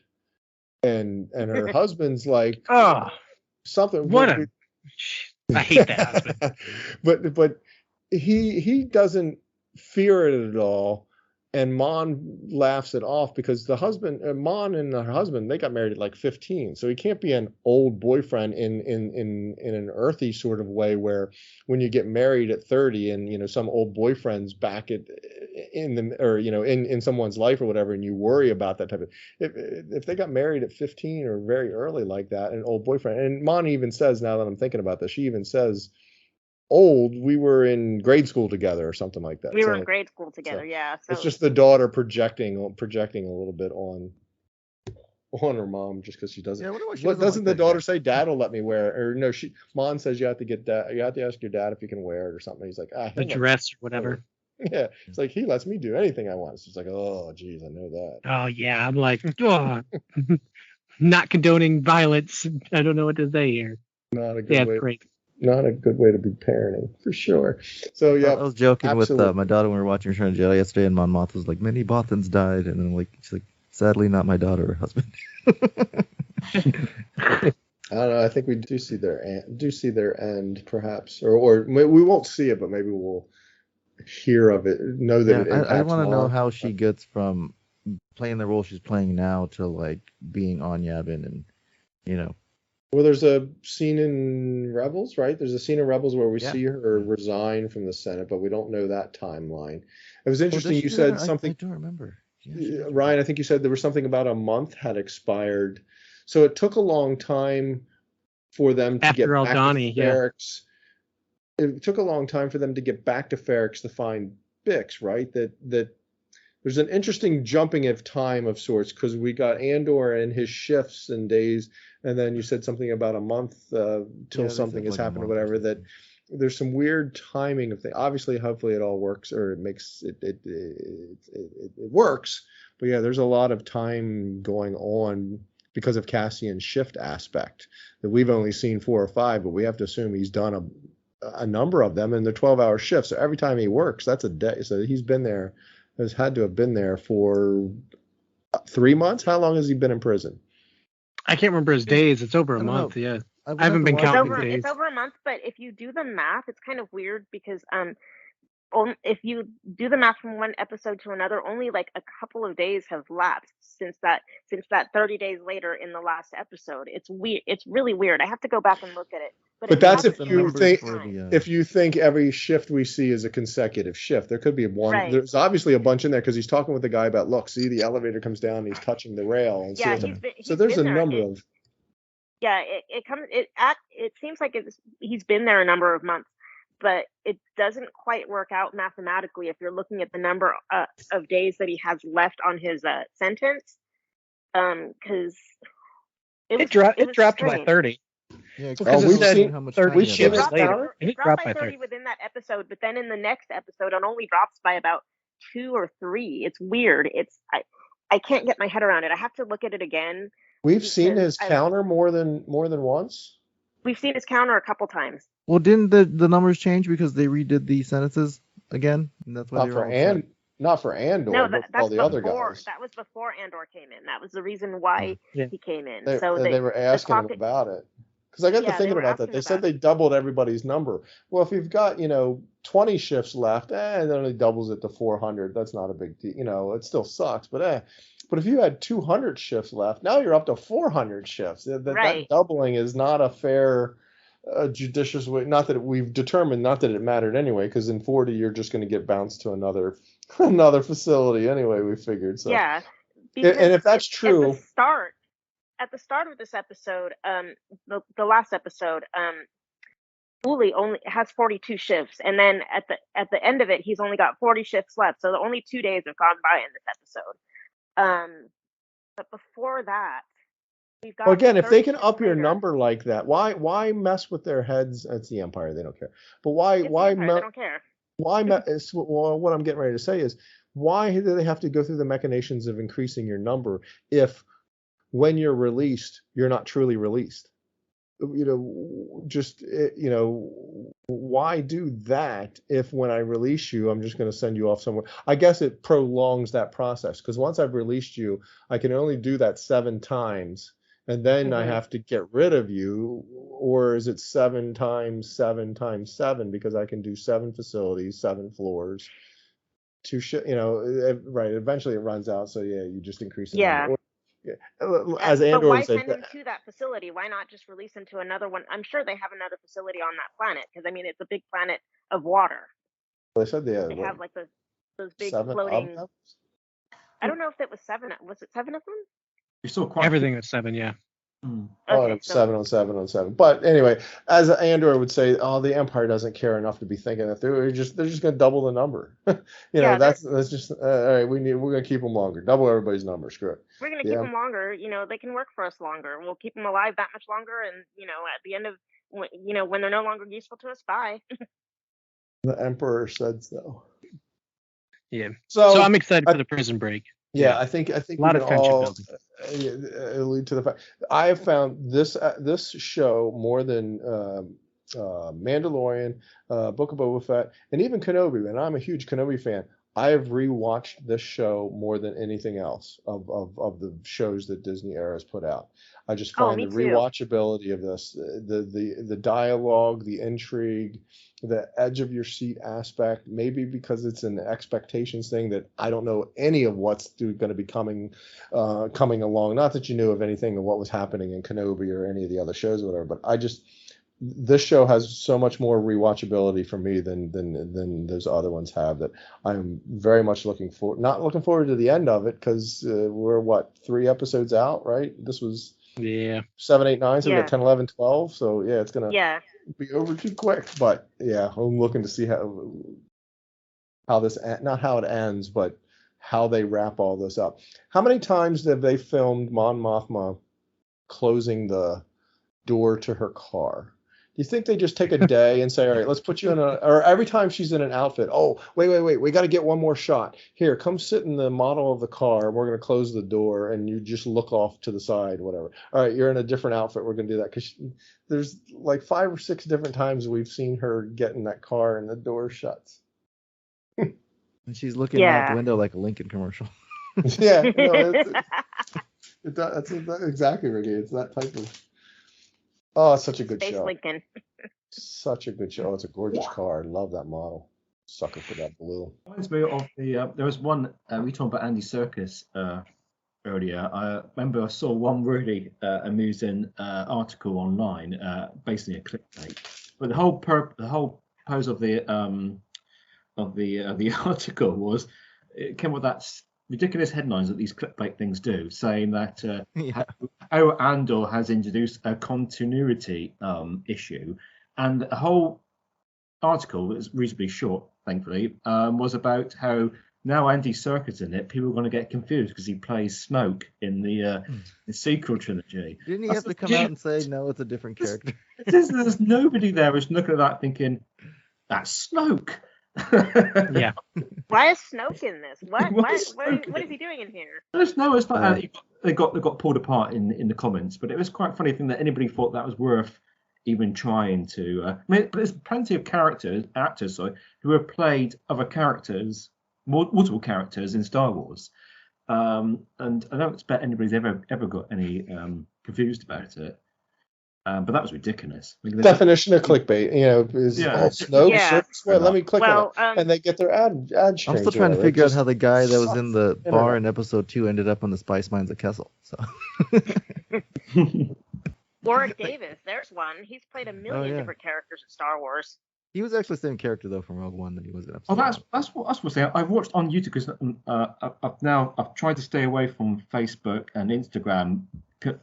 and her husband's like something. I hate that husband. but he doesn't fear it at all, and Mon laughs it off because the husband, Mon and her husband, they got married at like 15, so he can't be an old boyfriend in an earthy sort of way where when you get married at 30 and some old boyfriend's back in someone's life or whatever, and you worry about that type of. If they got married at 15 or very early like that, an old boyfriend, and Mon even says, now that I'm thinking about this, she even says, we were in grade school together or something like that. We were in grade school together, yeah. So it's just the daughter projecting a little bit on her mom just because she doesn't. Yeah, doesn't the daughter say, "Dad will let me wear it," or no? Mom says you have to ask your dad if you can wear it or something. He's like, the dress or whatever. Yeah, it's like he lets me do anything I want. It's like, oh, geez, I know that. Oh yeah, I'm like, not condoning violence. I don't know what to say here. Not a good way. Great. Not a good way to be parenting, for sure. So, yeah. I was joking with my daughter when we were watching Return of the Jedi yesterday, and Mon Mothma was like, many Bothans died. And then, she's like, sadly, not my daughter or husband. I don't know. I think we do see their end, perhaps. Or we won't see it, but maybe we'll hear of it, know that it impacts I want to know how she gets from playing the role she's playing now to, being on Yavin and, Well, there's a scene in Rebels, right? There's a scene in Rebels where we see her resign from the Senate, but we don't know that timeline. It was interesting. You said something. I don't remember. Ryan, I think you said there was something about a month had expired. So it took a long time for them to get back to Ferrix. Yeah. It took a long time for them to get back to Ferrix to find Bix, right? That there's an interesting jumping of time of sorts because we got Andor and his shifts and days, and then you said something about a month till something has happened or whatever. That there's some weird timing of things. Obviously, hopefully it all works or it makes it works. But yeah, there's a lot of time going on because of Cassian's shift aspect that we've only seen 4 or 5, but we have to assume he's done a number of them, and they're 12-hour shifts. So every time he works, that's a day. So he's been there. Has had to have been there for 3 months. How long has he been in prison? I can't remember his days. It's over a month. Yeah, I haven't been counting days. It's over a month, but if you do the math, it's kind of weird because if you do the math from one episode to another, only like a couple of days have lapsed since that 30 days later in the last episode. It's weird. It's really weird. I have to go back and look at it. But that's if you think every shift we see is a consecutive shift. There could be one. Right. There's obviously a bunch in there because he's talking with the guy about, look, see the elevator comes down and he's touching the rail. And so there's a number of. Yeah, it seems like he's been there a number of months, but it doesn't quite work out mathematically if you're looking at the number of days that he has left on his sentence. Because it dropped by 30. Yeah, because we've seen how much 30 shifts later. It dropped by 30 within that episode, but then in the next episode, it only drops by about 2 or 3. It's weird. I can't get my head around it. I have to look at it again. We've seen his counter more than once. We've seen his counter a couple times. Well, didn't the numbers change because they redid the sentences again? And that's why not for Andor. No, but all the other guys. That was before Andor came in. That was the reason why he came in. They were asking him about it. Because I got to thinking about that. They said they doubled everybody's number. Well, if you've got 20 shifts left, and it only doubles it to 400. That's not a big deal. It still sucks, but But if you had 200 shifts left, now you're up to 400 shifts. That doubling is not a fair, judicious way. Not that we've determined, not that it mattered anyway, because in 40 you're just going to get bounced to another facility anyway. We figured so. Yeah. And if that's true, at the start of this episode, the last episode, Uli only has 42 shifts, and then at the end of it, he's only got 40 shifts left. So only 2 days have gone by in this episode. But before that, we've got. Again, if they can up your number like that, why mess with their heads? It's the Empire; they don't care. But why? They don't care. Why? Well, what I'm getting ready to say is, why do they have to go through the machinations of increasing your number if, when you're released, you're not truly released? Why do that if when I release you, I'm just going to send you off somewhere? I guess it prolongs that process, because once I've released you, I can only do that 7 times and then I have to get rid of you, or is it 7 times 7 times 7 because I can do 7 facilities, 7 floors, right? Eventually it runs out, so yeah, you just increase the number. As Andor but why would say, send him to that facility? Why not just release him to another one? I'm sure they have another facility on that planet because I mean it's a big planet of water. They said they have like those big floating. I don't know if it was 7. Was it 7 of them? You saw quite everything was 7, yeah. Okay, 7 on 7 on 7. But anyway, as Andor would say, the Empire doesn't care enough to be thinking that they're just going to double the number. That's just all right. We're going to keep them longer, double everybody's number. Screw it. We're going to keep them longer. They can work for us longer. We'll keep them alive that much longer, and at the end of when they're no longer useful to us, bye. The Emperor said so. Yeah. So I'm excited for the Prison Break. Yeah, I think a lot of friendship building. Allude to the fact I have found this show more than Mandalorian, Book of Boba Fett, and even Kenobi. And I'm a huge Kenobi fan. I have rewatched this show more than anything else of the shows that Disney Era has put out. I just find the rewatchability of this, the dialogue, the intrigue, the edge of your seat aspect, maybe because it's an expectations thing that I don't know any of what's going to be coming along. Not that you knew of anything of what was happening in Kenobi or any of the other shows or whatever, but this show has so much more rewatchability for me than those other ones have, that I'm very much not looking forward to the end of it, because we're 3 episodes out, right? This was 7, 8, 9, so we got 10, 11, 12. So yeah, it's gonna be over too quick. But yeah, I'm looking to see how this, not how it ends, but how they wrap all this up. How many times have they filmed Mon Mothma closing the door to her car? Do you think they just take a day and say, all right, let's put you in or every time she's in an outfit, oh, wait, we got to get one more shot. Here, come sit in the model of the car. We're going to close the door and you just look off to the side, whatever. All right, you're in a different outfit. We're going to do that. Because there's like 5 or 6 different times we've seen her get in that car and the door shuts. And she's looking out the window like a Lincoln commercial. Yeah, that's exactly, Ricky. It's that type of. Oh, it's such a good show. Lincoln. Such a good show. It's a gorgeous car. I love that model. Sucker for that blue. Reminds me of there was one, we talked about Andy Serkis earlier. I remember I saw one really amusing article online, basically a clickbait. But the whole purpose of the article was, it came with that ridiculous headlines that these clickbait things do, saying that how Andor has introduced a continuity issue, and the whole article, that was reasonably short, thankfully, was about how now Andy Serkis in it, people are going to get confused because he plays Snoke in the sequel trilogy. Didn't he have to come out and say, no, it's a different character? There's nobody there who's looking at that thinking, that's Snoke. Yeah. Why is Snoke in this? What is he doing in here? It's not. They got pulled apart in the comments, but it was quite funny thing that anybody thought that was worth even trying to. I mean, there's plenty of actors, who have played other characters, multiple characters in Star Wars, and I don't expect anybody's ever got any confused about it. But that was ridiculous. Definition of clickbait, is Snoke. Well, let me click on it, and they get their ad I'm still trying to figure out how the guy that was in the bar in episode 2 ended up on the spice mines at Kessel. So. Warwick Davis, there's one. He's played a million different characters in Star Wars. He was actually the same character though from Rogue One that he was in episode. Oh, that's what I've watched on YouTube, because I've tried to stay away from Facebook and Instagram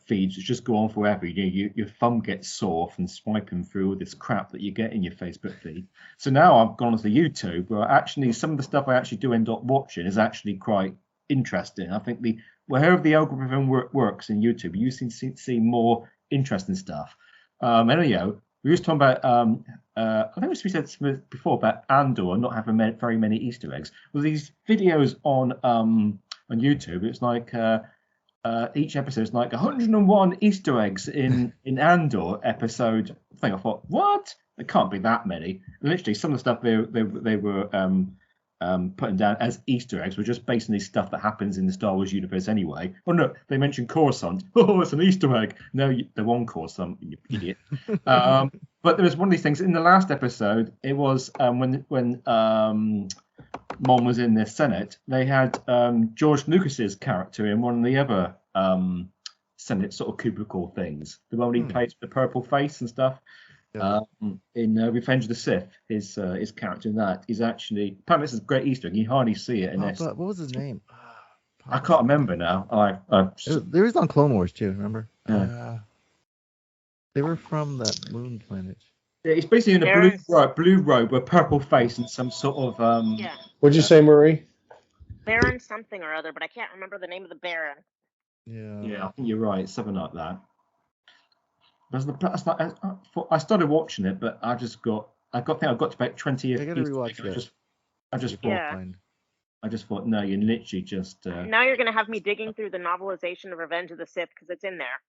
feeds, which just go on forever. Your thumb gets sore from swiping through all this crap that you get in your Facebook feed. So now I've gone to YouTube, where actually some of the stuff I actually do end up watching is actually quite interesting. I think wherever the algorithm works in YouTube, you seem to see more interesting stuff. Anyhow, we were talking about I think we said before about Andor not having very many Easter eggs. Well, these videos on YouTube, it's like each episode is like 101 Easter eggs in Andor episode thing. I thought, what? There can't be that many. And literally, some of the stuff they were putting down as Easter eggs were just basically stuff that happens in the Star Wars universe anyway. Oh no, they mentioned Coruscant. Oh, it's an Easter egg. No, they won Coruscant, you idiot. But there was one of these things in the last episode. It was when Mon was in the Senate. They had George Lucas's character in one of the other Senate sort of cubicle things. The one he plays with the purple face and stuff. Yeah. In Revenge of the Sith, his character in that is actually apparently this is a great Easter egg. You hardly see it in this. What was his name? I can't remember now. There was on Clone Wars too. Remember? Yeah. They were from that moon planet. Yeah, he's basically in a blue robe with a purple face and some sort of Yeah. What'd you say, Marie? Baron something or other, but I can't remember the name of the Baron. Yeah, I think you're right. Something like that. I started watching it, but I got to about 20. I gotta rewatch that. I just thought, no, you literally just. Now you're gonna have me digging through the novelization of Revenge of the Sith because it's in there.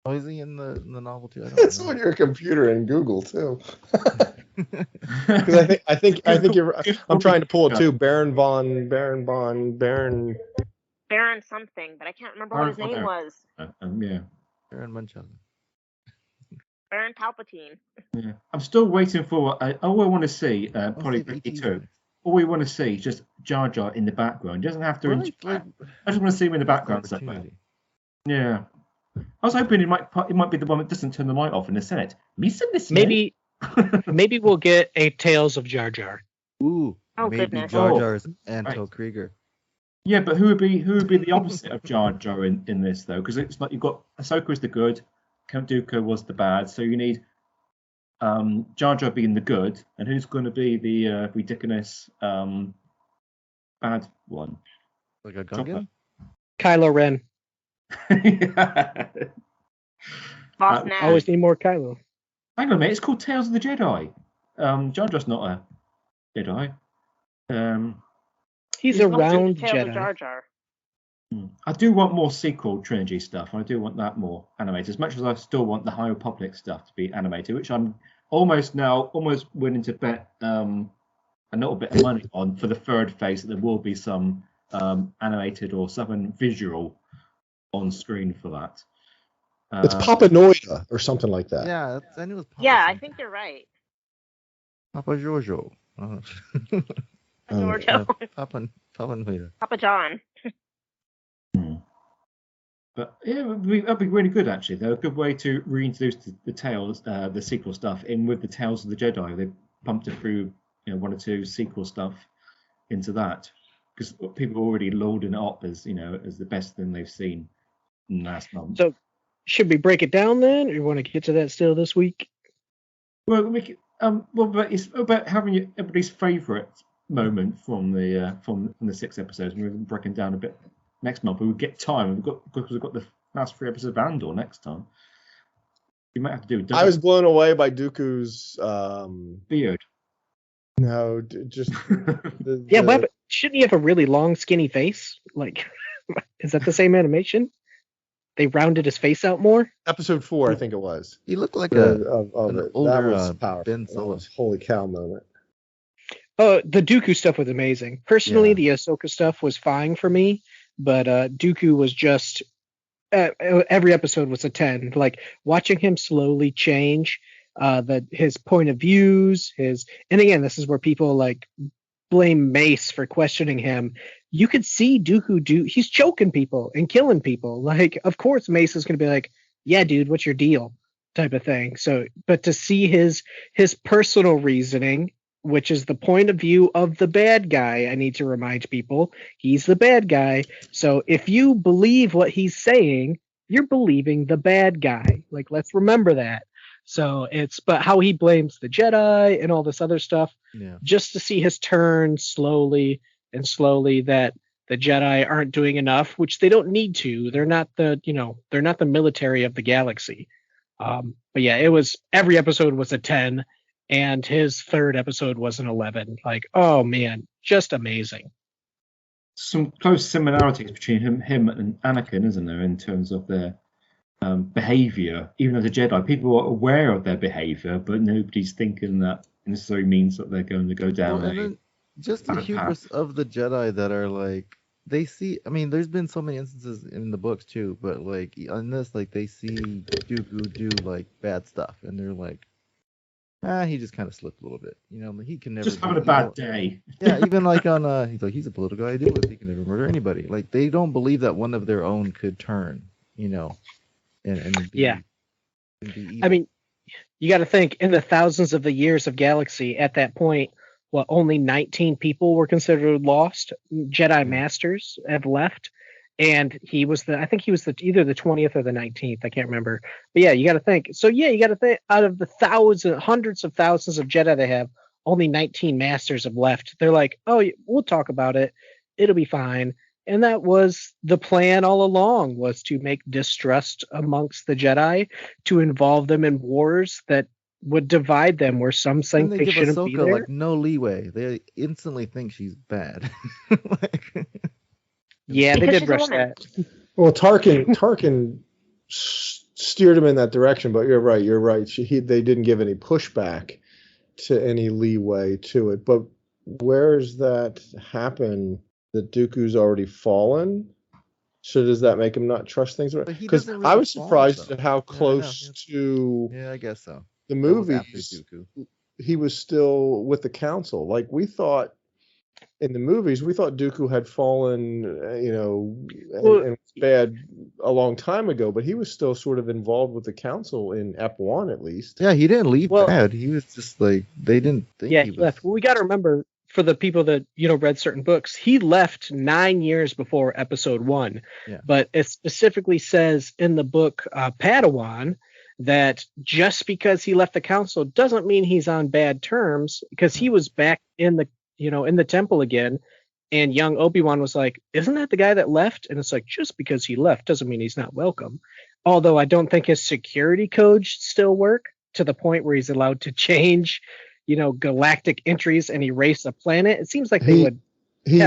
Oh, is he in the novel too? It's on your computer and Google too. Because I think you're. I'm trying to pull it too. Baron something, but I can't remember what his name was. Yeah. Baron Munchausen. Baron Palpatine. Yeah. I'm still waiting for. All I want to see, probably 52. All we want to see is just Jar Jar in the background. He doesn't have to. I just want to see him in the background somewhere. Yeah. I was hoping it might be the one that doesn't turn the light off in the Senate. Maybe we'll get a Tales of Jar Jar. Ooh. Oh, maybe goodness. Jar Jar's Anto Krieger. Yeah, but who would be the opposite of Jar Jar in this though? Because it's like you've got Ahsoka is the good, Count Dooku was the bad, so you need Jar Jar being the good, and who's going to be the ridiculous bad one? Like a Gungan? Kylo Ren. Boss Nash. Always need more Kylo. Hang on a minute, it's called Tales of the Jedi. Jar Jar's not a Jedi. He's a round Jedi. Jedi. Jar Jar. I do want more sequel trilogy stuff. I do want that more animated, as much as I still want the High Republic stuff to be animated, which I'm almost willing to bet a little bit of money on for the third phase that there will be some animated or something visual on screen for that. It's Papa Noida or something like that. Yeah, I knew it was Papa. Yeah, I think you're right. Papa Giorgio. Giorgio. Papa Noida. Papa John. But yeah, that'd be really good actually. They're a good way to reintroduce the Tales, the sequel stuff in with the Tales of the Jedi. They pumped it through, one or two sequel stuff into that because people are already loading it up as as the best thing they've seen in last month. So, should we break it down then, or you want to get to that still this week? Well, but it's about having everybody's favourite moment from the 6 episodes. We're breaking down a bit. Next month we would get time. Because we've got the last 3 episodes of Andor next time. You might have to do. I was blown away by Dooku's beard. No, just but shouldn't he have a really long, skinny face? Like, is that the same animation? They rounded his face out more. Episode 4, I think it was. He looked like an older that was powerful. Ben Solo. That was holy cow moment. The Dooku stuff was amazing. Personally, the Ahsoka stuff was fine for me. But Dooku was just every episode was a 10. Like watching him slowly change his point of views, and again, this is where people like blame Mace for questioning him. You could see Dooku he's choking people and killing people. Like, of course, Mace is going to be like, "Yeah, dude, what's your deal?" type of thing. So, but to see his personal reasoning, which is the point of view of the bad guy. I need to remind people, he's the bad guy. So if you believe what he's saying, you're believing the bad guy. Like, let's remember that. So but how he blames the Jedi and all this other stuff, just to see his turn slowly that the Jedi aren't doing enough, which they don't need to. They're not the military of the galaxy. But yeah, every episode was a 10. And his third episode was an 11. Like, oh man, just amazing. Some close similarities between him and Anakin, isn't there, in terms of their behavior? Even as a Jedi, people are aware of their behavior, but nobody's thinking that necessarily means that they're going to go down just the hubris of the Jedi that are like, they see. I mean, there's been so many instances in the books too, but like on this, like they see Dooku do like bad stuff, and they're like, he just kind of slipped a little bit. He can never just having a bad day. Yeah, even like on he's a political idealist. He can never murder anybody. Like they don't believe that one of their own could turn, and be, and be evil. I mean, you got to think in the thousands of the years of galaxy at that point. Only 19 people were considered lost. Jedi Masters have left, and he was either the 20th or the 19th. I can't remember. But yeah, you got to think. So yeah, you got to think out of the hundreds of thousands of Jedi they have, only 19 Masters have left. They're like, oh, we'll talk about it. It'll be fine. And that was the plan all along, was to make distrust amongst the Jedi, to involve them in wars that would divide them, where some think they shouldn't be there. Like no leeway. They instantly think she's bad. Yeah, they did rush that. Well, Tarkin steered him in that direction, but you're right. They didn't give any pushback to any leeway to it. But where's that happen? That Dooku's already fallen. So does that make him not trust things? Because really I was surprised at how close to. Yeah, I guess so. The movies, he was still with the council. Like we thought in the movies, we thought Dooku had fallen, and was bad a long time ago, but he was still sort of involved with the council in Ep 1 at least. Yeah, he didn't leave bad. He was just like, they didn't think he was. Left. Well, we got to remember, for the people that, read certain books, he left 9 years before Episode 1. Yeah. But it specifically says in the book Padawan, that just because he left the council doesn't mean he's on bad terms, because he was back in the in the temple again, and young Obi-Wan was like, isn't that the guy that left? And it's like, just because he left doesn't mean he's not welcome. Although I don't think his security codes still work to the point where he's allowed to change galactic entries and erase a planet. It seems like they would He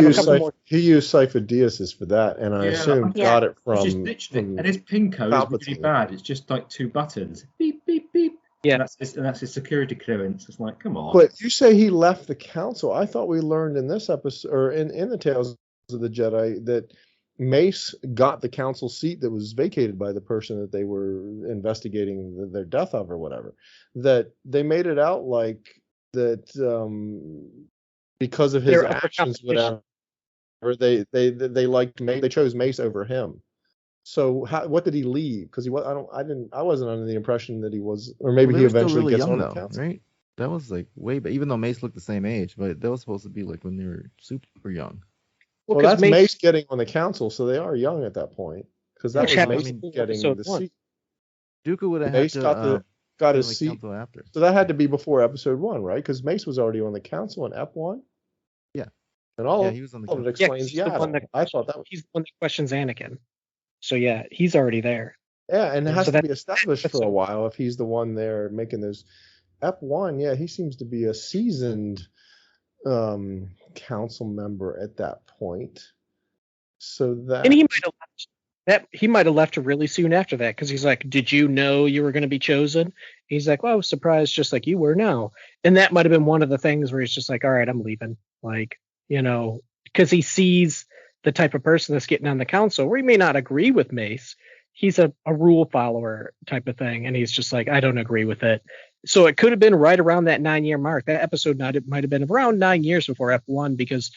used Cypher Diasis for that, and I assume got it from. And his pin code is really bad. It's just like 2 buttons. Beep, beep, beep. Yeah. And that's his security clearance. It's like, come on. But you say he left the council. I thought we learned in this episode, or in the Tales of the Jedi, that Mace got the council seat that was vacated by the person that they were investigating their death of, or whatever. That they made it out like that. Because of his actions, whatever, they liked Mace. They chose Mace over him. So what did he leave? Because I wasn't under the impression that he was, or maybe he eventually really gets young, on the council. Right? That was like way back. Even though Mace looked the same age, but that was supposed to be like when they were super young. Well, that's Mace getting on the council, so they are young at that point. Because that was Mace getting the seat. Dooku would have had to. Got his seat after. So that had to be before Episode 1, right? Because Mace was already on the council in Ep 1. Yeah, and all he was on the council. It explains I thought that was... he's the one that questions Anakin. So yeah, he's already there. Yeah, and it has to be established for a while if he's the one there making those. Ep 1, yeah, he seems to be a seasoned council member at that point. So that, and he might have left really soon after that, because he's like, did you know you were going to be chosen? He's like, well, I was surprised just like you were now. And that might have been one of the things where he's just like, all right, I'm leaving. Like, because he sees the type of person that's getting on the council, where he may not agree with Mace. He's a rule follower type of thing. And he's just like, I don't agree with it. So it could have been right around that 9-year mark. That episode might have been around 9 years before F1, because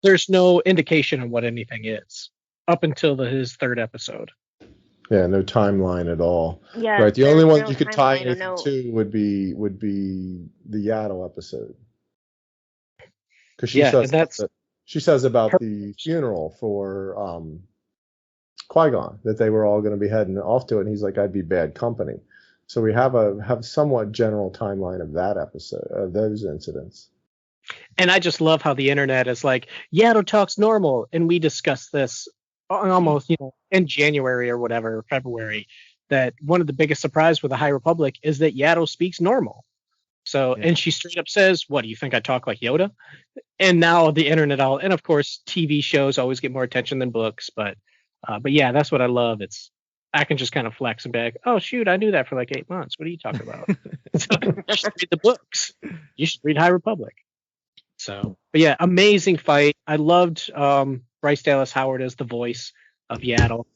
there's no indication on what anything is up until his 3rd episode. Yeah, no timeline at all. Yeah, right. The only one you could tie anything to would be the Yaddle episode, because she says about the funeral for Qui-Gon, that they were all going to be heading off to it, and he's like, I'd be bad company. So we have somewhat general timeline of that episode, of those incidents. And I just love how the internet is like, Yaddle talks normal, and we discussed this almost, in January or whatever, February, that one of the biggest surprise with the High Republic is that Yaddle speaks normal. So, and she straight up says, what, do you think I talk like Yoda? And now the internet and of course, TV shows always get more attention than books, but yeah, that's what I love. I can just kind of flex and be like, oh, shoot, I knew that for like 8 months. What are you talking about? So, you should read the books. You should read High Republic. So, But yeah, amazing fight. I loved Bryce Dallas Howard as the voice of Yaddle.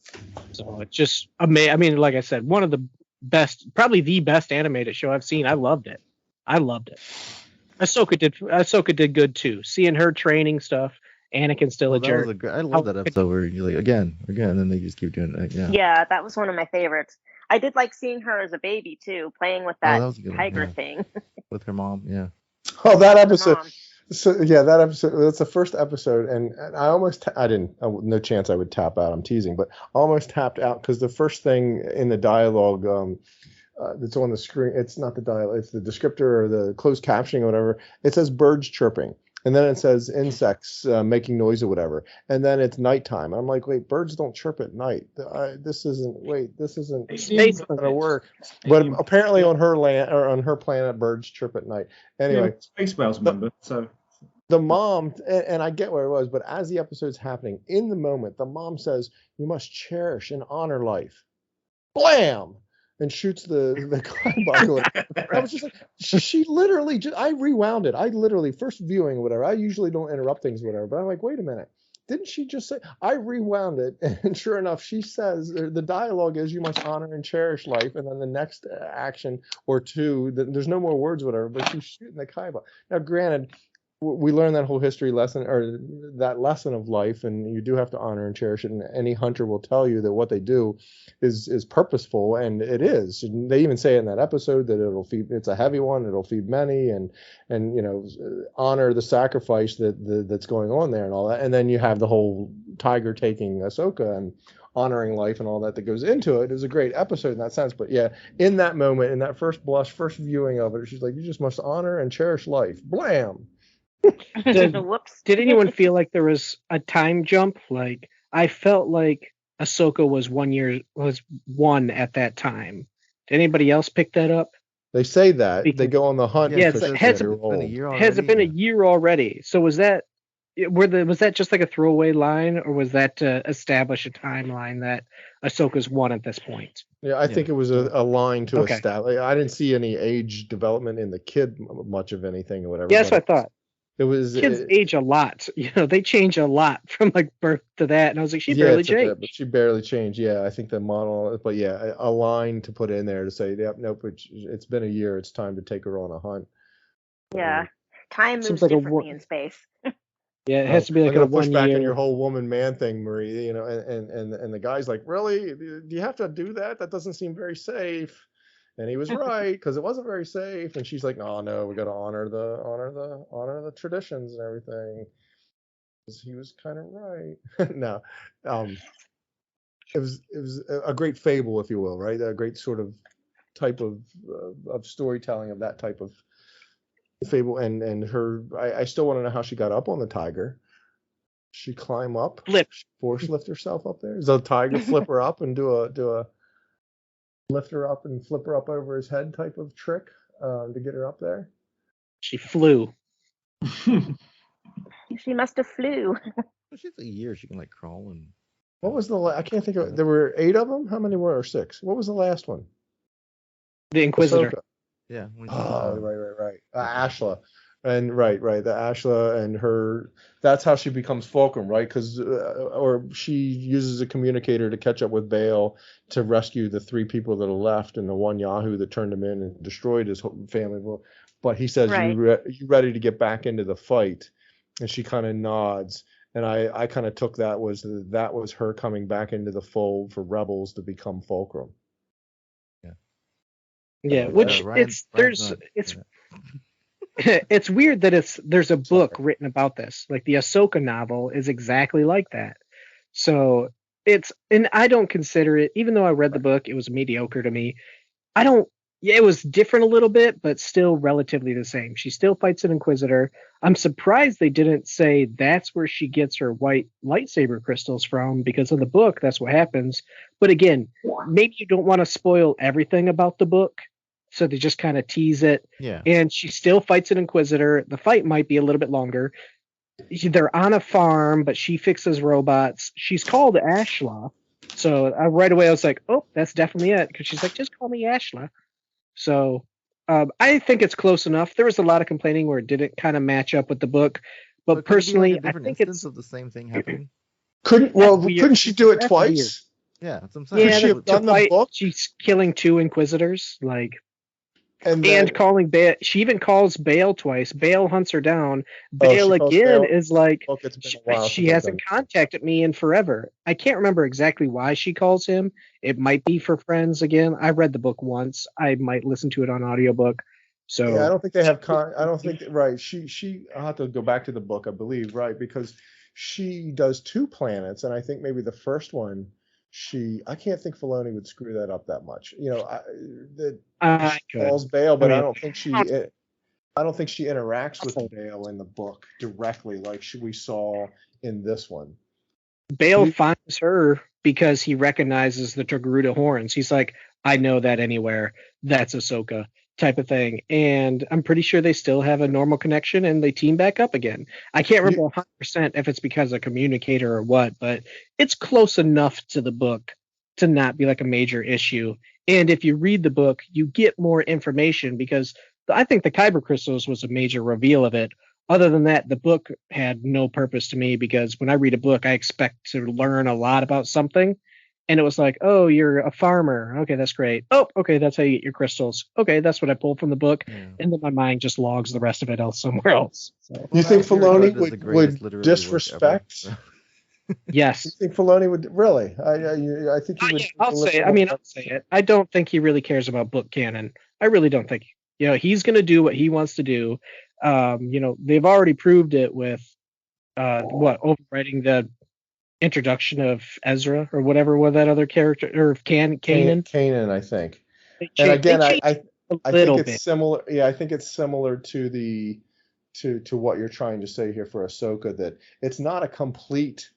So it's just amazing. I mean, like I said, one of the best, probably the best animated show I've seen. I loved it. Ahsoka did good too. Seeing her training stuff. Anakin's still a jerk. I love that episode where you're like again, and then they just keep doing it. Yeah, that was one of my favorites. I did like seeing her as a baby too, playing with that tiger thing with her mom. Yeah. Oh, that episode. So yeah, that episode. That's the first episode, and I didn't. No chance I would tap out. I'm teasing, but I almost tapped out because the first thing in the dialogue that's on the screen, it's not the dialogue, it's the descriptor or the closed captioning or whatever. It says birds chirping. And then it says insects making noise or whatever. And then it's nighttime. I'm like, wait, birds don't chirp at night. This isn't going to work. But apparently on her land or on her planet, birds chirp at night. Anyway. Space whales, remember? So the mom, and I get where it was, but as the episode's happening, in the moment, the mom says, you must cherish and honor life. Blam! And shoots the Kleinbach. I was just like, she literally I rewound it. I literally, first viewing, whatever. I usually don't interrupt things, whatever. But I'm like, wait a minute. Didn't she just say? I rewound it, and sure enough, she says the dialogue is you must honor and cherish life, and then the next action or two, there's no more words, whatever. But she's shooting the Kleinbach. Now, granted, we learn that whole history lesson or that lesson of life, and you do have to honor and cherish it. And any hunter will tell you that what they do is purposeful, and it is. And they even say in that episode that it's a heavy one, it'll feed many, and honor the sacrifice that's going on there and all that. And then you have the whole tiger taking Ahsoka and honoring life and all that goes into it. It was a great episode in that sense. But yeah, in that moment, in that first first viewing of it, she's like, you just must honor and cherish life. Blam. Did anyone feel like there was a time jump? Like I felt like Ahsoka was 1 at that time. Did anybody else pick that up? They say that they go on the hunt. Yeah, has it been a year already? So was that just like a throwaway line, or was that to establish a timeline that Ahsoka's 1 at this point? Yeah, I think it was a line to establish. I didn't see any age development in the kid, much of anything or whatever. Yeah, that's what I thought. Kids age a lot. They change a lot from like birth to that. And I was like, she barely changed. But she barely changed. Yeah, I think the model, but yeah, a line to put in there to say, yep, nope, it's been a year. It's time to take her on a hunt. Yeah, time moves like differently in space. Yeah, it has to be like a 1 year. Push back on your whole woman-man thing, Marie. And the guy's like, really? Do you have to do that? That doesn't seem very safe. And he was right, because it wasn't very safe. And she's like, no, we got to honor the traditions and everything. He was kind of right. No, it was a great fable, if you will, right? A great sort of type of storytelling of that type of fable. And her, I still want to know how she got up on the tiger. She climb up, force lift herself up there. Does the tiger flip her up and do a lift her up and flip her up over his head type of trick to get her up there? She flew. She must have flew. She's a year. She can like crawl and. What was I can't think of. There were 8 of them. How many were there? 6. What was the last one? The Inquisitor. Ahsoka. Yeah. Right. Ashla. And right, the Ashla and her. That's how she becomes Fulcrum, right? Because or she uses a communicator to catch up with Bail to rescue the 3 people that are left and the one Yahoo that turned him in and destroyed his family. But he says, right. You ready to get back into the fight? And she kind of nods. And I kind of took that was her coming back into the fold for Rebels to become Fulcrum. Yeah, which it's weird that there's a book written about this. Like the Ahsoka novel is exactly like that. So and I don't consider it, even though I read the book, it was mediocre to me. It was different a little bit, but still relatively the same. She still fights an Inquisitor. I'm surprised they didn't say that's where she gets her white lightsaber crystals from, because in the book, that's what happens. But again, maybe you don't want to spoil everything about the book, so they just kind of tease it. Yeah. And she still fights an Inquisitor. The fight might be a little bit longer. They're on a farm, but she fixes robots. She's called Ashla. So right away I was like, oh, that's definitely it. Because she's like, just call me Ashla. So I think it's close enough. There was a lot of complaining where it didn't kind of match up with the book, But personally, like I think it's of the same thing happening. Couldn't she do it twice? Yeah, that's what I'm saying. Yeah, Could she have done the book? She's killing 2 Inquisitors, like, and calling Bail. She even calls Bail twice. Bail hunts her down. Bail again is like, she hasn't contacted me in forever. I can't remember exactly why she calls him. It might be for friends again. I read the book once. I might listen to it on audiobook. So yeah, I don't think they have. I don't think right. She. I'll have to go back to the book, I believe, right, because she does 2 planets, and I think maybe the first one. I can't think Filoni would screw that up that much. You know, she calls Bail, but I don't think she interacts with Bail in the book directly like we saw in this one. Bail finds her because he recognizes the Togruta horns. He's like, I know that anywhere. That's Ahsoka, type of thing. And I'm pretty sure they still have a normal connection and they team back up again. I can't remember 100% if it's because of communicator or what, but it's close enough to the book to not be like a major issue. And if you read the book, you get more information because I think the Kyber crystals was a major reveal of it. Other than that, the book had no purpose to me because when I read a book, I expect to learn a lot about something. And it was like, oh, you're a farmer. Okay, that's great. Oh, okay, that's how you get your crystals. Okay, that's what I pulled from the book. Yeah. And then my mind just logs the rest of it else somewhere else. So, you think Filoni would disrespect? Yes. You think Filoni would really? I think he would. Yeah, I'll say it. I don't think he really cares about book canon. I really don't think. He's going to do what he wants to do. They've already proved it with overwriting the introduction of Ezra or whatever was that other character or Kanan. Kanan, I think. And again, I think it's similar. Yeah, I think it's similar to what you're trying to say here for Ahsoka, that it's not a complete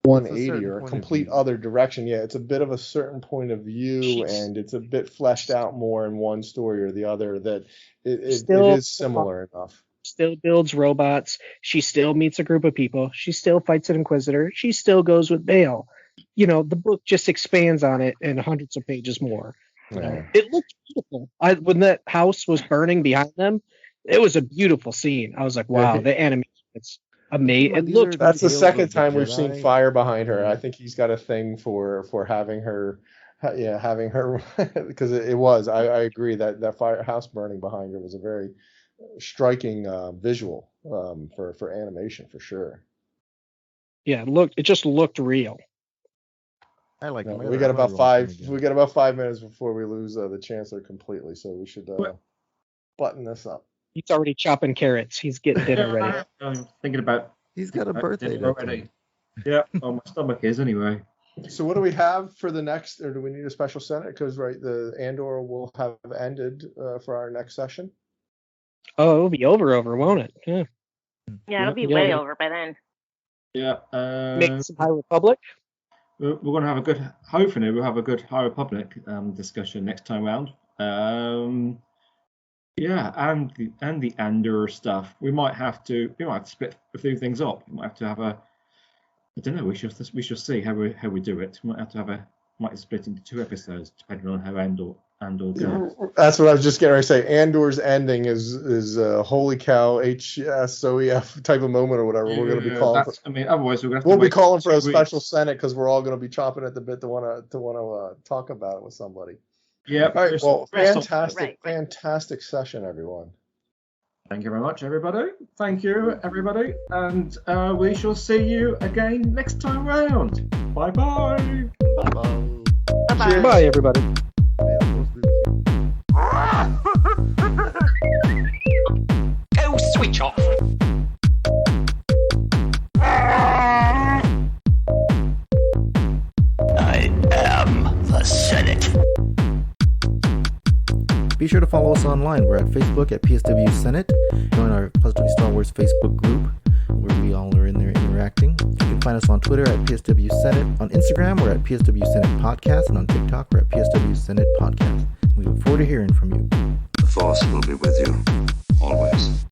180 or a complete other direction. Yeah, it's a bit of a certain point of view, and it's a bit fleshed out more in one story or the other. That it is similar enough. Still builds robots. She still meets a group of people. She still fights an Inquisitor. She still goes with Bail. The book just expands on it in hundreds of pages more. Yeah. It looked beautiful. When that house was burning behind them, it was a beautiful scene. I was like, wow, the animation, it's amazing. That's the second time we've seen fire behind her. I think he's got a thing for having her. Yeah, having her because it was. I agree that firehouse burning behind her was a very striking visual for animation for sure. Yeah, it just looked real. I like it. We got about 5 minutes before we lose the Chancellor completely, so we should button this up. He's already chopping carrots. He's getting dinner ready. I'm thinking about. He's got a birthday already. Yeah, my stomach is anyway. So what do we have for the next, or do we need a special Senate? Because the Andor will have ended for our next session. Oh, it'll be over, won't it? Yeah, it'll be way over by then. Yeah. Make some High Republic. We're going to have a good. Hopefully, we'll have a good High Republic discussion next time round. Yeah, and the Andor stuff. We might have to split a few things up. We might have to have a. I don't know. We shall see how we do it. We might have to might split into 2 episodes depending on how Andor goes. That's what I was just getting ready to say. Andor's ending is holy cow HSOEF type of moment or whatever we're going to be calling. Otherwise we'll be calling for a special Senate because we're all going to be chomping at the bit to want to talk about it with somebody. Yeah. All right. Well, fantastic session, everyone. Thank you very much, everybody. Thank you, everybody, and we shall see you again next time round. Bye-bye. Bye-bye. Bye-bye. Bye, everybody. Go switch off. I am the Senate. Be sure to follow us online. We're at Facebook at PSW Senate. Join our Positively Star Wars Facebook group where we all are in there interacting. You can find us on Twitter at PSW Senate. On Instagram, we're at PSW Senate Podcast. And on TikTok, we're at PSW Senate Podcast. We look forward to hearing from you. The Force will be with you, always.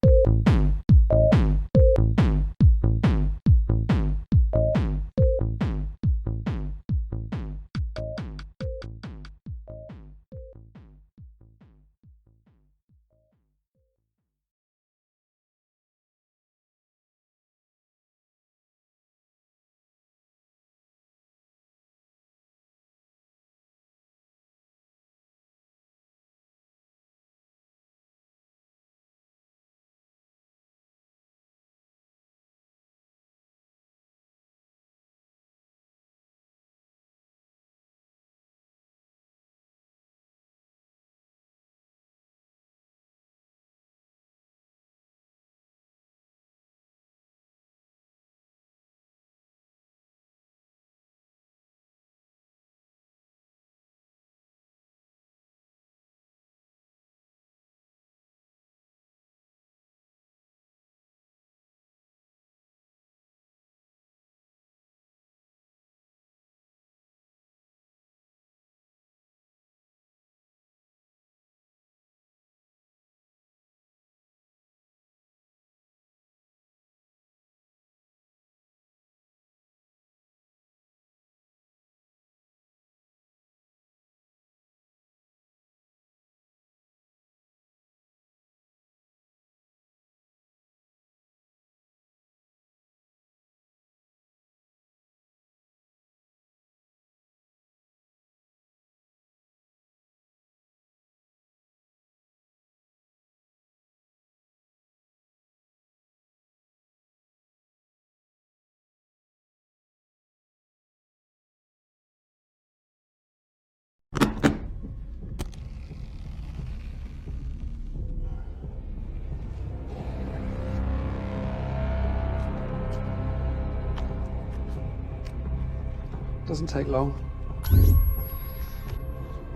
Doesn't take long.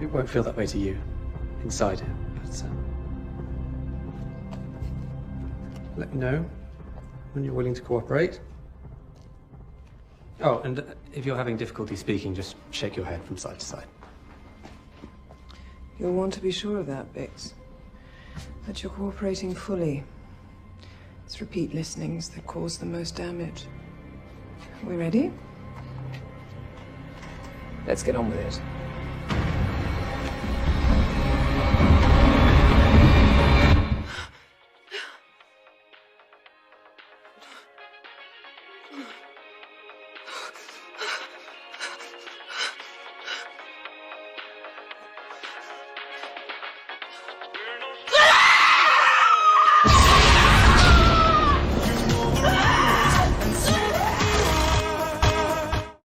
It won't feel that way to you, inside it, but let me know when you're willing to cooperate. Oh, and if you're having difficulty speaking, just shake your head from side to side. You'll want to be sure of that, Bix. That you're cooperating fully. It's repeat listenings that cause the most damage. We ready? Let's get on with it.